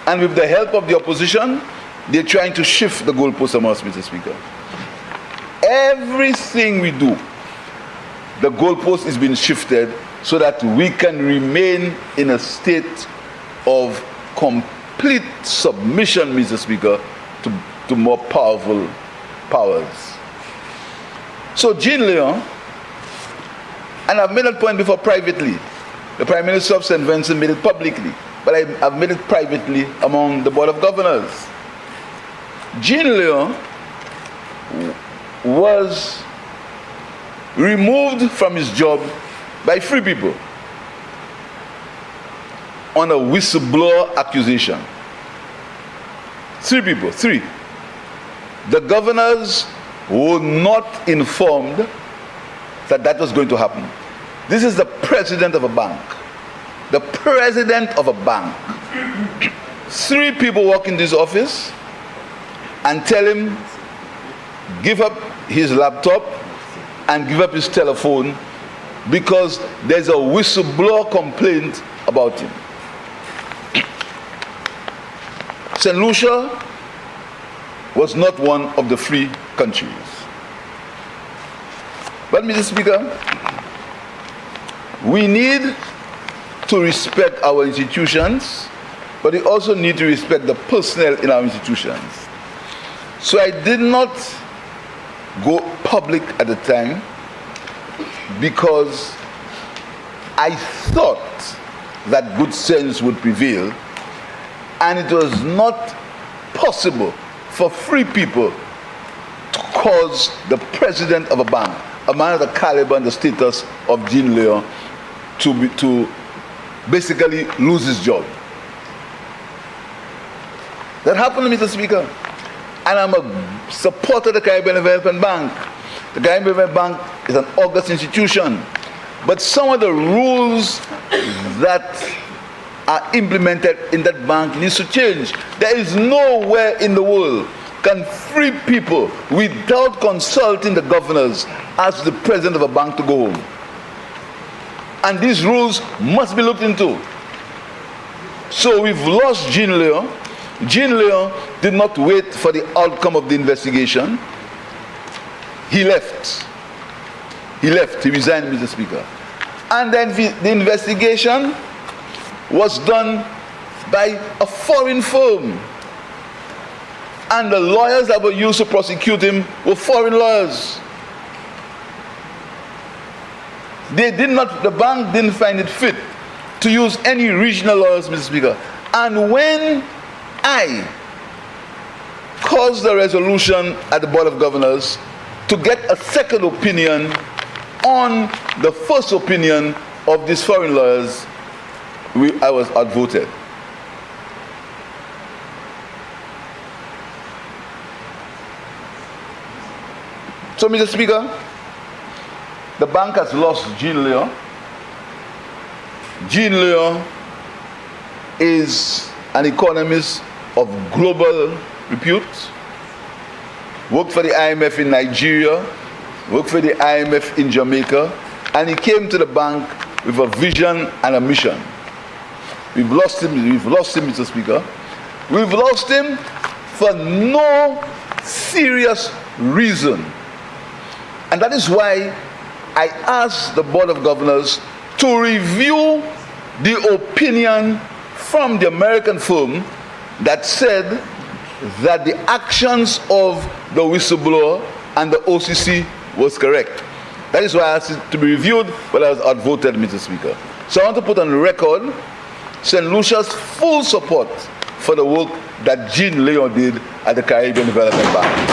and with the help of the opposition, they're trying to shift the goalpost on us, Mr. Speaker. Everything we do, the goalpost is being shifted so that we can remain in a state of complete submission, Mr. Speaker, to more powerful powers. So Jean Leon, and I've made that point before privately, the Prime Minister of St. Vincent made it publicly, but I've made it privately among the Board of Governors. Jean Leon was removed from his job by 3 people on a whistleblower accusation. 3 people, 3. The governors were not informed that that was going to happen. This is the president of a bank. The president of a bank. 3 people walk in this office and tell him, give up his laptop and give up his telephone because there's a whistleblower complaint about him. St. Lucia was not one of the 3 countries. But, Mr. Speaker, we need to respect our institutions, but we also need to respect the personnel in our institutions. So I did not go public at the time because I thought that good sense would prevail, and it was not possible for 3 people to cause the president of a bank, a man of the caliber and the status of Jean Leon, to basically lose his job. That happened, Mr. Speaker. And I'm a supporter of the Caribbean Development Bank. The Caribbean Development Bank is an august institution. But some of the rules that are implemented in that bank needs to change. There is nowhere in the world can 3 people, without consulting the governors, ask the president of a bank to go home. And these rules must be looked into. So we've lost Jean Leon. Jean Leon did not wait for the outcome of the investigation. He left. He resigned, Mr. Speaker. And then the investigation was done by a foreign firm. And the lawyers that were used to prosecute him were foreign lawyers. The bank didn't find it fit to use any regional lawyers, Mr. Speaker. And when I caused the resolution at the Board of Governors to get a second opinion on the first opinion of these foreign lawyers, I was outvoted. So, Mr. Speaker, the bank has lost Jean Leon. Jean Leon is an economist of global repute, worked for the IMF in Nigeria, worked for the IMF in Jamaica, and he came to the bank with a vision and a mission. We've lost him, Mr. Speaker. We've lost him for no serious reason. And that is why I asked the Board of Governors to review the opinion from the American firm that said that the actions of the whistleblower and the OCC was correct. That is why I asked it to be reviewed, but I was outvoted, Mr. Speaker. So I want to put on record St. Lucia's full support for the work that Jean Leon did at the Caribbean Development Bank.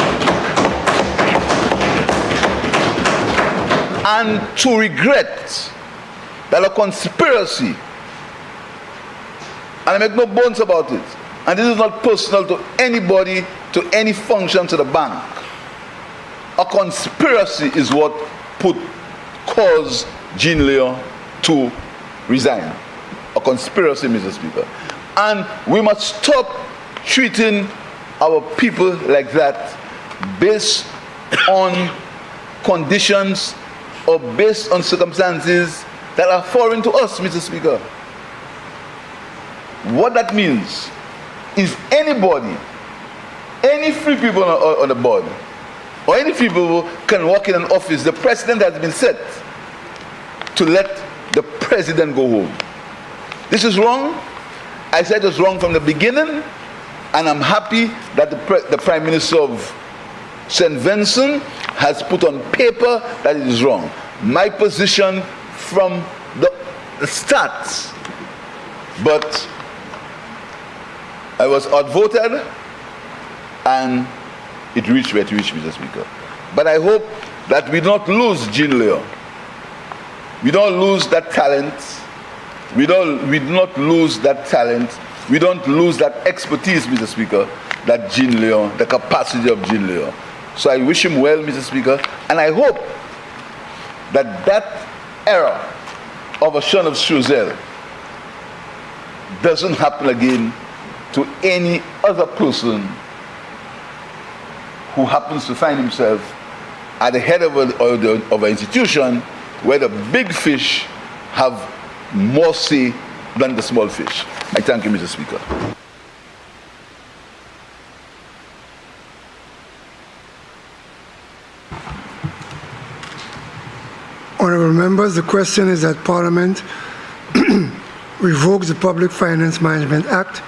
And to regret that a conspiracy, and I make no bones about it, and this is not personal to anybody, to any function to the bank, a conspiracy is what caused Jean Leon to resign. A conspiracy, Mr. Speaker. And we must stop treating our people like that based on conditions or based on circumstances that are foreign to us, Mr. Speaker. What that means is anybody, any free people on the board, or any people who can work in an office, the president has been set to let the president go home. This is wrong. I said it was wrong from the beginning, and I'm happy that the Prime Minister of St. Vincent has put on paper that it is wrong. My position from the start, but I was outvoted, and it reached where it reached, Mr. Speaker. But I hope that we don't lose Jean Leon. We don't lose that talent. We do not lose that talent. We don't lose that expertise, Mr. Speaker, that Jean Leon, the capacity of Jean Leon. So I wish him well, Mr. Speaker, and I hope that that error of a son of Choiseul doesn't happen again to any other person who happens to find himself at the head of an institution where the big fish have more say than the small fish. I thank you, Mr. Speaker. Honourable members, the question is that Parliament revokes the Public Finance Management Act,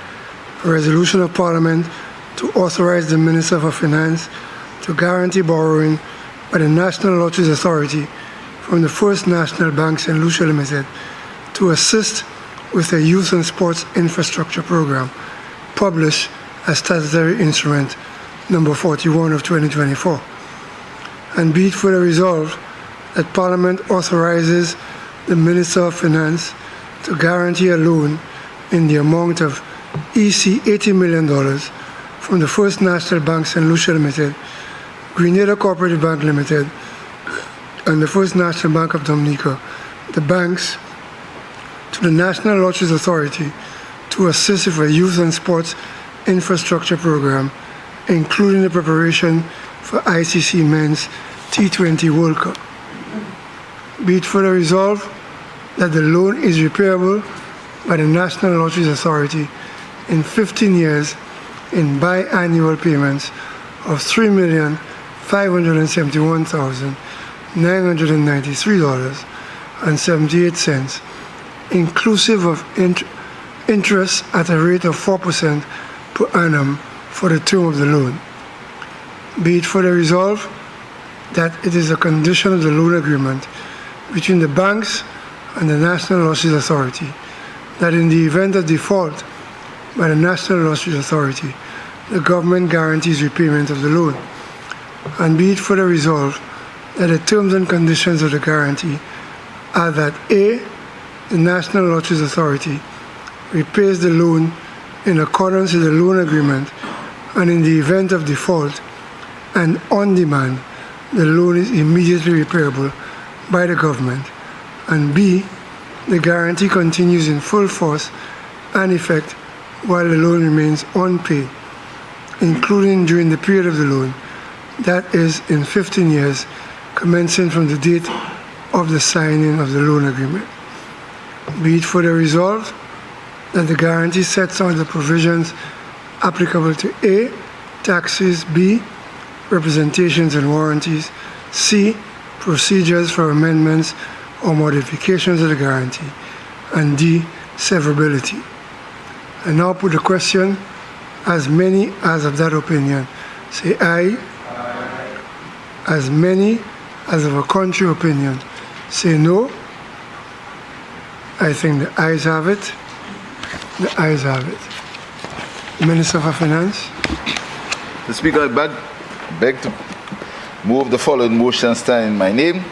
a resolution of Parliament to authorize the Minister for Finance to guarantee borrowing by the National Lotteries Authority from the First National Bank St. Lucia Limited to assist with the Youth and Sports Infrastructure Program, published as Statutory Instrument number 41 of 2024. And be it further resolved that Parliament authorizes the Minister of Finance to guarantee a loan in the amount of EC $80 million from the First National Bank St. Lucia Limited, Grenada Cooperative Bank Limited, and the First National Bank of Dominica, the banks, to the National Lotteries Authority to assist with a youth and sports infrastructure program, including the preparation for ICC Men's T20 World Cup. Be it further resolved that the loan is repayable by the National Lotteries Authority in 15 years in biannual payments of $3,571,993.78, inclusive of interest at a rate of 4% per annum for the term of the loan. Be it further resolved that it is a condition of the loan agreement between the banks and the National Lotteries Authority that in the event of default by the National Lotteries Authority, the government guarantees repayment of the loan. And be it further resolved that the terms and conditions of the guarantee are that A, the National Lotteries Authority repays the loan in accordance with the loan agreement, and in the event of default and on demand, the loan is immediately repayable by the government, and B, the guarantee continues in full force and effect while the loan remains unpaid, including during the period of the loan, that is in 15 years, commencing from the date of the signing of the loan agreement. Be it further resolved that the guarantee sets out the provisions applicable to A, taxes, B, representations and warranties, C, procedures for amendments or modifications of the guarantee, and D, severability. I now put the question, as many as of that opinion say aye. As many as of a contrary opinion say no. I think the ayes have it. The ayes have it. Minister for Finance. The Speaker, I beg to move the following motion standing in my name.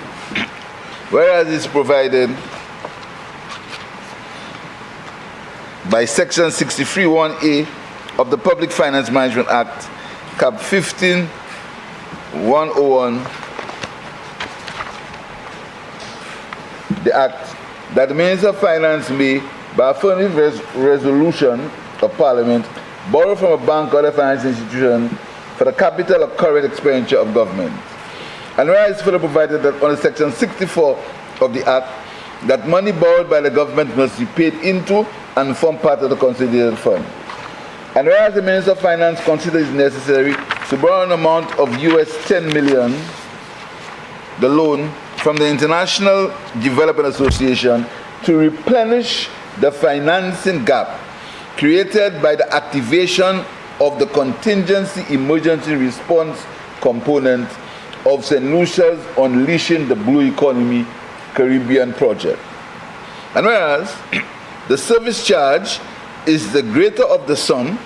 Whereas it's provided by Section 63(1)(a) of the Public Finance Management Act, Cap 15, 101, the Act, that the Minister of Finance may, by affirmative resolution of Parliament, borrow from a bank or other financial institution for the capital or current expenditure of government. And whereas further provided that under Section 64 of the Act, that money borrowed by the government must be paid into and form part of the consolidated fund. And whereas the Minister of Finance considers it necessary to borrow an amount of $10 million, the loan, from the International Development Association to replenish the financing gap created by the activation of the contingency emergency response component of St. Lucia's Unleashing the Blue Economy Caribbean project. And whereas the service charge is the greater of the sum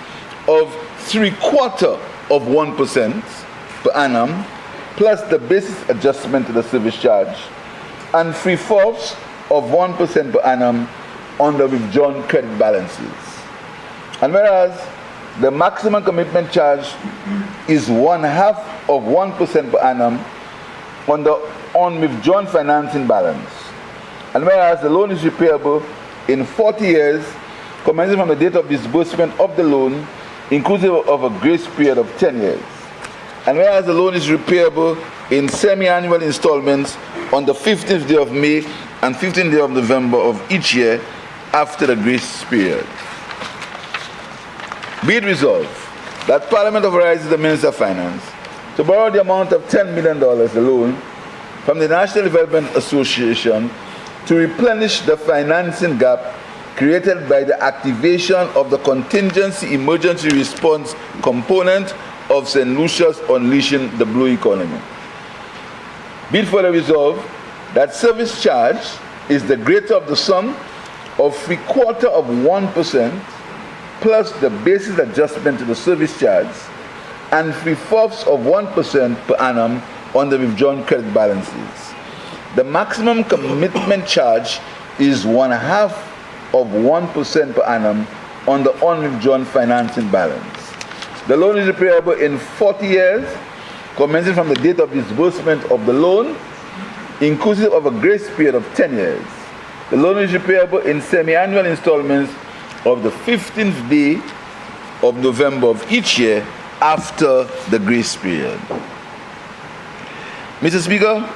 of 0.75% per annum plus the basis adjustment to the service charge and 0.75% per annum on the withdrawn credit balances. And whereas the maximum commitment charge is 0.5% per annum on withdrawn financing balance. And whereas the loan is repayable in 40 years, commencing from the date of disbursement of the loan, inclusive of a grace period of 10 years. And whereas the loan is repayable in semi-annual installments on the 15th day of May and 15th day of November of each year after the grace period. Be it resolved that Parliament authorizes the Minister of Finance to borrow the amount of $10 million alone from the National Development Association to replenish the financing gap created by the activation of the contingency emergency response component of St. Lucia's Unleashing the Blue Economy. Be it further resolved that service charge is the greater of the sum of 0.75% plus the basis adjustment to the service charge and 0.75% per annum on the withdrawn credit balances. The maximum commitment charge is 0.5% per annum on the unwithdrawn financing balance. The loan is repayable in 40 years, commencing from the date of disbursement of the loan, inclusive of a grace period of 10 years. The loan is repayable in semi-annual installments of the 15th day of November of each year after the grace period. Mr. Speaker,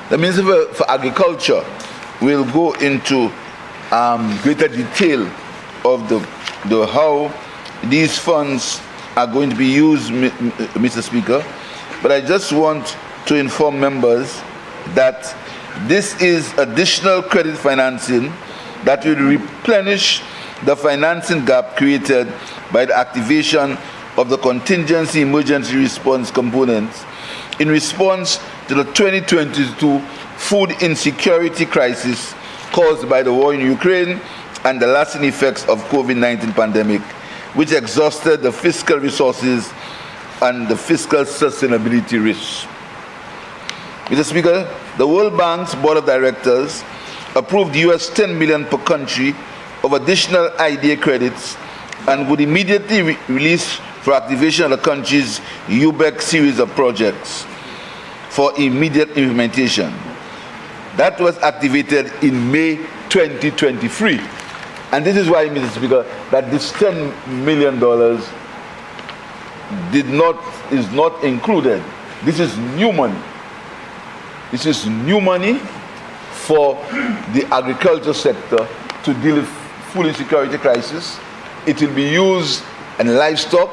the Minister for Agriculture will go into greater detail of the how these funds are going to be used, Mr. Speaker, but I just want to inform members that this is additional credit financing that will replenish the financing gap created by the activation of the contingency emergency response components in response to the 2022 food insecurity crisis caused by the war in Ukraine and the lasting effects of COVID-19 pandemic, which exhausted the fiscal resources and the fiscal sustainability risks. Mr. Speaker, the World Bank's Board of Directors approved $10 million per country of additional IDA credits and would immediately release for activation of the country's UBEC series of projects for immediate implementation. That was activated in May 2023. And this is why, Mr. Speaker, that this $10 million is not included. This is new money. This is new money for the agriculture sector to deal with food insecurity crisis. It will be used in livestock,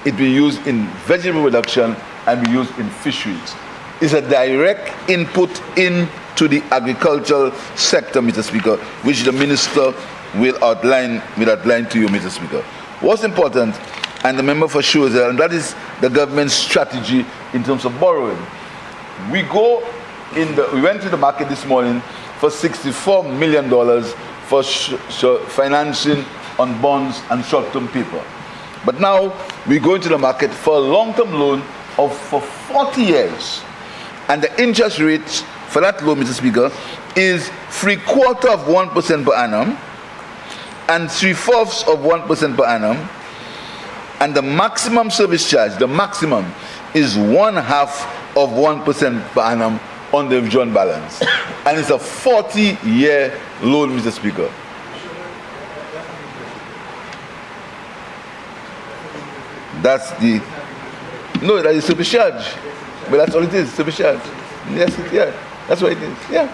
it will be used in vegetable production, and be used in fisheries. It's a direct input into the agricultural sector, Mr. Speaker, which the minister will outline to you, Mr. Speaker. What's important, and the member for sure, and that is the government's strategy in terms of borrowing. We went to the market this morning for $64 million for financing on bonds and short-term paper. But now we go into the market for a long-term loan for 40 years. And the interest rate for that loan, Mr. Speaker, is 0.75% per annum and 0.75% per annum. And the maximum service charge, the maximum, is 0.5% per annum on the withdrawn balance. And it's a 40-year loan, Mr. Speaker. That is service charge. But that's all it is, service charge. Yes, yeah, that's what it is, yeah.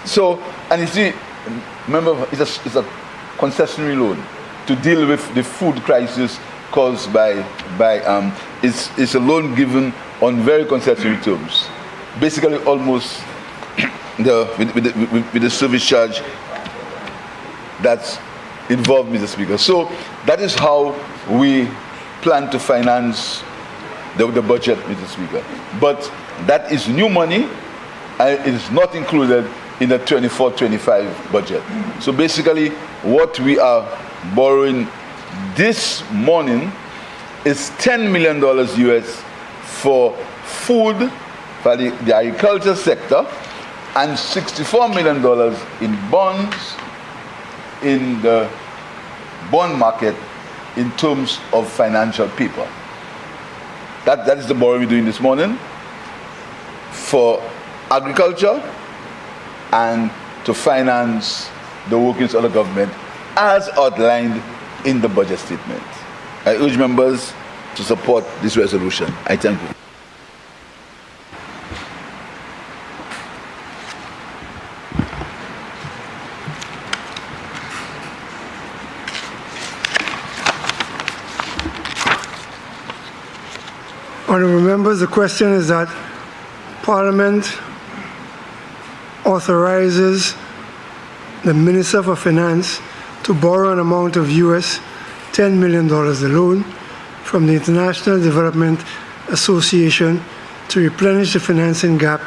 So, and you see, remember, it's a concessionary loan to deal with the food crisis caused by it's a loan given on very concessionary terms. Basically, almost with the service charge that's involved, Mr. Speaker. So that is how we plan to finance the budget, Mr. Speaker. But that is new money, and it is not included in the 24-25 budget. So basically, what we are borrowing this morning is $10 million US for food for the agriculture sector, and $64 million in bonds in the bond market in terms of financial paper. That is the borrowing we're doing this morning for agriculture and to finance the workings of the government as outlined in the budget statement. I urge members to support this resolution. I thank you. Honourable members, the question is that Parliament authorizes the Minister for Finance to borrow an amount of US $10 million alone from the International Development Association to replenish the financing gap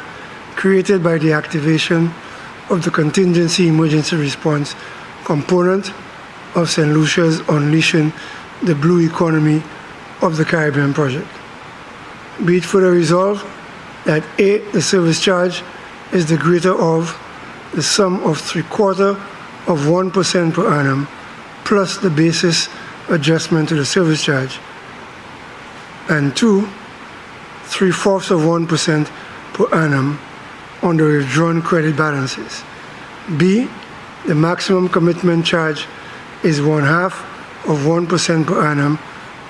created by the activation of the Contingency Emergency Response component of St. Lucia's Unleashing the Blue Economy of the Caribbean project. Be it further resolved that A, the service charge is the greater of the sum of 0.75% per annum plus the basis adjustment to the service charge, and 2, 0.75% per annum on the withdrawn credit balances. B, the maximum commitment charge is 0.5% per annum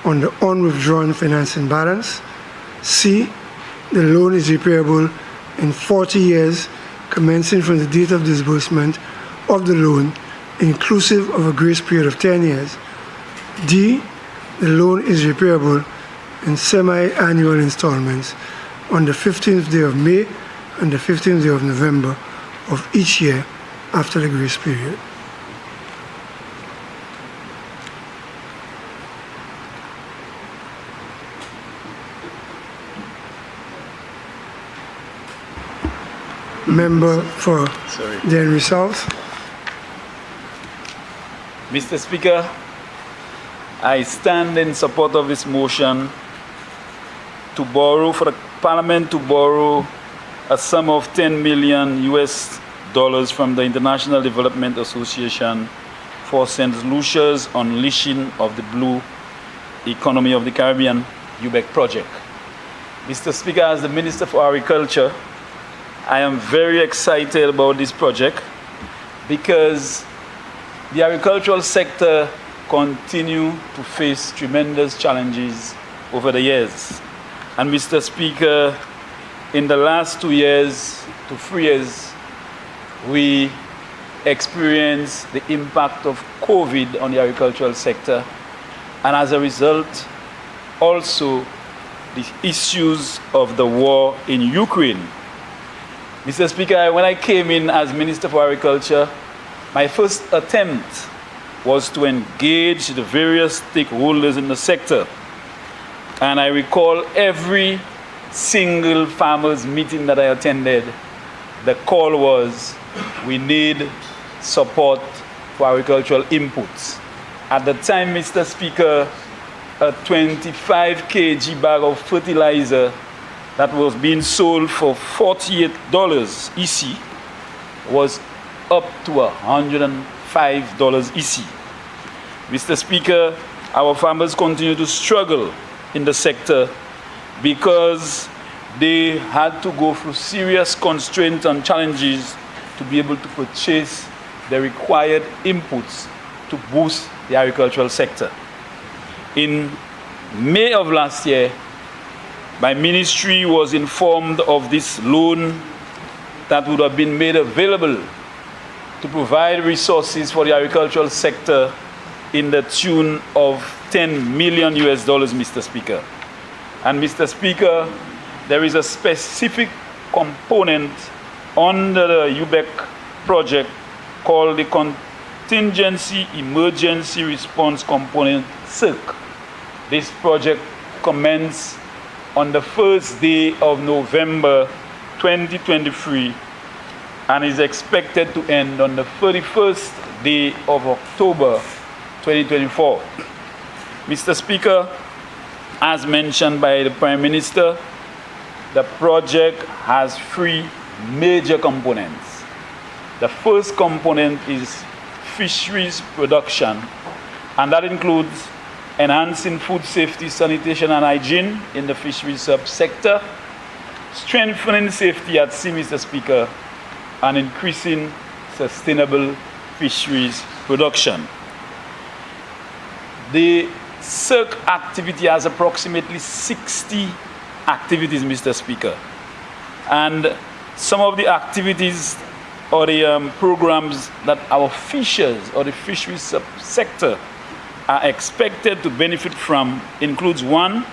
on the unwithdrawn financing balance. C, the loan is repayable in 40 years commencing from the date of disbursement of the loan, inclusive of a grace period of 10 years. D, the loan is repayable in semi-annual installments on the 15th day of May and the 15th day of November of each year after the grace period. Member for the Henry South. Mr. Speaker, I stand in support of this motion to borrow, for the Parliament to borrow a sum of $10 million US from the International Development Association for St. Lucia's Unleashing of the Blue Economy of the Caribbean UBEC project. Mr. Speaker, as the Minister for Agriculture, I am very excited about this project because the agricultural sector continue to face tremendous challenges over the years. And Mr. Speaker, in the last 2 years to 3 years, we experienced the impact of COVID on the agricultural sector, and as a result, also the issues of the war in Ukraine. Mr. Speaker, when I came in as Minister for Agriculture, my first attempt was to engage the various stakeholders in the sector. And I recall every single farmers meeting that I attended, the call was, we need support for agricultural inputs. At the time, Mr. Speaker, a 25 kg bag of fertilizer that was being sold for $48 EC was up to $105 EC. Mr. Speaker, our farmers continue to struggle in the sector because they had to go through serious constraints and challenges to be able to purchase the required inputs to boost the agricultural sector. In May of last year, my ministry was informed of this loan that would have been made available to provide resources for the agricultural sector in the tune of $10 million, Mr. Speaker. And Mr. Speaker, there is a specific component under the UBEC project called the Contingency Emergency Response Component, CERC. This project commenced on the first day of November 2023 and is expected to end on the 31st day of October 2024. Mr. Speaker, as mentioned by the Prime Minister, the project has 3 major components. The first component is fisheries production, and that includes enhancing food safety, sanitation, and hygiene in the fisheries subsector, strengthening safety at sea, Mr. Speaker, and increasing sustainable fisheries production. The CERC activity has approximately 60 activities, Mr. Speaker. And some of the activities or the programs that our fishers or the fisheries subsector are expected to benefit from includes 1,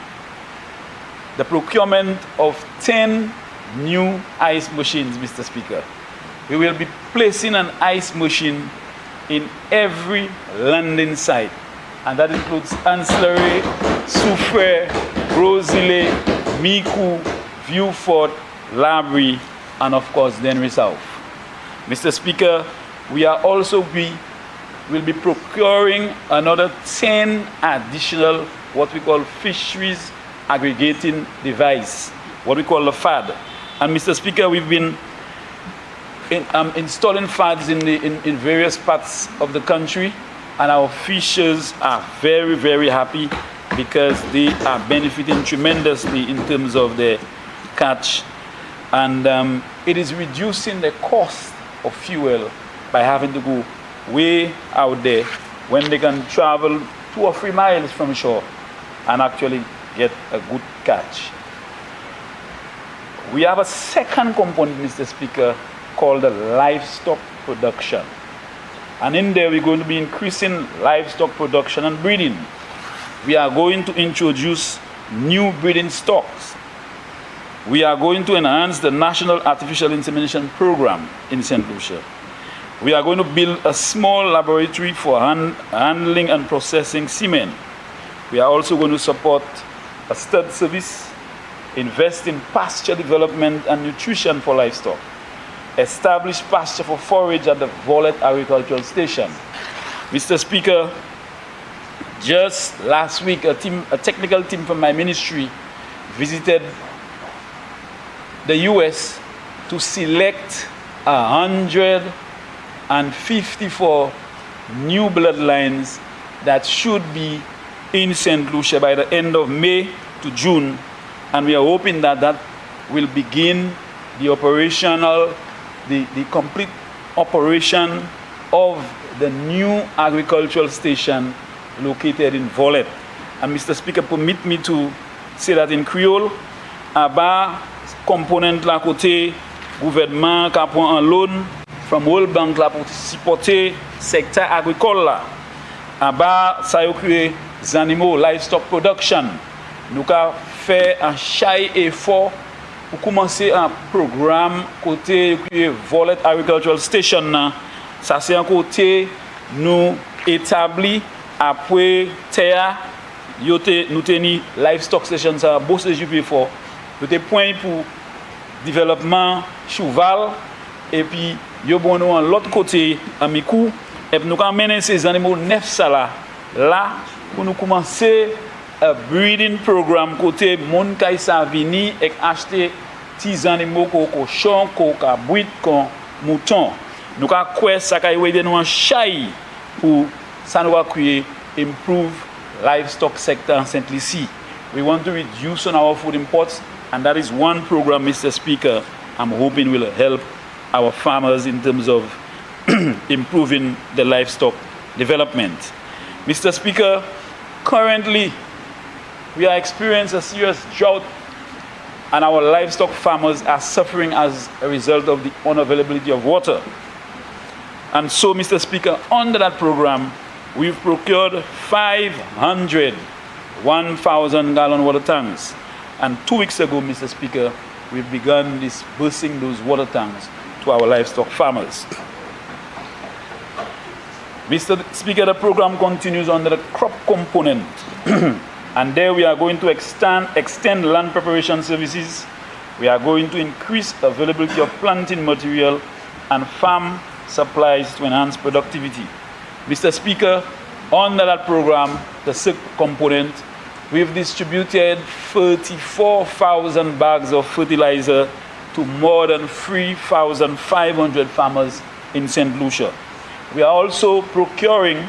the procurement of 10 new ice machines, Mr. Speaker. We will be placing an ice machine in every landing site, and that includes Ancillary, Soufrière, Rosile, Micoud, Vieux-Fort, Labrie, and of course, Dennery South. Mr. Speaker, we are also will be procuring another 10 additional what we call fisheries aggregating device, what we call the FAD. And Mr. Speaker, we've been installing FADs in various parts of the country, and our fishers are very, very happy because they are benefiting tremendously in terms of their catch. And it is reducing the cost of fuel by having to go way out there when they can travel 2 or 3 miles from shore and actually get a good catch. We have a second component, Mr. Speaker, called the livestock production. And in there, we're going to be increasing livestock production and breeding. We are going to introduce new breeding stocks. We are going to enhance the National Artificial Insemination Program in St. Lucia. We are going to build a small laboratory for handling and processing semen. We are also going to support a stud service, invest in pasture development and nutrition for livestock, establish pasture for forage at the Volet Agricultural Station. Mr. Speaker, just last week, a technical team from my ministry visited the US to select 154 new bloodlines that should be in St. Lucia by the end of May to June, and we are hoping that that will begin the complete operation of the new agricultural station located in Volet. And Mr. Speaker, permit me to say that in Creole, Aba component la côté gouvernement qui prend un loan from World Bank là pour supporter secteur agricole là. En bas, ça a créé des animaux, livestock production. Nous avons fait un chai effort pour commencer un programme côté Volet Agricultural Station. Ça c'est un côté nous établi après terre, nous tenons livestock station, ça a bossé super fort. Nous avons point pour développement cheval et puis nous avons l'autre côté à Mikou. Et puis nous avons mené ces animaux neufs là pour nous commencer un breeding programme côté monde qui sa vini et acheter petits animaux comme cochon, comme bouit, comme mouton. Nous avons quoi ça qui aider nous en chai pour ça nous va créer improve livestock sector in St. Lucie. We want to reduce on our food imports, and that is one program, Mr. Speaker, I'm hoping will help our farmers in terms of improving the livestock development. Mr. Speaker, currently we are experiencing a serious drought and our livestock farmers are suffering as a result of the unavailability of water. And so, Mr. Speaker, under that program, we've procured 500 1,000-gallon water tanks. And 2 weeks ago, Mr. Speaker, we've begun disbursing those water tanks to our livestock farmers. Mr. Speaker, the program continues under the crop component. And there we are going to extend land preparation services. We are going to increase availability of planting material and farm supplies to enhance productivity. Mr. Speaker, under that program, the SIC component, we've distributed 34,000 bags of fertilizer to more than 3,500 farmers in St. Lucia. We are also procuring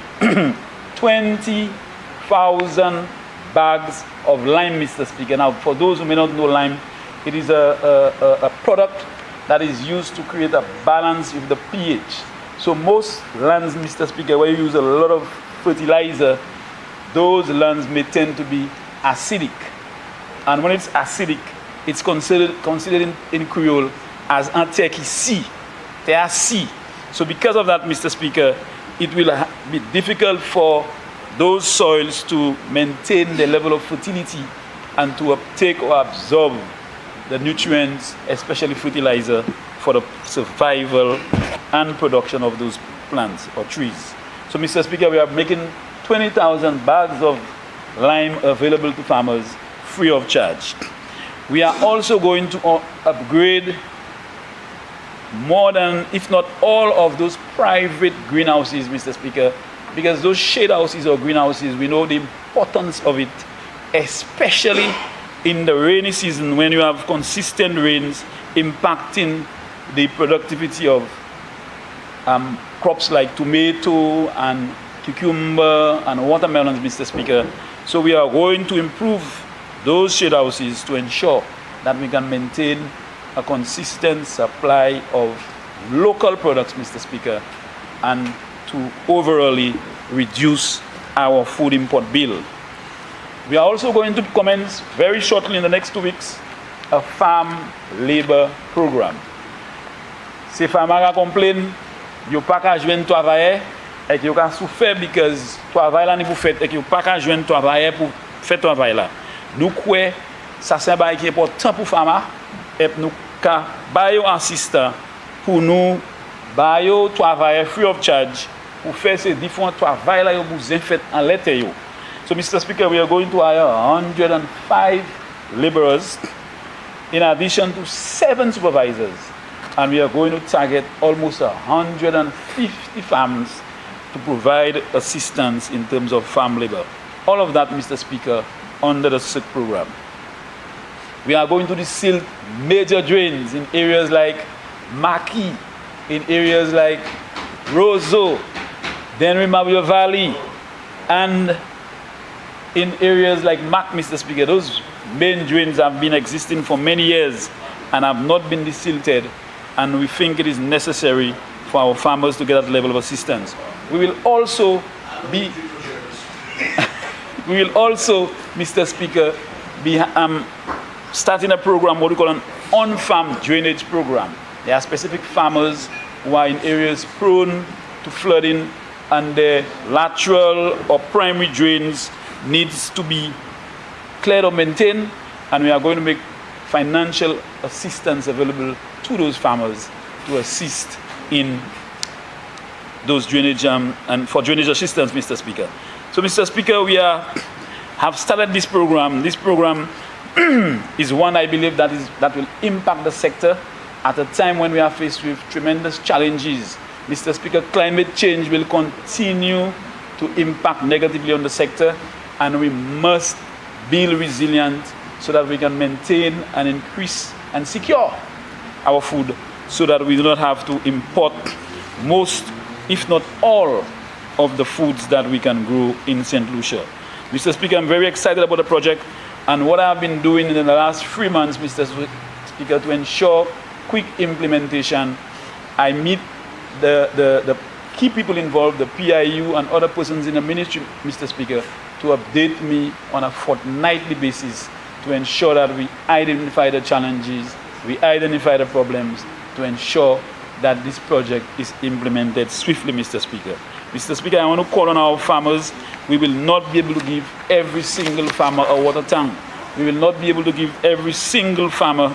20,000 bags of lime, Mr. Speaker. Now, for those who may not know lime, it is a product that is used to create a balance with the pH. So most lands, Mr. Speaker, where you use a lot of fertilizer, those lands may tend to be acidic. And when it's acidic, it's considered in Creole as un terre qui si, terre si. So because of that, Mr. Speaker, it will be difficult for those soils to maintain the level of fertility and to uptake or absorb the nutrients, especially fertilizer, for the survival and production of those plants or trees. So, Mr. Speaker, we are making 20,000 bags of lime available to farmers free of charge. We are also going to upgrade more than, if not all, of those private greenhouses, Mr. Speaker, because those shade houses or greenhouses, we know the importance of it, especially in the rainy season when you have consistent rains impacting the productivity of crops like tomato and cucumber and watermelons, Mr. Speaker. So we are going to improve those shade houses to ensure that we can maintain a consistent supply of local products, Mr. Speaker, and to overall reduce our food import bill. We are also going to commence very shortly in the next 2 weeks a farm labor program. Ces farmers complain, yo pas ka joindre travailler et yo ka souffert because travail là ni pour faire et yo pas ka joindre travailler pour faire travail là. Nous croyons ça c'est un bail qui est important pour farmers et nous ka bayo assistant pour nous bayo travailler free of charge pour faire ces différents travail là yo besoin fait en l'été yo. So, Mr. Speaker, we are going to hire 105 laborers in addition to 7 supervisors. And we are going to target almost 150 farms to provide assistance in terms of farm labor. All of that, Mr. Speaker, under the SIC program. We are going to seal major drains in areas like Maki, in areas like Roseau, Denry Mabio Valley, and in areas like Mac, Mr. Speaker. Those main drains have been existing for many years and have not been desilted, and we think it is necessary for our farmers to get that level of assistance. We will also, Mr. Speaker, be starting a program, what we call on-farm drainage program. There are specific farmers who are in areas prone to flooding, and the lateral or primary drains needs to be cleared or maintained, and we are going to make financial assistance available to those farmers to assist in those drainage and for drainage assistance, Mr. Speaker. So, Mr. Speaker, we have started this program. This program is one I believe that will impact the sector at a time when we are faced with tremendous challenges. Mr. Speaker, climate change will continue to impact negatively on the sector, and we must build resilient so that we can maintain and increase and secure our food so that we do not have to import most, if not all, of the foods that we can grow in St. Lucia. Mr. Speaker, I'm very excited about the project, and what I've been doing in the last 3 months, Mr. Speaker, to ensure quick implementation. I meet the key people involved, the PIU and other persons in the ministry, Mr. Speaker, to update me on a fortnightly basis to ensure that we identify the challenges, we identify the problems, to ensure that this project is implemented swiftly, Mr. Speaker. Mr. Speaker, I want to call on our farmers. We will not be able to give every single farmer a water tank. We will not be able to give every single farmer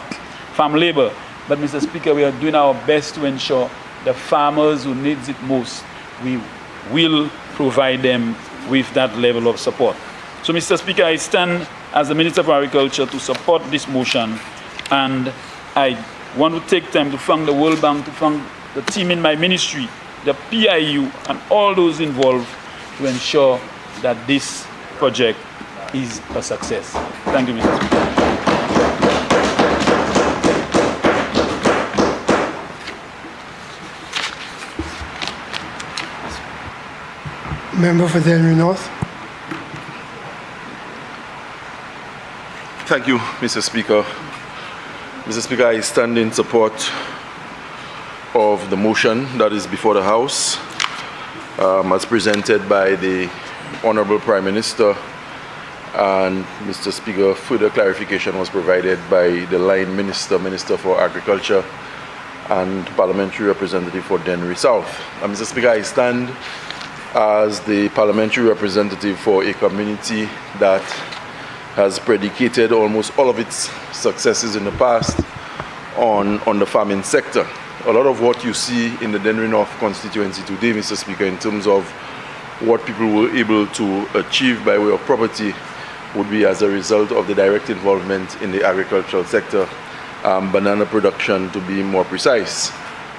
farm labor. But, Mr. Speaker, we are doing our best to ensure the farmers who need it most, we will provide them with that level of support. So, Mr. Speaker, I stand as the Minister for Agriculture to support this motion, and I want to take time to thank the World Bank, to thank the team in my ministry, the PIU, and all those involved to ensure that this project is a success. Thank you, Mr. Speaker. Member for Denver North. Thank you, Mr. Speaker. Mr. Speaker, I stand in support of the motion that is before the House, as presented by the Honorable Prime Minister. And, Mr. Speaker, further clarification was provided by the line Minister, Minister for Agriculture, and Parliamentary Representative for Dennery South. And, Mr. Speaker, I stand as the parliamentary representative for a community that has predicated almost all of its successes in the past on the farming sector. A lot of what you see in the Dennery North constituency today, Mr. Speaker, in terms of what people were able to achieve by way of property would be as a result of the direct involvement in the agricultural sector, banana production to be more precise.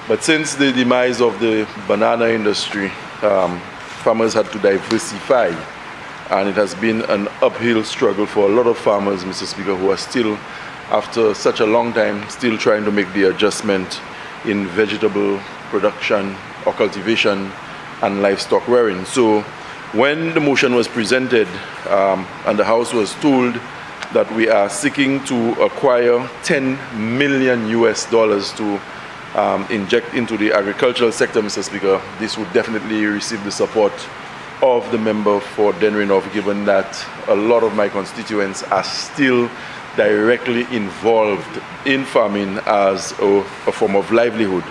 But since the demise of the banana industry, farmers had to diversify, and it has been an uphill struggle for a lot of farmers, Mr. Speaker, who are still, after such a long time, still trying to make the adjustment in vegetable production or cultivation and livestock rearing. So when the motion was presented and the House was told that we are seeking to acquire $10 million to inject into the agricultural sector, Mr. Speaker, this would definitely receive the support of the member for Dennery North, given that a lot of my constituents are still directly involved in farming as a form of livelihood.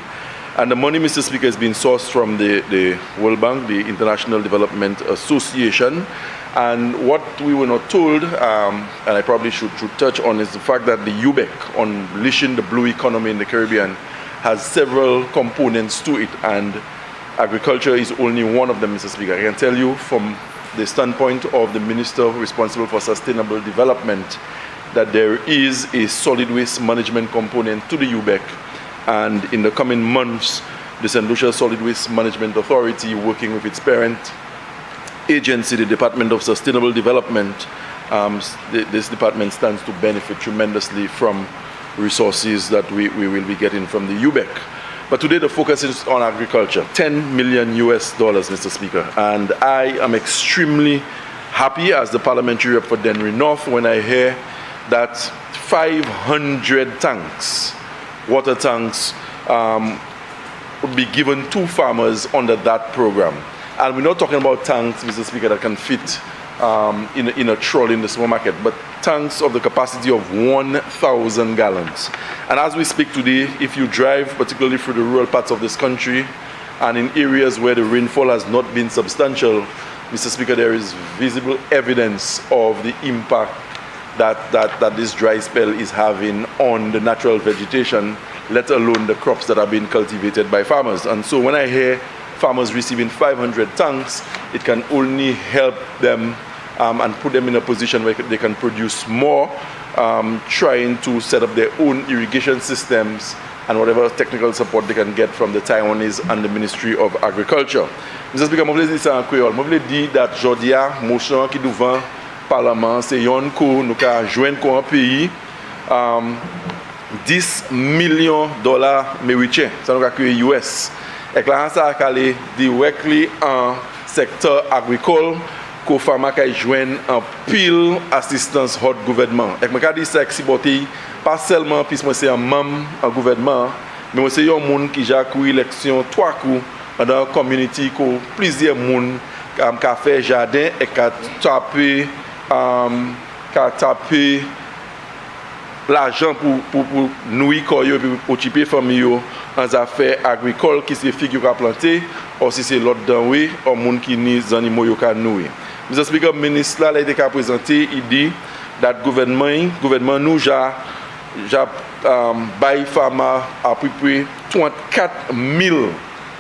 And the money, Mr. Speaker, is being sourced from the World Bank, the International Development Association. And what we were not told, and I probably should touch on, is the fact that the UBEC, on unleashing the blue economy in the Caribbean, has several components to it, and agriculture is only one of them, Mr. Speaker. I can tell you from the standpoint of the Minister responsible for sustainable development that there is a solid waste management component to the UBEC, and in the coming months, the St. Lucia Solid Waste Management Authority, working with its parent agency, the Department of Sustainable Development, this department stands to benefit tremendously from resources that we will be getting from the UBEC. But today the focus is on agriculture, $10 million, Mr. Speaker. And I am extremely happy as the parliamentary rep for Dennery North when I hear that 500 tanks, water tanks, would be given to farmers under that program. And we're not talking about tanks, Mr. Speaker, that can fit in a trolley in the supermarket, but tanks of the capacity of 1,000 gallons. And as we speak today, if you drive particularly through the rural parts of this country and in areas where the rainfall has not been substantial, Mr. Speaker, there is visible evidence of the impact that this dry spell is having on the natural vegetation, let alone the crops that are being cultivated by farmers. And so when I hear farmers receiving 500 tanks, it can only help them and put them in a position where they can produce more, trying to set up their own irrigation systems and whatever technical support they can get from the Taiwanese and the Ministry of Agriculture. Mr. Speaker, je voulais dire en créole. Je voulais dire qu'aujourd'hui, la motion qui est devant le Parlement, c'est une que nous avons joint comme pays $10 million américains, ça nous a créé US. Et là, ça a allé directly en secteur agricole, que farmer qui joignent en pile assistance hot gouvernement. Et je dis ça pas seulement puisque moi c'est un membre en gouvernement, mais moi c'est un monde qui a eu élection 3 coups dans la community que plusieurs monde qui a fait jardin et qui a tapé l'argent pour nourrir et pour occuper famille en affaires agricoles qui c'est figure à planter ou si c'est l'autre dans oui ou monde qui ni animaux yo ka nourrir. Mr. Speaker, ministre là il était présenté, il dit that gouvernement nous buy farmer à peu près 24,000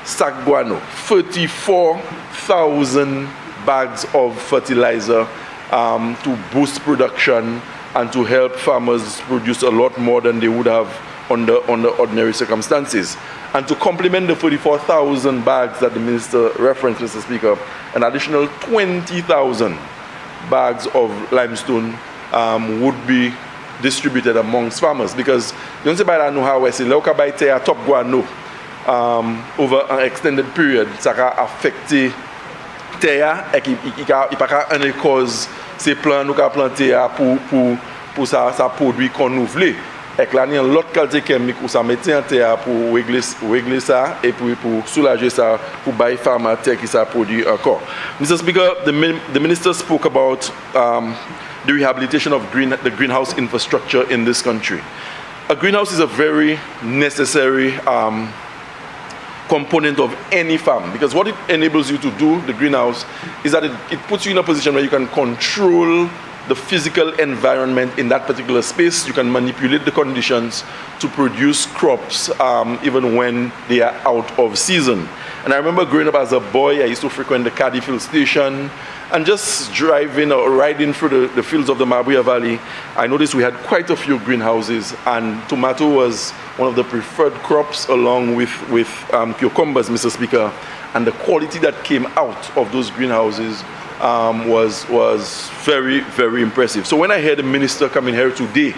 sacs guano, 34,000 bags of fertilizer to boost production and to help farmers produce a lot more than they would have under ordinary circumstances. And to complement the 44,000 bags that the minister referenced, Mr. Speaker, an additional 20,000 bags of limestone would be distributed amongst farmers, because you don't say by that know how I say local by a top guano over an extended period, ça va affecter terre et qui pas en cause ces plants nous qu'a planté pour ça produit qu'on nous voulait. Et là il y a l'autre qualité chimique où ça mettait en terre pour régler ça et pour soulager ça pour bailler farmer terre qui ça produit encore. Mr. Speaker, the minister spoke about the rehabilitation of the greenhouse infrastructure in this country. A greenhouse is a very necessary component of any farm, because what it enables you to do, the greenhouse, is that it puts you in a position where you can control the physical environment in that particular space. You can manipulate the conditions to produce crops even when they are out of season. And I remember growing up as a boy, I used to frequent the Caddyfield station, and just driving or riding through the fields of the Mabuya Valley, I noticed we had quite a few greenhouses, and tomato was one of the preferred crops along with cucumbers, Mr. Speaker. And the quality that came out of those greenhouses was very, very impressive. So when I heard the minister coming here today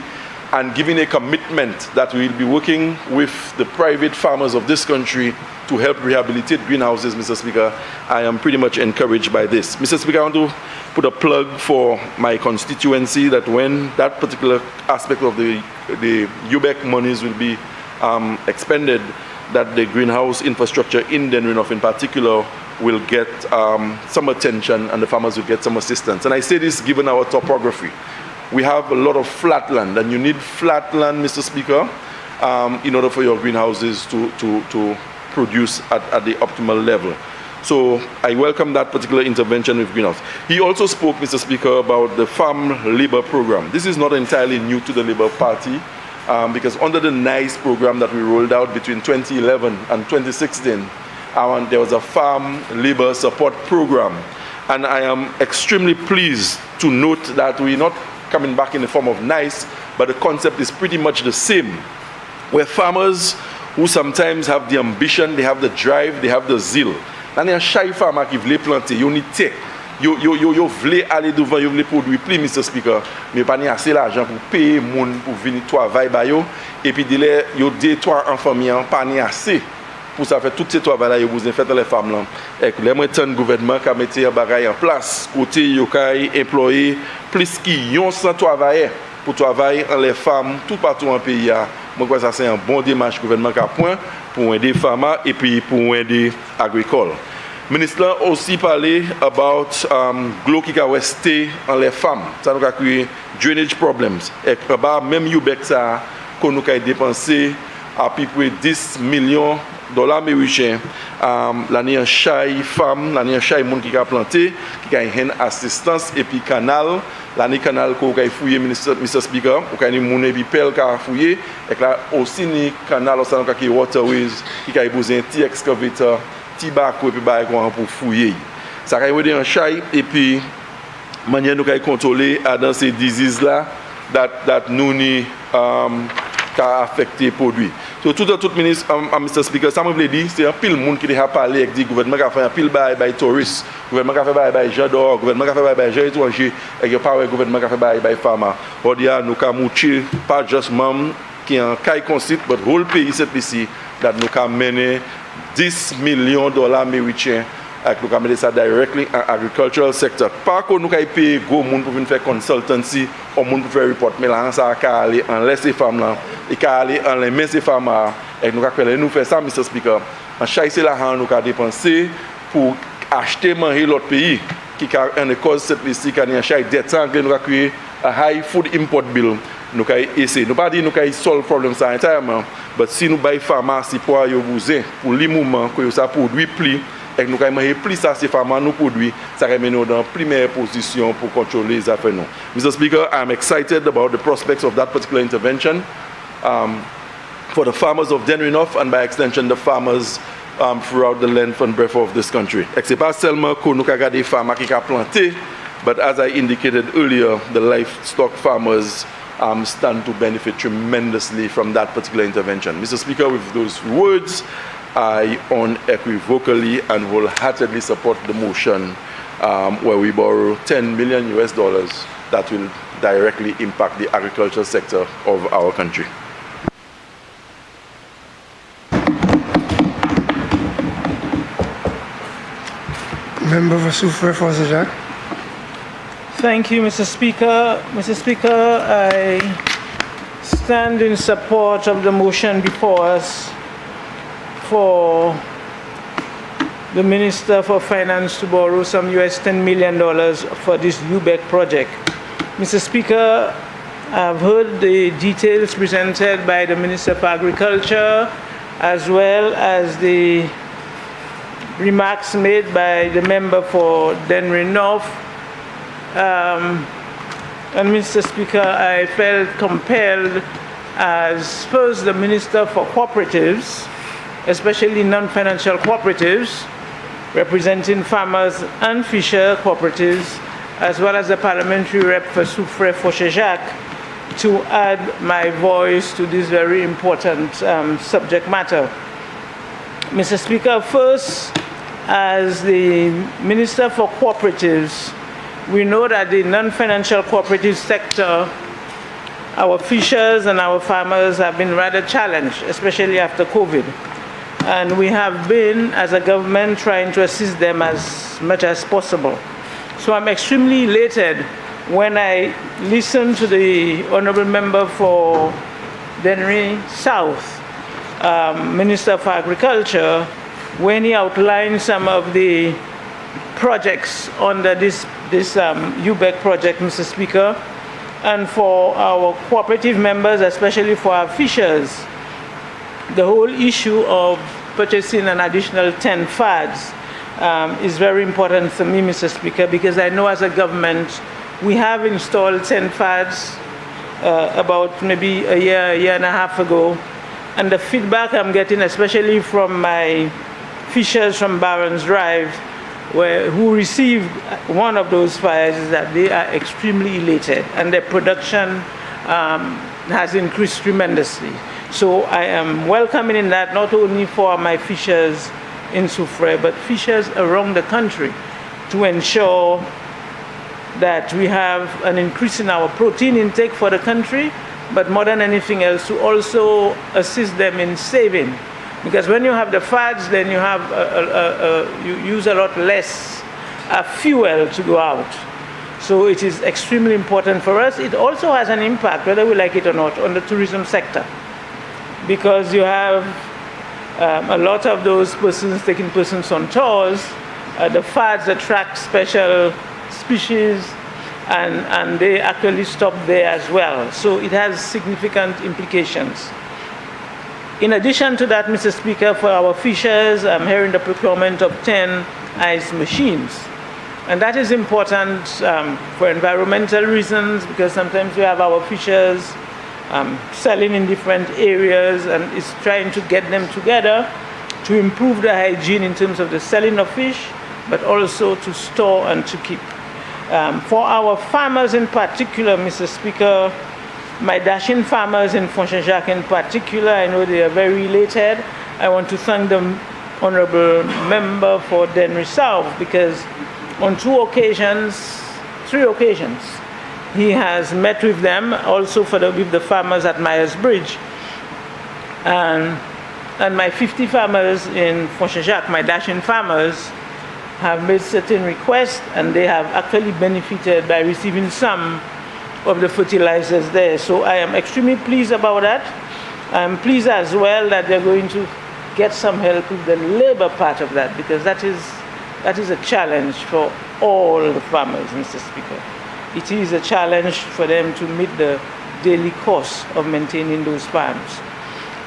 and giving a commitment that we'll be working with the private farmers of this country to help rehabilitate greenhouses, Mr. Speaker, I am pretty much encouraged by this. Mr. Speaker, I want to put a plug for my constituency that when that particular aspect of the UBEC monies will be expended, that the greenhouse infrastructure in Denrinoff in particular will get some attention and the farmers will get some assistance. And I say this given our topography. We have a lot of flat land, and you need flat land, Mr. Speaker, in order for your greenhouses to produce at the optimal level. So I welcome that particular intervention with greenhouse. He also spoke, Mr. Speaker, about the farm labor program. This is not entirely new to the Labour Party, because under the NICE program that we rolled out between 2011 and 2016, there was a farm labor support program. And I am extremely pleased to note that we're not coming back in the form of NICE, but the concept is pretty much the same, where farmers who sometimes have the ambition, they have the drive, they have the zeal. And il y a chaque farmer qui veut planter, you need to you voulez aller devant, you voulez produire plus, Mr. Speaker, mais pas assez l'argent pour payer moun pour venir travailler ba yo, et puis délai yo deux trois en famille pas assez pour ça faire toutes ces travail là yo besoin faire les femmes là. Et les moyens gouvernement qui mettre un bagage en place côté yo kay employé plus qui yon sans travailler pour travailler en les femmes tout partout en pays. Moi crois ça c'est un bon démarche gouvernement qui a point pour aider les femmes et puis pour aider agricoles. Ministre aussi parlé about glo qui a resté en les femmes. Ça nous a créé drainage problems. Et même UBEC ça qu'on nous a dépensé à peu près 10 millions de dollars américains. L'année en chaque femme, l'année en chaque monde qui a planté, qui a une assistance et puis canal. L'année canal qu'on a fouillé, Mr. Speaker, on a une monnaie puis pelle qui a fouillé. Et là aussi ni canal aussi qui est waterways, qui a besoin d'un petit excavator. Tibako et puis pour fouiller. Ça a été en chai et puis manière nous avons contrôler dans ces diseases là that nous ni affecté les produits. So tout ministre Mr. Speaker, ça me veut dire c'est un pile monde qui a parlé avec le gouvernement qui a fait un pile by touristes, gouvernement qui a fait by gens d'or, gouvernement qui a fait by gens étrangers et pas le gouvernement qui a fait by farmer. On dit nous ca moucher pas juste même qui en caille consiste but whole pays cette ici that nous ca mener 10 millions de dollars américains avec nous mettre ça directly en agricultural sector. Pas que nous payer gros monde pour venir faire consultancy ou monde pour faire report mais là ça va aller en laisser femmes là et ca aller en les mettre ces femmes et nous faire ça Mr. Speaker. En chaque c'est là nous ca dépenser pour acheter manger l'autre pays qui a une cause cette ici qui a chaque dette ça nous va créer a high food import bill. Nous avons essayé. Nous ne pas dire que nous avons solve le problème entièrement, mais si nous avons pharmacie pour les moments que ça produit plus, et que nous avons plus ça, ces pharmacies nous produisent, ça remet nous dans la première position pour contrôler les affaires. Mr. Speaker, I'm excited about the prospects of that particular intervention for the farmers of Denry North and by extension the farmers throughout the length and breadth of this country. Et ce n'est pas seulement que nous avons des farmers qui ont planté, but as I indicated earlier, the livestock farmers stand to benefit tremendously from that particular intervention. Mr. Speaker, with those words, I unequivocally and wholeheartedly support the motion where we borrow $10 million that will directly impact the agricultural sector of our country. Member for Soufrière Jacques. Thank you, Mr. Speaker. Mr. Speaker, I stand in support of the motion before us for the Minister for Finance to borrow some $10 million for this UBEC project. Mr. Speaker, I've heard the details presented by the Minister for Agriculture as well as the remarks made by the member for Denry North. And Mr. Speaker, I felt compelled as first the Minister for Cooperatives, especially non-financial cooperatives, representing farmers and fisher cooperatives, as well as the parliamentary rep for Soufrière Jacques, to add my voice to this very important subject matter. Mr. Speaker, first, as the Minister for Cooperatives, we know that the non-financial cooperative sector, our fishers and our farmers have been rather challenged, especially after COVID. And we have been, as a government, trying to assist them as much as possible. So I'm extremely elated when I listen to the Honorable Member for Denry South, Minister for Agriculture, when he outlined some of the projects under this UBEC project, Mr. Speaker, and for our cooperative members, especially for our fishers, the whole issue of purchasing an additional 10 fads is very important for me, Mr. Speaker, because I know as a government, we have installed 10 fads about maybe a year and a half ago, and the feedback I'm getting, especially from my fishers from Barron's Drive, who received one of those fires, is that they are extremely elated and their production has increased tremendously. So I am welcoming in that not only for my fishers in Soufrière, but fishers around the country to ensure that we have an increase in our protein intake for the country, but more than anything else, to also assist them in saving. Because when you have the fads, then you have you use a lot less fuel to go out. So it is extremely important for us. It also has an impact, whether we like it or not, on the tourism sector. Because you have a lot of those persons taking persons on tours, the fads attract special species, and they actually stop there as well. So it has significant implications. In addition to that, Mr. Speaker, for our fishers, I'm hearing the procurement of 10 ice machines. And that is important for environmental reasons, because sometimes we have our fishers selling in different areas, and it's trying to get them together to improve the hygiene in terms of the selling of fish, but also to store and to keep. For our farmers in particular, Mr. Speaker, my dashing farmers in Font-Saint-Jacques in particular, I know they are very elated. I want to thank the honorable member for Den South, because on 3 occasions, he has met with them, also with the farmers at Myers Bridge. And my 50 farmers in Font-Saint-Jacques, my dashing farmers, have made certain requests, and they have actually benefited by receiving some of the fertilizers there. So I am extremely pleased about that. I'm pleased as well that they're going to get some help with the labor part of that, because that is a challenge for all the farmers, Mr. Speaker. It is a challenge for them to meet the daily cost of maintaining those farms.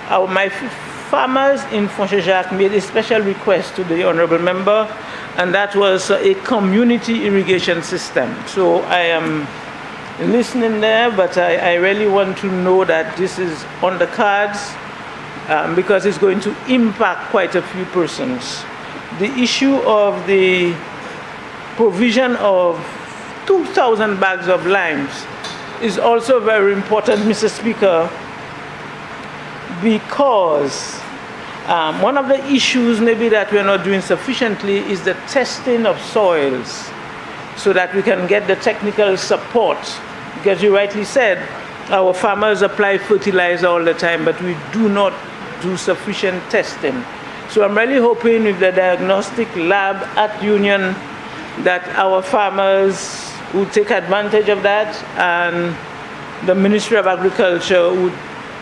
My farmers in Font-Saint-Jacques made a special request to the honorable member, and that was a community irrigation system. So I am listening there, but I really want to know that this is on the cards, because it's going to impact quite a few persons. The issue of the provision of 2,000 bags of limes is also very important, Mr. Speaker, because one of the issues maybe that we're not doing sufficiently is the testing of soils, so that we can get the technical support. Because you rightly said, our farmers apply fertilizer all the time, but we do not do sufficient testing. So I'm really hoping with the diagnostic lab at Union that our farmers would take advantage of that, and the Ministry of Agriculture would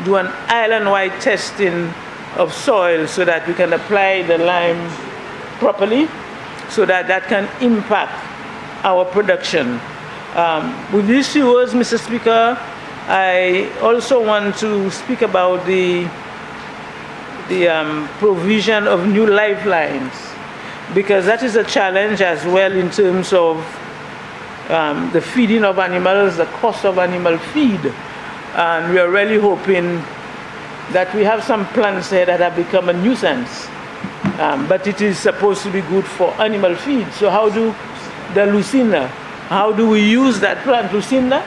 do an island-wide testing of soil so that we can apply the lime properly, so that that can impact our production. With these few words, Mr. Speaker, I also want to speak about the provision of new lifelines, because that is a challenge as well in terms of the feeding of animals, the cost of animal feed. And we are really hoping that we have some plants here that have become a nuisance, but it is supposed to be good for animal feed. So how do the Lucia, how do we use that plant, Lucia?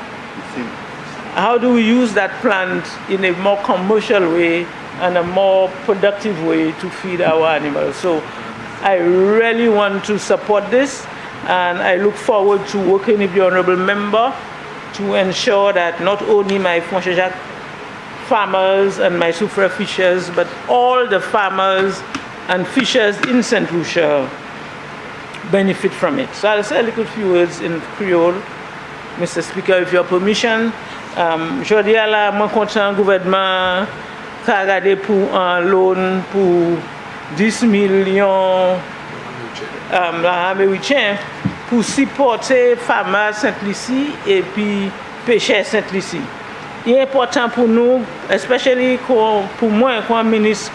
How do we use that plant in a more commercial way and a more productive way to feed our animals? So I really want to support this, and I look forward to working with the honorable member to ensure that not only my Font-Saint-Jacques farmers and my Soufrière fishers, but all the farmers and fishers in St. Lucia benefit from it. So I'll say a little few words in Creole, Mr. Speaker, with your permission. Je dis à la mon content gouvernement qui a regardé pour un loan pour 10 millions américains pour supporter farmers Saint-Lucie et puis pêcheurs Saint-Lucie. Il est important pour nous, especially pour moi, comme ministre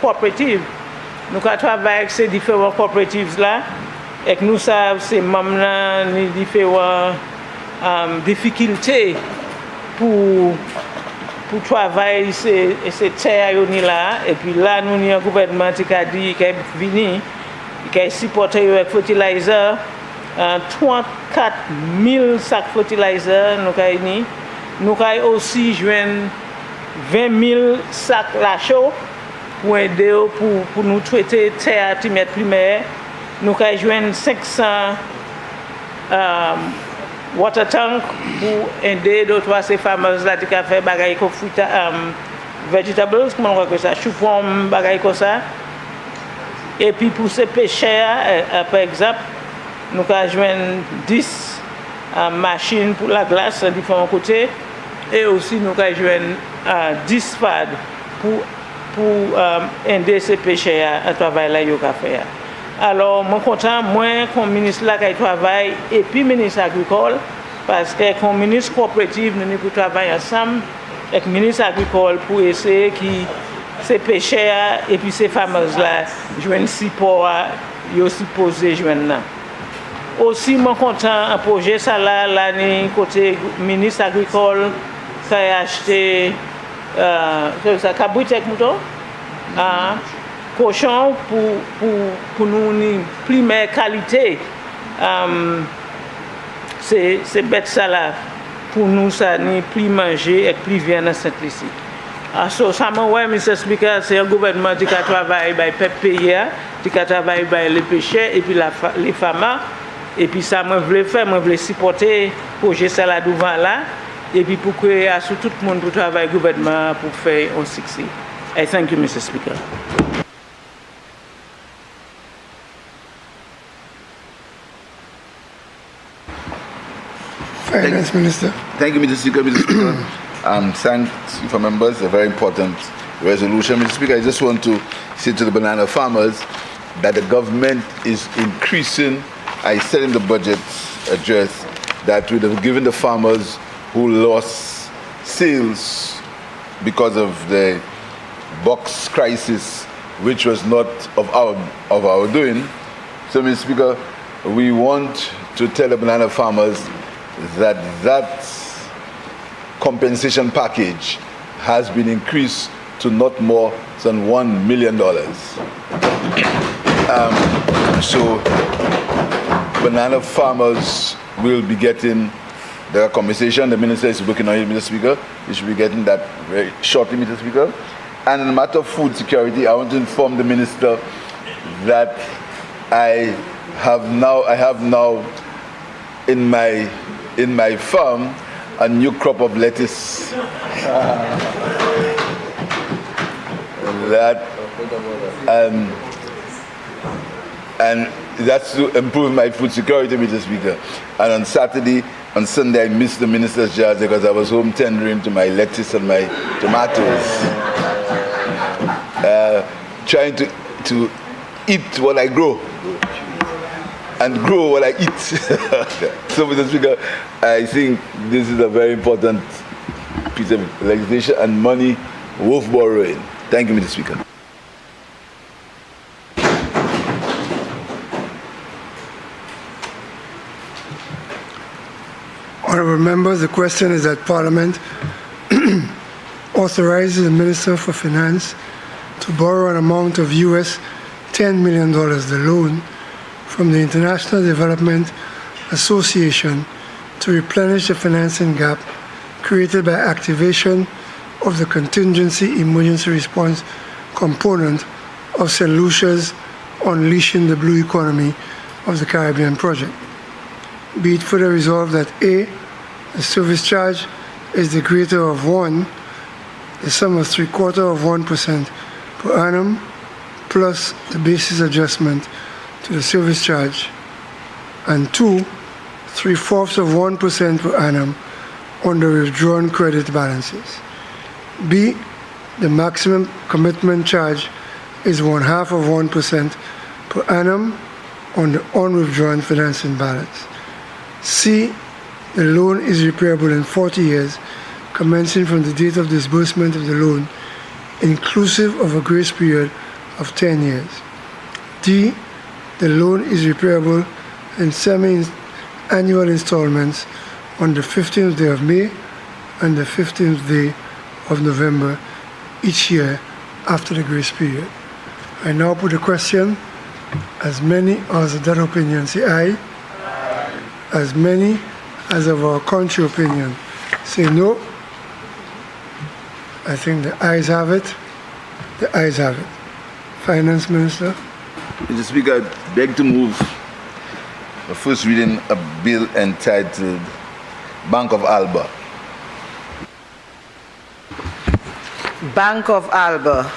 coopérative, nous travaillons avec ces différentes coopératives là, et que nous savons ces membres les différentes difficultés pour travailler ces terres là, et puis là nous avons un gouvernement qui a dit qu'il est venu, qui a supporté avec fertilizer, 34 000 sacs de fertilizer nous avons aussi joindre 20 000 sacs la chaux pour aider pour nous traiter terre primaire. Nous avons joindre 500 water tank pour aider d'autres ces farmers là qui ont fait bagaille comme fruit vegetables, comment on dit ça, chou pomme bagaille comme ça. Et puis pour ces pêcheurs par exemple, nous avons joindre 10 machines pour la glace à différents côtés, et aussi nous avons joindre 10 fades pour aider ces pêcheurs à travailler là qu'ils ont fait. Alors, je suis content, moi, comme ministre là, qui travaille, et puis ministre agricole, parce que comme ministre coopératif, nous avons travaillé ensemble avec le ministre agricole pour essayer que ces pêcheurs et puis ces fameuses là, jouent support, ils aussi posé joindre. Aussi, je suis content, un projet ça là, l'année côté ministre agricole, qui a acheté, ça a avec mouton? Cochon pour nous plus meilleure qualité c'est bête ça là pour nous ça ni plus manger et plus bien dans cette ici so ça moi ouais Mr. Speaker c'est un gouvernement qui travaille avec le peuple pays qui travaille avec les pêcheurs et puis les femmes et puis ça moi voulais faire moi voulais supporter projet ça là devant là et puis pour que tout le monde pour travailler gouvernement pour faire un succès. I thank you Mr. Speaker. Finance Minister. Thank you, Mr. Speaker. Mr. Speaker, thanks for members. A very important resolution. Mr. Speaker, I just want to say to the banana farmers that the government is increasing. I said in the budget address that we have given the farmers who lost sales because of the box crisis, which was not of our doing. So, Mr. Speaker, we want to tell the banana farmers that compensation package has been increased to not more than $1 million. So banana farmers will be getting the compensation. The minister is working on it, Mr. Speaker. They should be getting that very shortly, Mr. Speaker. And in the matter of food security, I want to inform the minister that I have now in my farm a new crop of lettuce and that's to improve my food security, Mr. Speaker. And on Sunday, I missed the minister's jars because I was home tendering to my lettuce and my tomatoes, trying to eat what I grow and grow what I eat. So, Mr. Speaker, I think this is a very important piece of legislation and money worth borrowing. Thank you, Mr. Speaker. Honourable members, the question is that Parliament authorizes the Minister for Finance to borrow an amount of US $10 million, the loan from the International Development Association, to replenish the financing gap created by activation of the contingency emergency response component of St. Lucia's Unleashing the Blue Economy of the Caribbean project. Be it further resolved that A, the service charge is the greater of 1, the sum of 0.75% per annum, plus the basis adjustment to the service charge, and 2, 0.75% per annum on the withdrawn credit balances. B, the maximum commitment charge is 0.5% per annum on the unwithdrawn financing balance. C, the loan is repayable in 40 years, commencing from the date of disbursement of the loan, inclusive of a grace period of 10 years. D, the loan is repayable in semi-annual installments on the 15th day of May and the 15th day of November each year after the grace period. I now put the question. As many as of that opinion say aye. As many as of our country opinion say no. I think the ayes have it. The ayes have it. Finance Minister. Mr. Speaker, I beg to move the first reading a bill entitled Bank of Alba. Bank of Alba.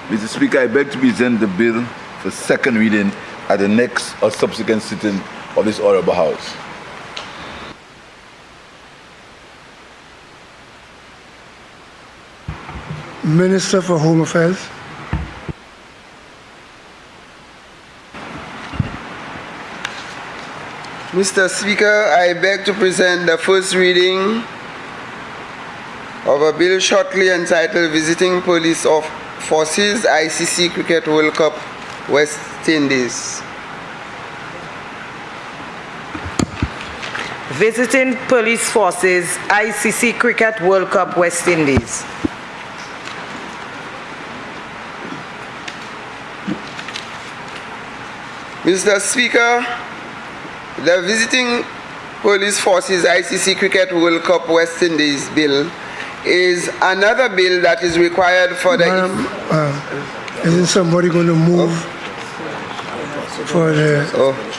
Mr. Speaker, I beg to present the bill for second reading at the next or subsequent sitting of this honorable House. Minister for Home Affairs. Mr. Speaker, I beg to present the first reading of a bill shortly entitled Visiting Police Forces ICC Cricket World Cup West Indies. Visiting Police Forces ICC Cricket World Cup West Indies. Mr. Speaker, the Visiting Police Forces ICC Cricket World Cup West Indies bill is another bill that is required for the... Isn't somebody going to move for the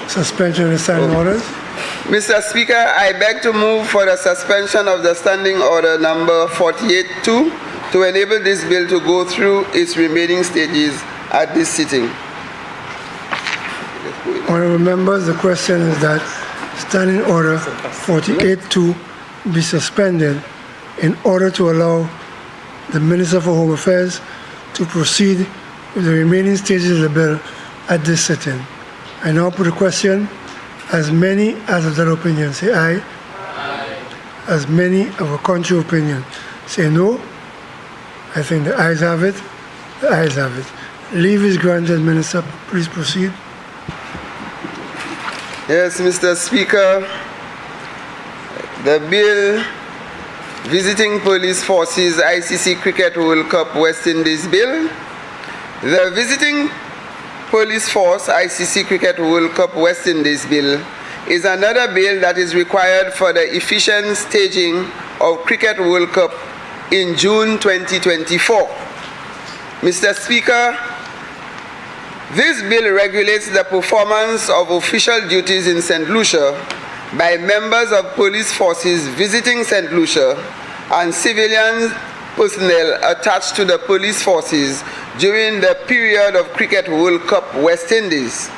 suspension of the standing orders? Mr. Speaker, I beg to move for the suspension of the standing order number 48-2 to enable this bill to go through its remaining stages at this sitting. Honorable members, the question is that standing order 48-2 be suspended in order to allow the Minister for Home Affairs to proceed with the remaining stages of the bill at this sitting. I now put the question. As many as of that opinion say aye. Aye. As many of a contrary opinion say no. I think the ayes have it. The ayes have it. Leave is granted, Minister. Please proceed. Yes, Mr. Speaker. The bill Visiting Police Forces ICC Cricket World Cup West Indies bill. The Visiting Police Force ICC Cricket World Cup West Indies bill is another bill that is required for the efficient staging of Cricket World Cup in June 2024. Mr. Speaker, this bill regulates the performance of official duties in St. Lucia by members of police forces visiting St. Lucia and civilian personnel attached to the police forces during the period of Cricket World Cup West Indies.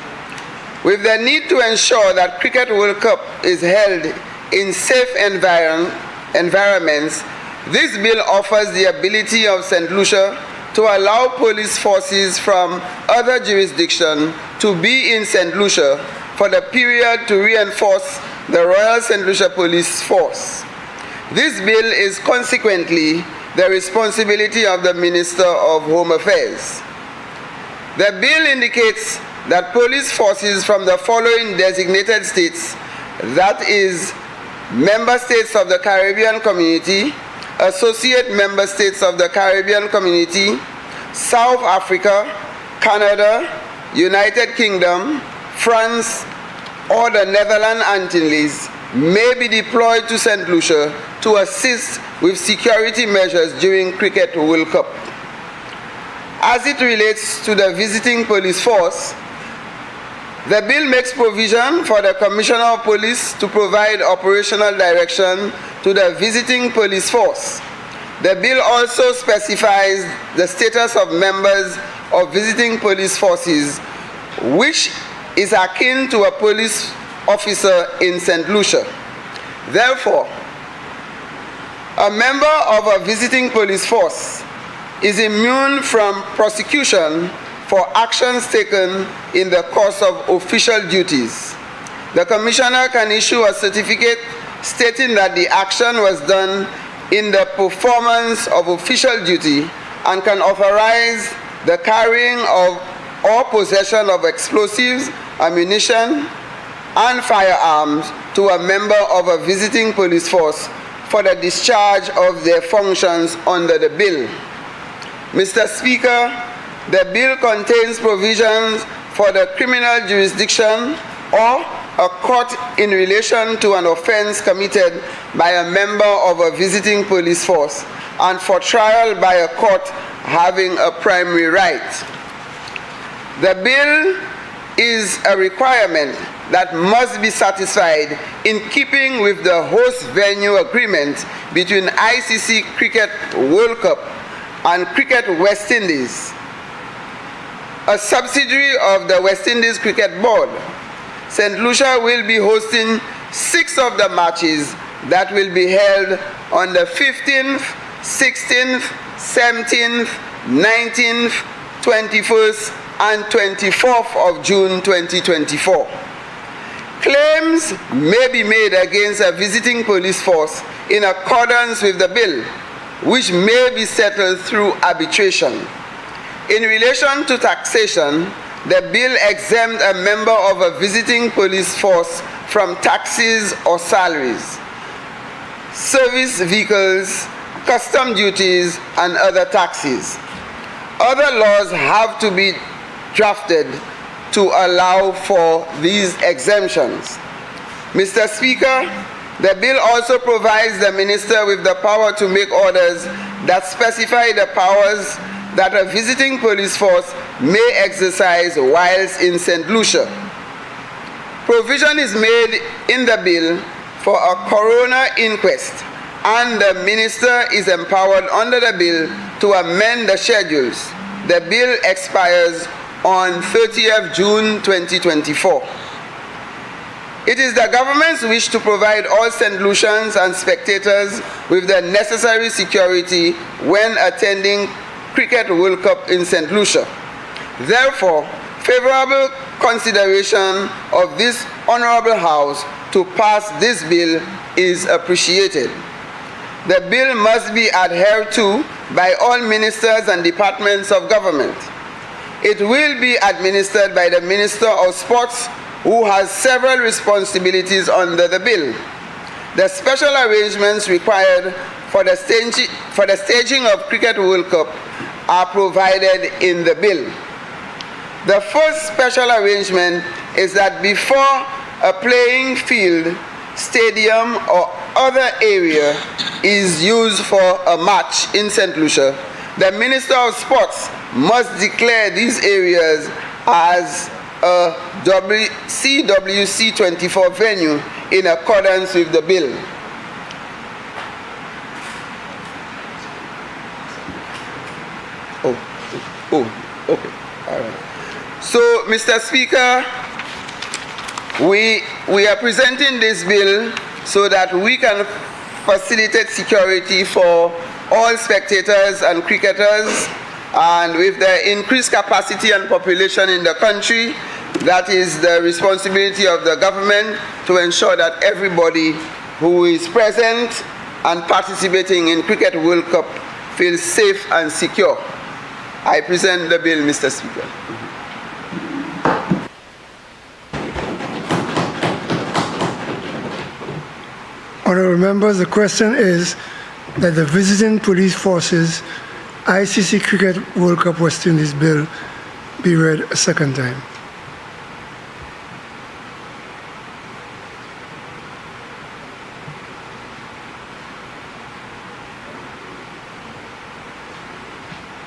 With the need to ensure that Cricket World Cup is held in safe environments, this bill offers the ability of St. Lucia to allow police forces from other jurisdictions to be in St. Lucia for the period to reinforce the Royal St. Lucia Police Force. This bill is consequently the responsibility of the Minister of Home Affairs. The bill indicates that police forces from the following designated states, that is, member states of the Caribbean Community, associate member states of the Caribbean Community, South Africa, Canada, United Kingdom, France, or the Netherlands Antilles, may be deployed to St. Lucia to assist with security measures during Cricket World Cup. As it relates to the visiting police force, the bill makes provision for the Commissioner of Police to provide operational direction to the visiting police force. The bill also specifies the status of members of visiting police forces, which is akin to a police officer in St. Lucia. Therefore, a member of a visiting police force is immune from prosecution for actions taken in the course of official duties. The Commissioner can issue a certificate stating that the action was done in the performance of official duty and can authorize the carrying of or possession of explosives, ammunition, and firearms to a member of a visiting police force for the discharge of their functions under the bill. Mr. Speaker, the bill contains provisions for the criminal jurisdiction or a court in relation to an offense committed by a member of a visiting police force and for trial by a court having a primary right. The bill is a requirement that must be satisfied in keeping with the host venue agreement between ICC Cricket World Cup and Cricket West Indies, a subsidiary of the West Indies Cricket Board. St. Lucia will be hosting 6 of the matches that will be held on the 15th, 16th, 17th, 19th, 21st, and 24th of June 2024. Claims may be made against a visiting police force in accordance with the bill, which may be settled through arbitration. In relation to taxation, the bill exempts a member of a visiting police force from taxes or salaries, service vehicles, custom duties, and other taxes. Other laws have to be drafted to allow for these exemptions. Mr. Speaker, the bill also provides the minister with the power to make orders that specify the powers that a visiting police force may exercise whilst in St. Lucia. Provision is made in the bill for a coroner inquest, and the minister is empowered under the bill to amend the schedules. The bill expires on 30th June 2024. It is the government's wish to provide all St. Lucians and spectators with the necessary security when attending Cricket World Cup in St. Lucia. Therefore, favorable consideration of this Honorable House to pass this bill is appreciated. The bill must be adhered to by all ministers and departments of government. It will be administered by the Minister of Sports, who has several responsibilities under the bill. The special arrangements required for the staging of Cricket World Cup are provided in the bill. The first special arrangement is that before a playing field, stadium, or other area is used for a match in St. Lucia, the Minister of Sports must declare these areas as a CWC 24 venue in accordance with the bill. Okay. All right. So, Mr. Speaker, we are presenting this bill so that we can facilitate security for all spectators and cricketers, and with the increased capacity and population in the country, that is the responsibility of the government to ensure that everybody who is present and participating in Cricket World Cup feels safe and secure. I present the bill, Mr. Speaker. Honourable members, the question is that the visiting police forces ICC Cricket World Cup West Indies bill be read a second time.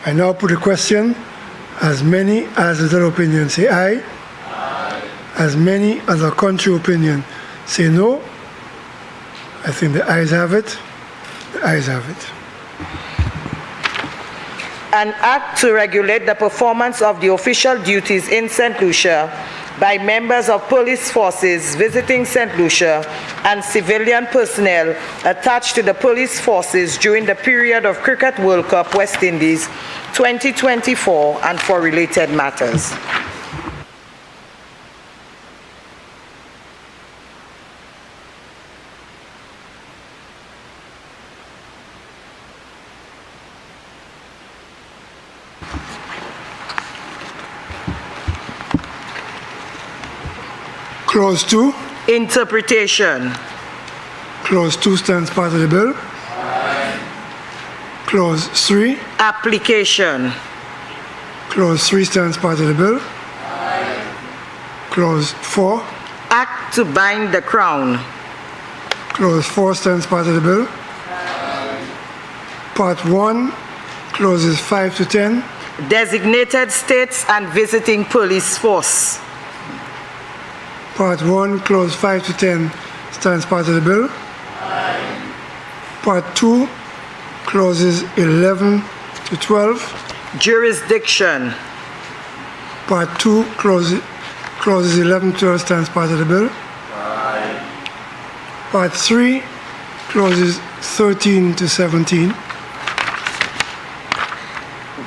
I now put a question. As many as the opinion say aye. Aye. As many as the contrary opinion say no. I think the ayes have it. The ayes have it. An act to regulate the performance of the official duties in St. Lucia by members of police forces visiting St. Lucia and civilian personnel attached to the police forces during the period of Cricket World Cup West Indies 2024 and for related matters. Clause 2. Interpretation. Clause 2 stands part of the bill. Aye. Clause 3. Application. Clause 3 stands part of the bill. Aye. Clause 4. Act to bind the crown. Clause 4 stands part of the bill. Aye. Part 1, clauses 5 to 10. Designated states and visiting police force. Part 1, clause 5 to 10 stands part of the bill. Aye. Part 2, clauses 11 to 12. Jurisdiction. Part 2, clauses 11 to 12 stands part of the bill. Aye. Part 3, clauses 13 to 17.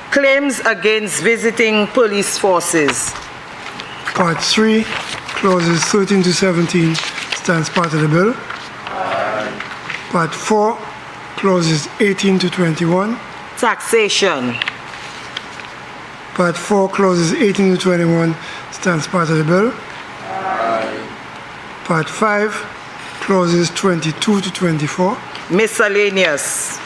Claims against visiting police forces. Part 3, clauses 13 to 17 stands part of the bill. Part 4, clauses 18 to 21. Taxation. Part 4, clauses 18 to 21 stands part of the bill. Part 5, clauses 22 to 24. Miscellaneous.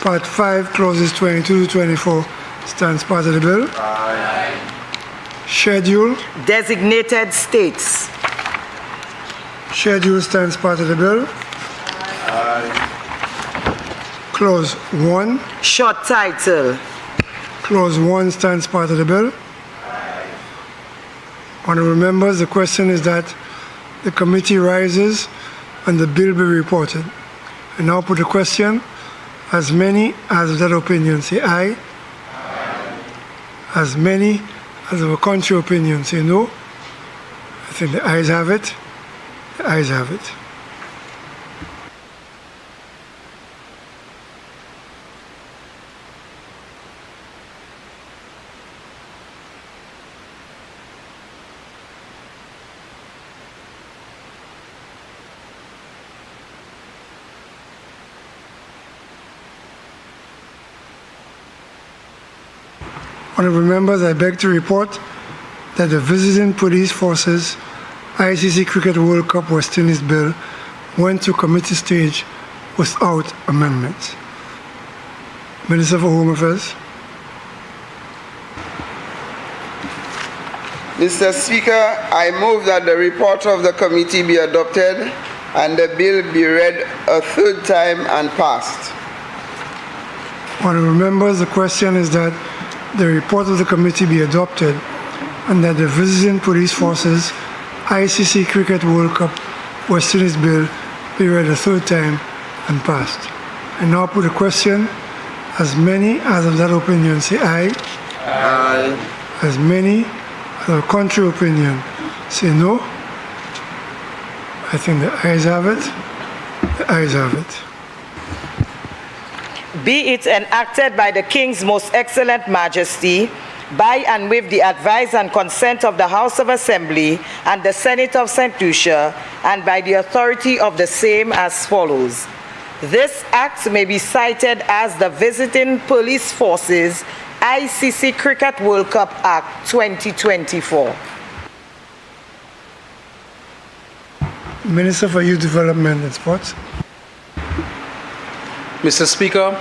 Part 5, clauses 22 to 24 stands part of the bill. Schedule. Designated states. Schedule stands part of the bill. Clause 1. Short title. Clause 1 stands part of the bill. Honorable members, the question is that the committee rises and the bill be reported. I now put the question. As many as of that opinion say aye. As many as of a contrary opinion say no. I think the ayes have it. The ayes have it. Honorable members, I beg to report that the Visiting Police Forces ICC Cricket World Cup West Indies bill went to committee stage without amendment. Minister for Home Affairs. Mr. Speaker, I move that the report of the committee be adopted and the bill be read a third time and passed. Honorable members, the question is that the report of the committee be adopted and that the Visiting Police Forces ICC Cricket World Cup West Indies bill be read a third time and passed. I now put the question. As many as of that opinion say aye. Aye. As many as of a contrary opinion say no. I think the ayes have it. The ayes have it. Be it enacted by the King's Most Excellent Majesty, by and with the advice and consent of the House of Assembly and the Senate of St. Lucia, and by the authority of the same as follows. This act may be cited as the Visiting Police Forces ICC Cricket World Cup Act 2024. Minister for Youth Development and Sports. Mr. Speaker,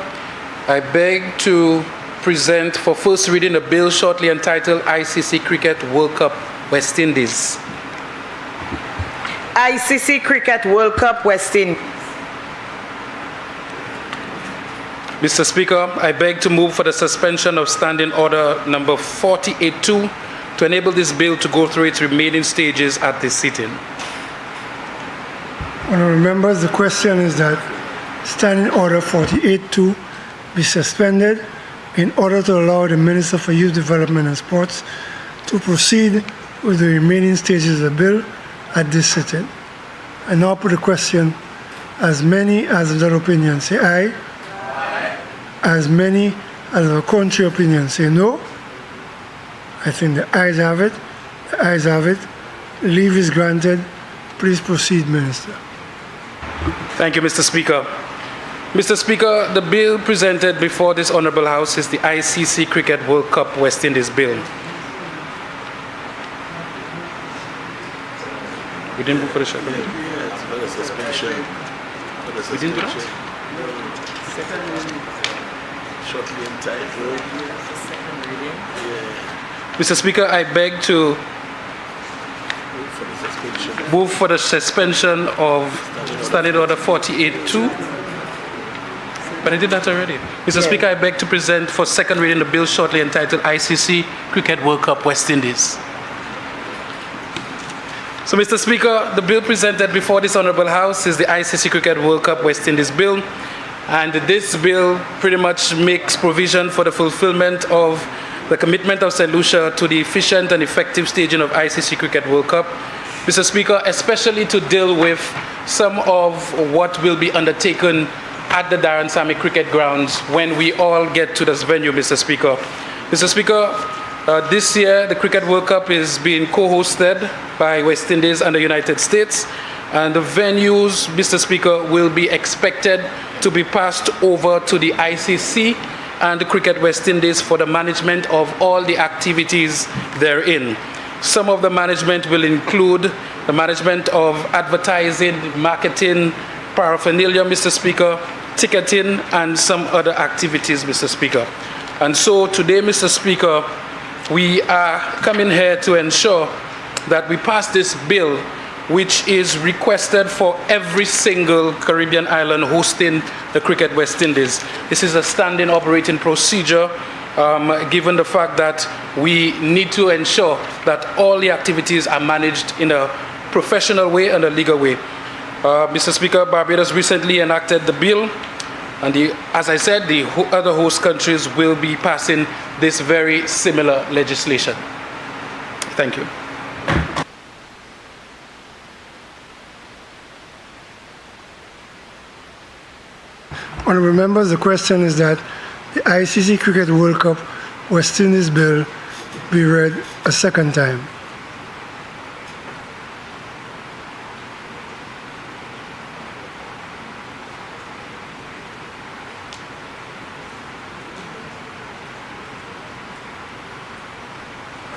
I beg to present for first reading a bill shortly entitled ICC Cricket World Cup West Indies. ICC Cricket World Cup West Indies. Mr. Speaker, I beg to move for the suspension of Standing Order number 48-2 to enable this bill to go through its remaining stages at this sitting. Honorable members, the question is that Standing Order 48-2 be suspended in order to allow the Minister for Youth Development and Sports to proceed with the remaining stages of the bill at this sitting. I now put the question. As many as of that opinion say aye. Aye. As many as of a contrary opinion say no. I think the ayes have it. The ayes have it. Leave is granted. Please proceed, Minister. Thank you, Mr. Speaker. Mr. Speaker, the bill presented before this Honourable House is the ICC Cricket World Cup West Indies Bill. We didn't move for the short reading? Yes, for the suspension. For the suspension. We didn't do that? Second reading. Shortly entitled. Second reading. Yeah. Mr. Speaker, I beg to move for the suspension of Standing Order 48-2. But I did that already. Mr. Speaker, I beg to present for second reading the bill shortly entitled ICC Cricket World Cup West Indies. So, Mr. Speaker, the bill presented before this Honourable House is the ICC Cricket World Cup West Indies Bill. And this bill pretty much makes provision for the fulfillment of the commitment of St. Lucia to the efficient and effective staging of ICC Cricket World Cup. Mr. Speaker, especially to deal with some of what will be undertaken at the Darren Sammy Cricket Grounds when we all get to this venue, Mr. Speaker. Mr. Speaker, This year, the Cricket World Cup is being co-hosted by West Indies and the United States. And the venues, Mr. Speaker, will be expected to be passed over to the ICC and the Cricket West Indies for the management of all the activities therein. Some of the management will include the management of advertising, marketing, paraphernalia, Mr. Speaker, ticketing, and some other activities, Mr. Speaker. And so today, Mr. Speaker, we are coming here to ensure that we pass this bill, which is requested for every single Caribbean island hosting the Cricket West Indies. This is a standing operating procedure, given the fact that we need to ensure that all the activities are managed in a professional way and a legal way. Mr. Speaker, Barbados recently enacted the bill, and as I said, the other host countries will be passing this very similar legislation. Thank you. Honourable members, the question is that the ICC Cricket World Cup West Indies bill be read a second time.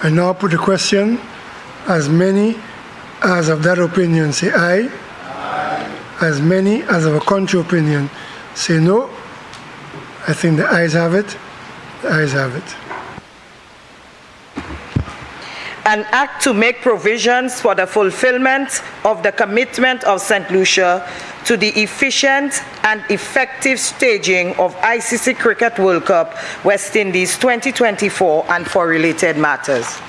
I now put the question. As many as of that opinion say aye. Aye. As many as of a contrary opinion say no. I think the ayes have it. The ayes have it. An act to make provisions for the fulfillment of the commitment of St. Lucia to the efficient and effective staging of ICC Cricket World Cup West Indies 2024 and for related matters.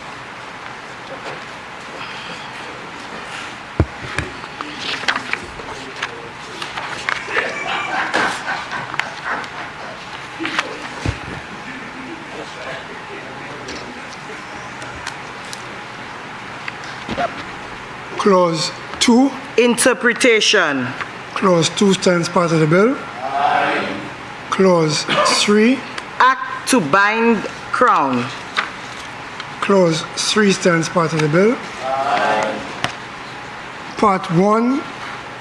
Clause 2. Interpretation. Clause 2 stands part of the bill. Aye. Clause 3. Act to bind Crown. Clause 3 stands part of the bill. Aye. Part 1,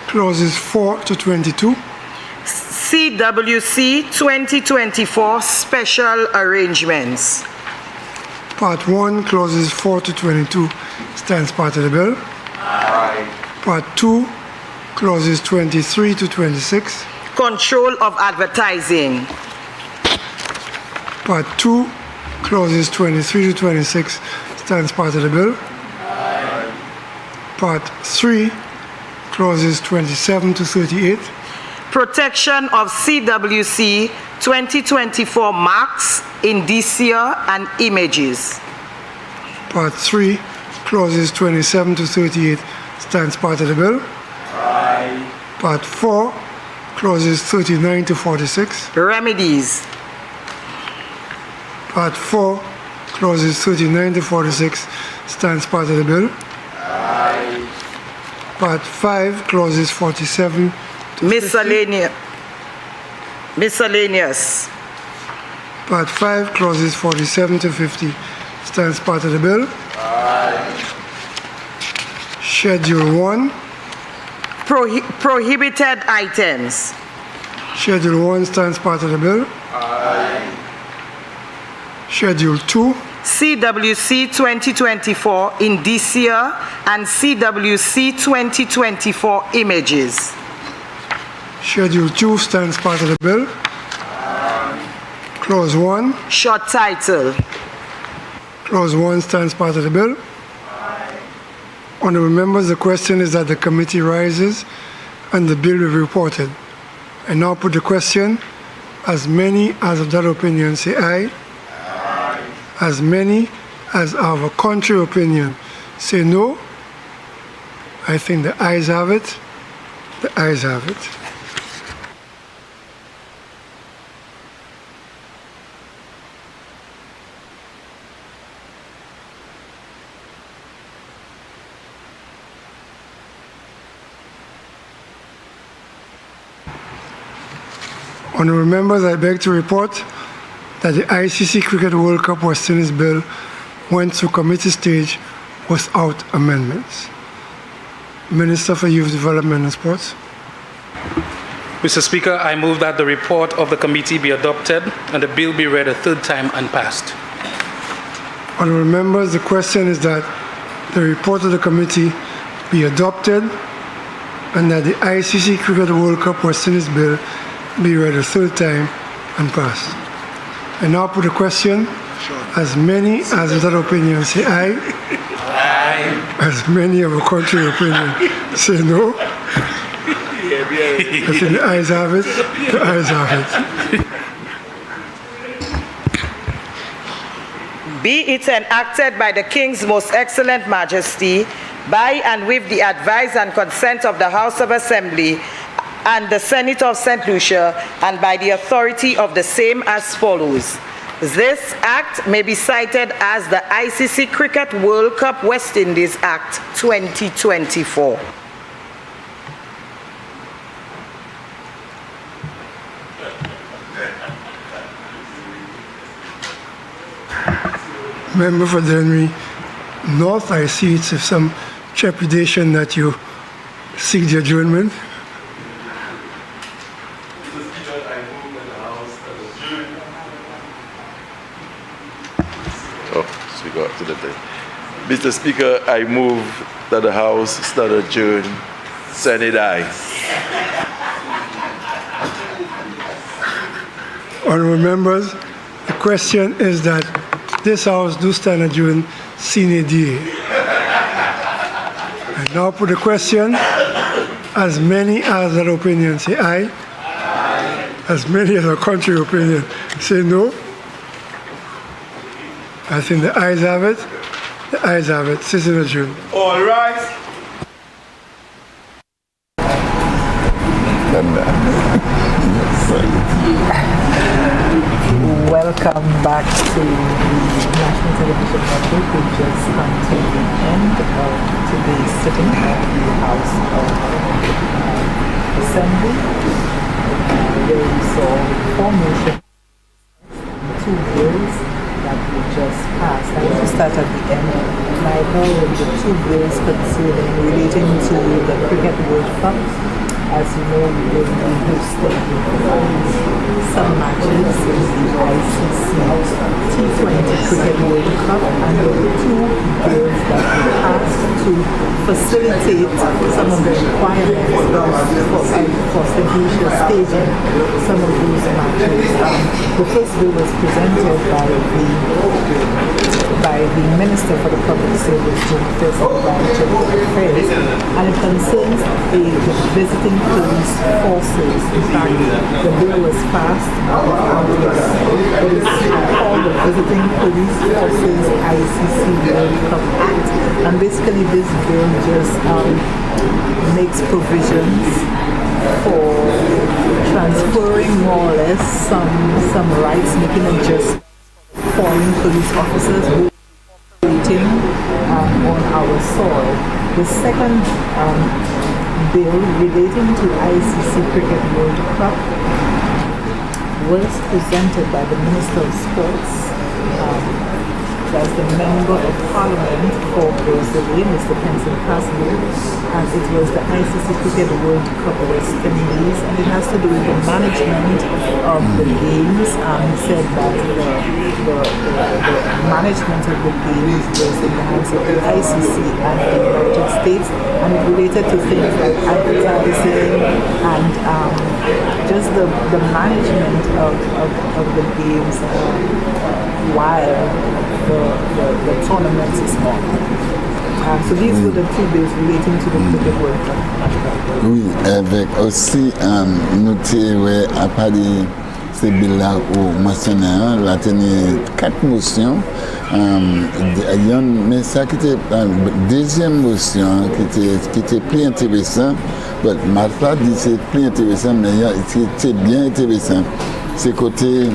clauses 4 to 22. CWC 2024 special arrangements. Part 1, clauses 4 to 22 stands part of the bill. Aye. Part 2, clauses 23 to 26. Control of advertising. Part 2, clauses 23 to 26 stands part of the bill. Aye. Part 3, clauses 27 to 38. Protection of CWC 2024 marks, indicia, and images. Part 3, clauses 27 to 38 stands part of the bill. Aye. Part 4, clauses 39 to 46. Remedies. Part 4, clauses 39 to 46 stands part of the bill. Aye. Part 5, clauses 47 to Miscellaneous. Part 5, clauses 47 to 50 stands part of the bill. Aye. Schedule 1. Prohibited items. Schedule 1 stands part of the bill. Aye. Schedule 2. CWC 2024 indicia and CWC 2024 images. Schedule 2 stands part of the bill. Clause 1. Short title. Clause 1 stands part of the bill. Honourable members, the question is that the committee rises and the bill will be reported. I now put the question. As many as of that opinion say aye. Aye. As many as of a contrary opinion say no. I think the ayes have it. The ayes have it. Honourable members, I beg to report that the ICC Cricket World Cup West Indies Bill went to committee stage without amendments. Minister for Youth Development and Sports. Mr. Speaker, I move that the report of the committee be adopted and the bill be read a third time and passed. Honourable members, the question is that the report of the committee be adopted and that the ICC Cricket World Cup West Indies bill be read a third time and passed. I now put the question. As many as of that opinion say aye. Aye. As many of a contrary opinion say no. I think the ayes have it. The ayes have it. Be it enacted by the King's Most Excellent Majesty, by and with the advice and consent of the House of Assembly and the Senate of St. Lucia, and by the authority of the same as follows. This Act may be cited as the ICC Cricket World Cup West Indies Act 2024. Member for Dennery North, I see it's of some trepidation that you seek the adjournment. Mr. Speaker, I move that the House stand adjourned. Senate aye. Honourable members, the question is that this House do stand adjourned sine die. I now put the question. As many as that opinion say aye. Aye. As many as a contrary opinion say no. I think the ayes have it. The ayes have it. Session adjourned. All right. Welcome back to the National Television Network. We just come to the end of today's sitting of the House of Assembly, where we saw 4 motions, 2 bills that we just passed. I want to start at the end. Michael, with the 2 bills relating to the Cricket World Cup. As you know, we will be hosting some matches in the ICC T20 Cricket World Cup, and there were 2 bills that we passed to facilitate some of the requirements for St. Lucia staging some of those matches. The first bill was presented by the Minister for the Public Service, Fiscal, and it concerns the visiting police forces. In fact, the bill was passed. It is called the Visiting Police Forces ICC World Cup Act, and basically this bill just makes provisions for transferring more or less some rights, making it just foreign police officers who are operating on our soil. The second bill relating to ICC Cricket World Cup was presented by the Minister of Sports as the Member of Parliament for Rosalie, Mr. Penson Castle, and it was the ICC Cricket World Cup West Indies, and it has to do with the management of the games. He said that the management of the games was in the hands of the ICC and the United States, and it related to things like advertising and just the management of the games while the tournament is on. So these were the 2 bills relating to the Cricket World Cup. Oui, avec aussi noté à Paris ces billes-là au mentionnaire, la tenue 4 motions. Mais ça qui était deuxième motion qui était plus intéressant. Martha dit c'est plus intéressant, mais c'était bien intéressant. C'est côté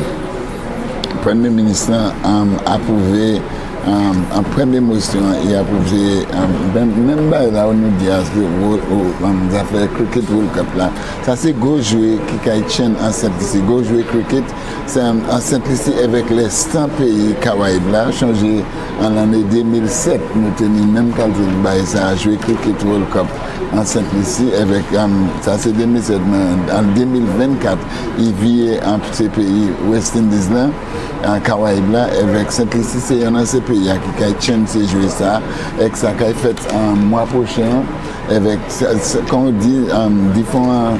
le Premier ministre a approuvé en première motion, il a approuvé, même là où nous disons, ça fait cricket World Cup là. Ça c'est go jouer qui chaîne en simplicité, go jouer cricket, c'est en simplicité avec les 100 pays Caraïbes là, changé en l'année 2007, nous tenions même qualité de ça à jouer cricket World Cup en simplicité avec, ça c'est 2007, en 2024, il vit en petit pays West Indies là, en Caraïbes là, avec simplicité, il y en a ces pays qui a chaîne c'est jouer ça, et ça qui est fait en mois prochain, avec, quand on dit, différents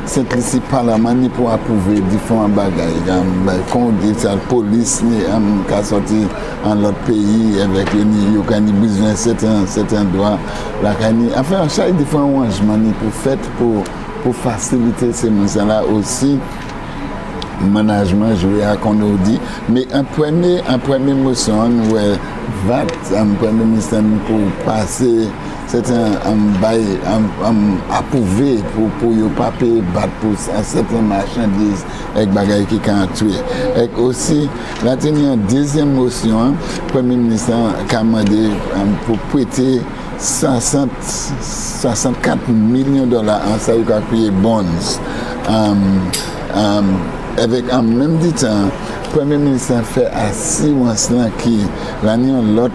simplicité parlement pour approuver différents bagages. Quand on dit ça, la police qui a sorti en l'autre pays avec le business, certains droits. Enfin, chaque différent arrangement pour faire pour faciliter ces mesures-là aussi. Management joué à qu'on nous dit, mais un premier motion ouais va un premier ministre pour passer c'est un bail approuvé pour yo pas payer battre pour certaines marchandises avec bagaille qui can tuer et aussi là une deuxième motion premier ministre a demandé pour prêter 64 millions de dollars en ça il a créé bonds avec en même temps, le Premier ministre a fait à 6 mois qui l'année l'autre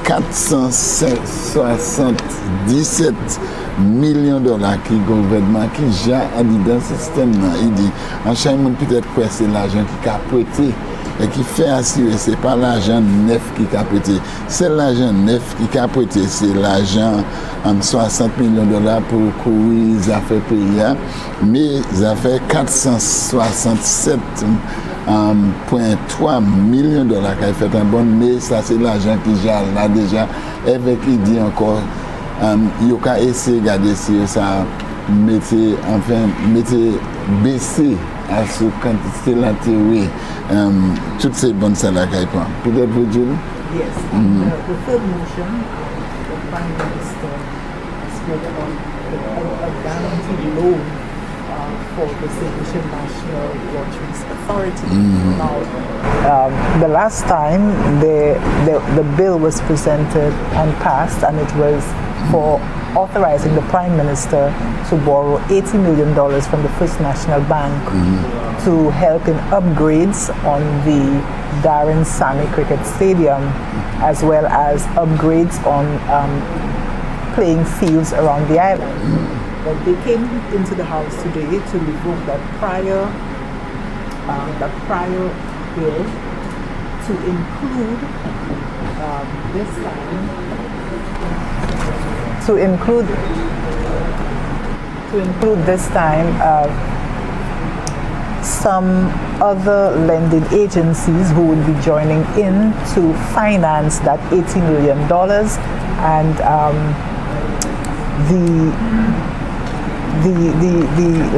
477 millions de dollars qui le gouvernement qui j'ai dans ce système là il dit en chaque monde peut-être que c'est l'argent qui a prêté et qui fait assurer c'est pas l'argent neuf qui a prêté c'est l'argent neuf qui a prêté c'est l'argent 60 millions de dollars pour courir les affaires pays mais ça fait 467,3 millions de dollars qui a fait un bon mais ça c'est l'argent qui j'ai là déjà avec il dit encore il a essayé de garder si ça mettez baisser à ce quantité la théorie toutes ces bonnes salaires qu'il prend. Peut-être vous dire? Yes. The third motion, the Prime Minister spoke on a guaranteed loan for the St. Lucia National Lotteries Authority. Now, the last time the bill was presented and passed, and it was for authorizing the Prime Minister to borrow $80 million from the First National Bank to help in upgrades on the Darren Sammy Cricket Stadium, as well as upgrades on playing fields around the island. But they came into the House today to revoke that prior bill to include this time. To include this time some other lending agencies who would be joining in to finance that $80 million, and the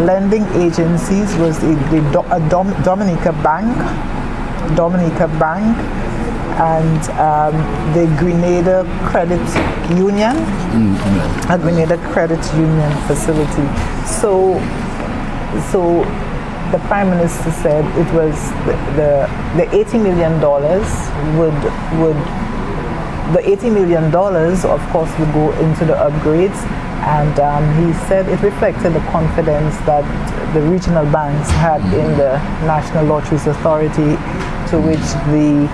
lending agencies was a Dominica Bank and the Grenada Credit Union, a Grenada Credit Union facility. So the Prime Minister said it was the $80 million the $80 million of course would go into the upgrades, and he said it reflected the confidence that the regional banks had in the National Lotteries Authority, to which the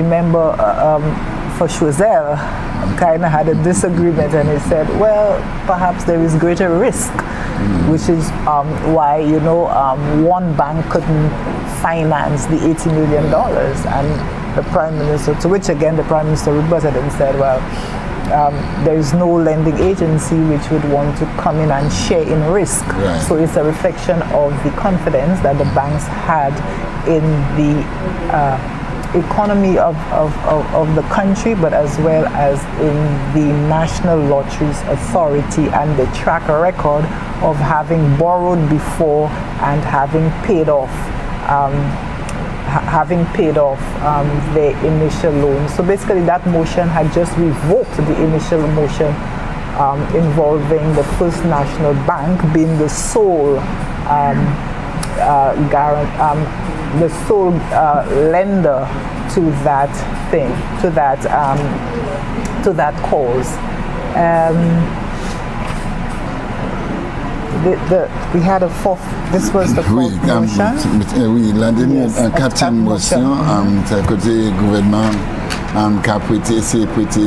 member for Choiseul kind of had a disagreement, and he said, well, perhaps there is greater risk, which is why one bank couldn't finance the $80 million, and the Prime Minister, to which again the Prime Minister rebutted and said, well, there is no lending agency which would want to come in and share in risk. Right. So it's a reflection of the confidence that the banks had in the economy of the country, but as well as in the National Lotteries Authority and the track record of having borrowed before and having paid off their initial loan. So basically that motion had just revoked the initial motion involving the First National Bank being the sole lender to to that thing, to that cause. We had a fourth. This was the fourth motion. Oui, la dernière, quatrième motion, c'est à côté gouvernement qui a prêté, c'est prêté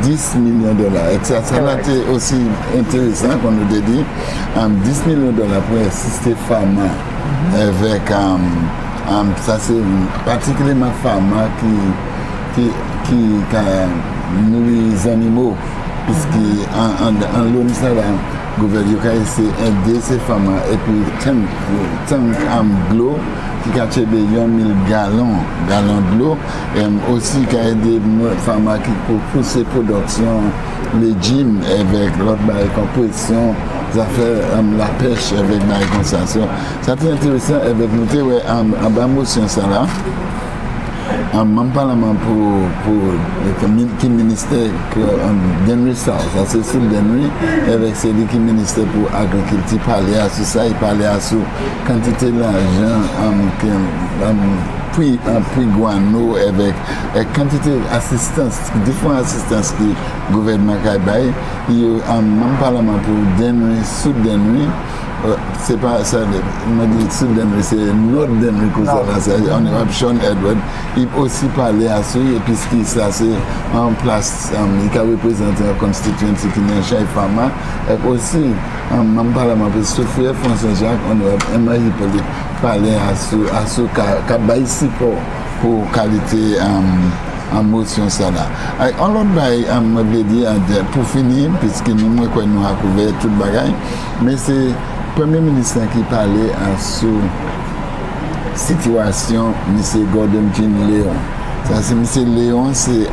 $10 millions. Et ça a été aussi intéressant qu'on nous a dit, $10 millions pour assister femmes avec, ça c'est particulièrement femmes qui nourrit les animaux, puisque en l'ONU, ça va. Le gouvernement a essayé d'aider ces femmes et puis tant de l'eau qui a acheté 1 000 gallons de l'eau et aussi qui a aidé les femmes qui pour pousser la production légumes avec l'autre composition la pêche avec la concentration. C'est intéressant avec nous en bas motion ça là. Même parlement pour le ministère d'Henry South, ça c'est sous l'Henry, avec celui qui ministère pour l'agriculture, parler à ça, il parlait à la quantité d'argent, puis guano, avec quantité d'assistance, différentes assistances que le gouvernement a baillé, même parlement pour d'Henry, sous l'Henry, c'est pas ça, m'a dit sous l'Henry, c'est notre Henry que ça, on est Sean Edward, il aussi parlé à ça, et puis ce qui ça c'est en place, il a représenté la constituency qui n'est pas femme, et aussi, même parlement pour Sophie François Jacques, on a Emma Hippolyte parler à ce qu'a baissé pour qualité en motion ça là. En l'autre bail, on m'avait dit pour finir, puisque nous avons couvert tout le bagage, mais c'est le Premier ministre qui parlait à ce situation, M. Gordon Jean Léon. Ça, c'est M. Léon, c'est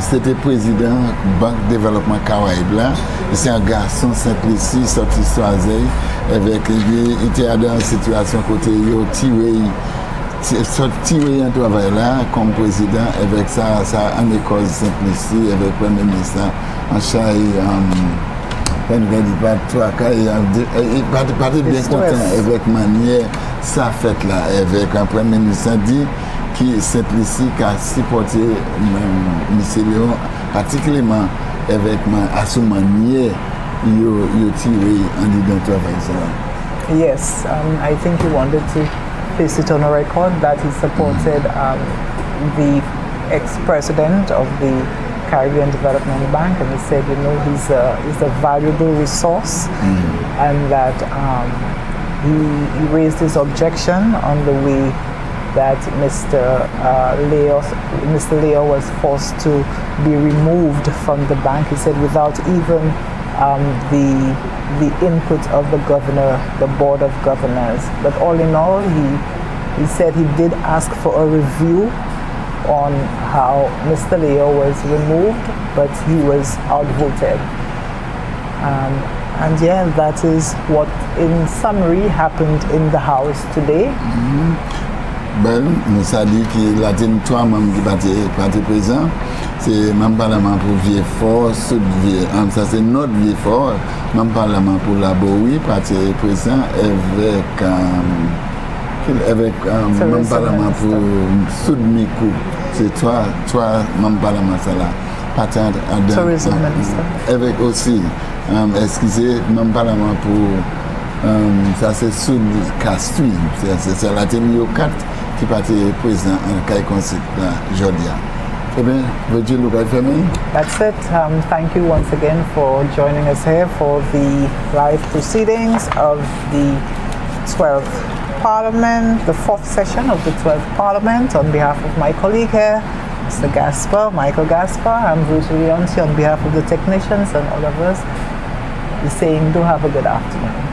c'était président Banque Développement Caraïbe là. C'est un garçon Saint-Lucie, sorti Soiseil, avec lui, il était dans une situation côté il tiré un travail là comme président avec ça en école Saint-Lucie, avec le Premier ministre en Chaï, il partait bien content avec manière ça fait là, avec un Premier ministre dit qui Saint-Lucie qui a supporté M. Léon, particulièrement avec à ce manière il tiré en disant travail ça. Yes, I think he wanted to place it on a record that he supported the ex-president of the Caribbean Development Bank, and he said, you know, he's a valuable resource, and that he raised his objection on the way that Mr. Leo was forced to be removed from the bank. He said without even the input of the governor, the board of governors. But all in all, he said he did ask for a review on how Mr. Leo was removed, but he was outvoted. And yeah, that is what in summary happened in the House today. Ben, nous avons dit que la trois membres qui parti présent, c'est même parlement pour vieux fort, sud vieux, ça c'est notre vieux fort, même parlement pour la Bowie, parti présent avec même parlement pour sud Mikou, c'est trois membres parlement ça là, parti avec aussi, excusez, même parlement pour ça c'est sud Castries, c'est la tenue 4 qui parti président en Caille Conseil aujourd'hui. Eh bien, would you look at me? That's it. Thank you once again for joining us here for the live proceedings of the 12th Parliament, the 4th session of the 12th Parliament. On behalf of my colleague here, Mr. Michael Gaspar, I'm Bruce Leonti on behalf of the technicians and all of us, saying do have a good afternoon.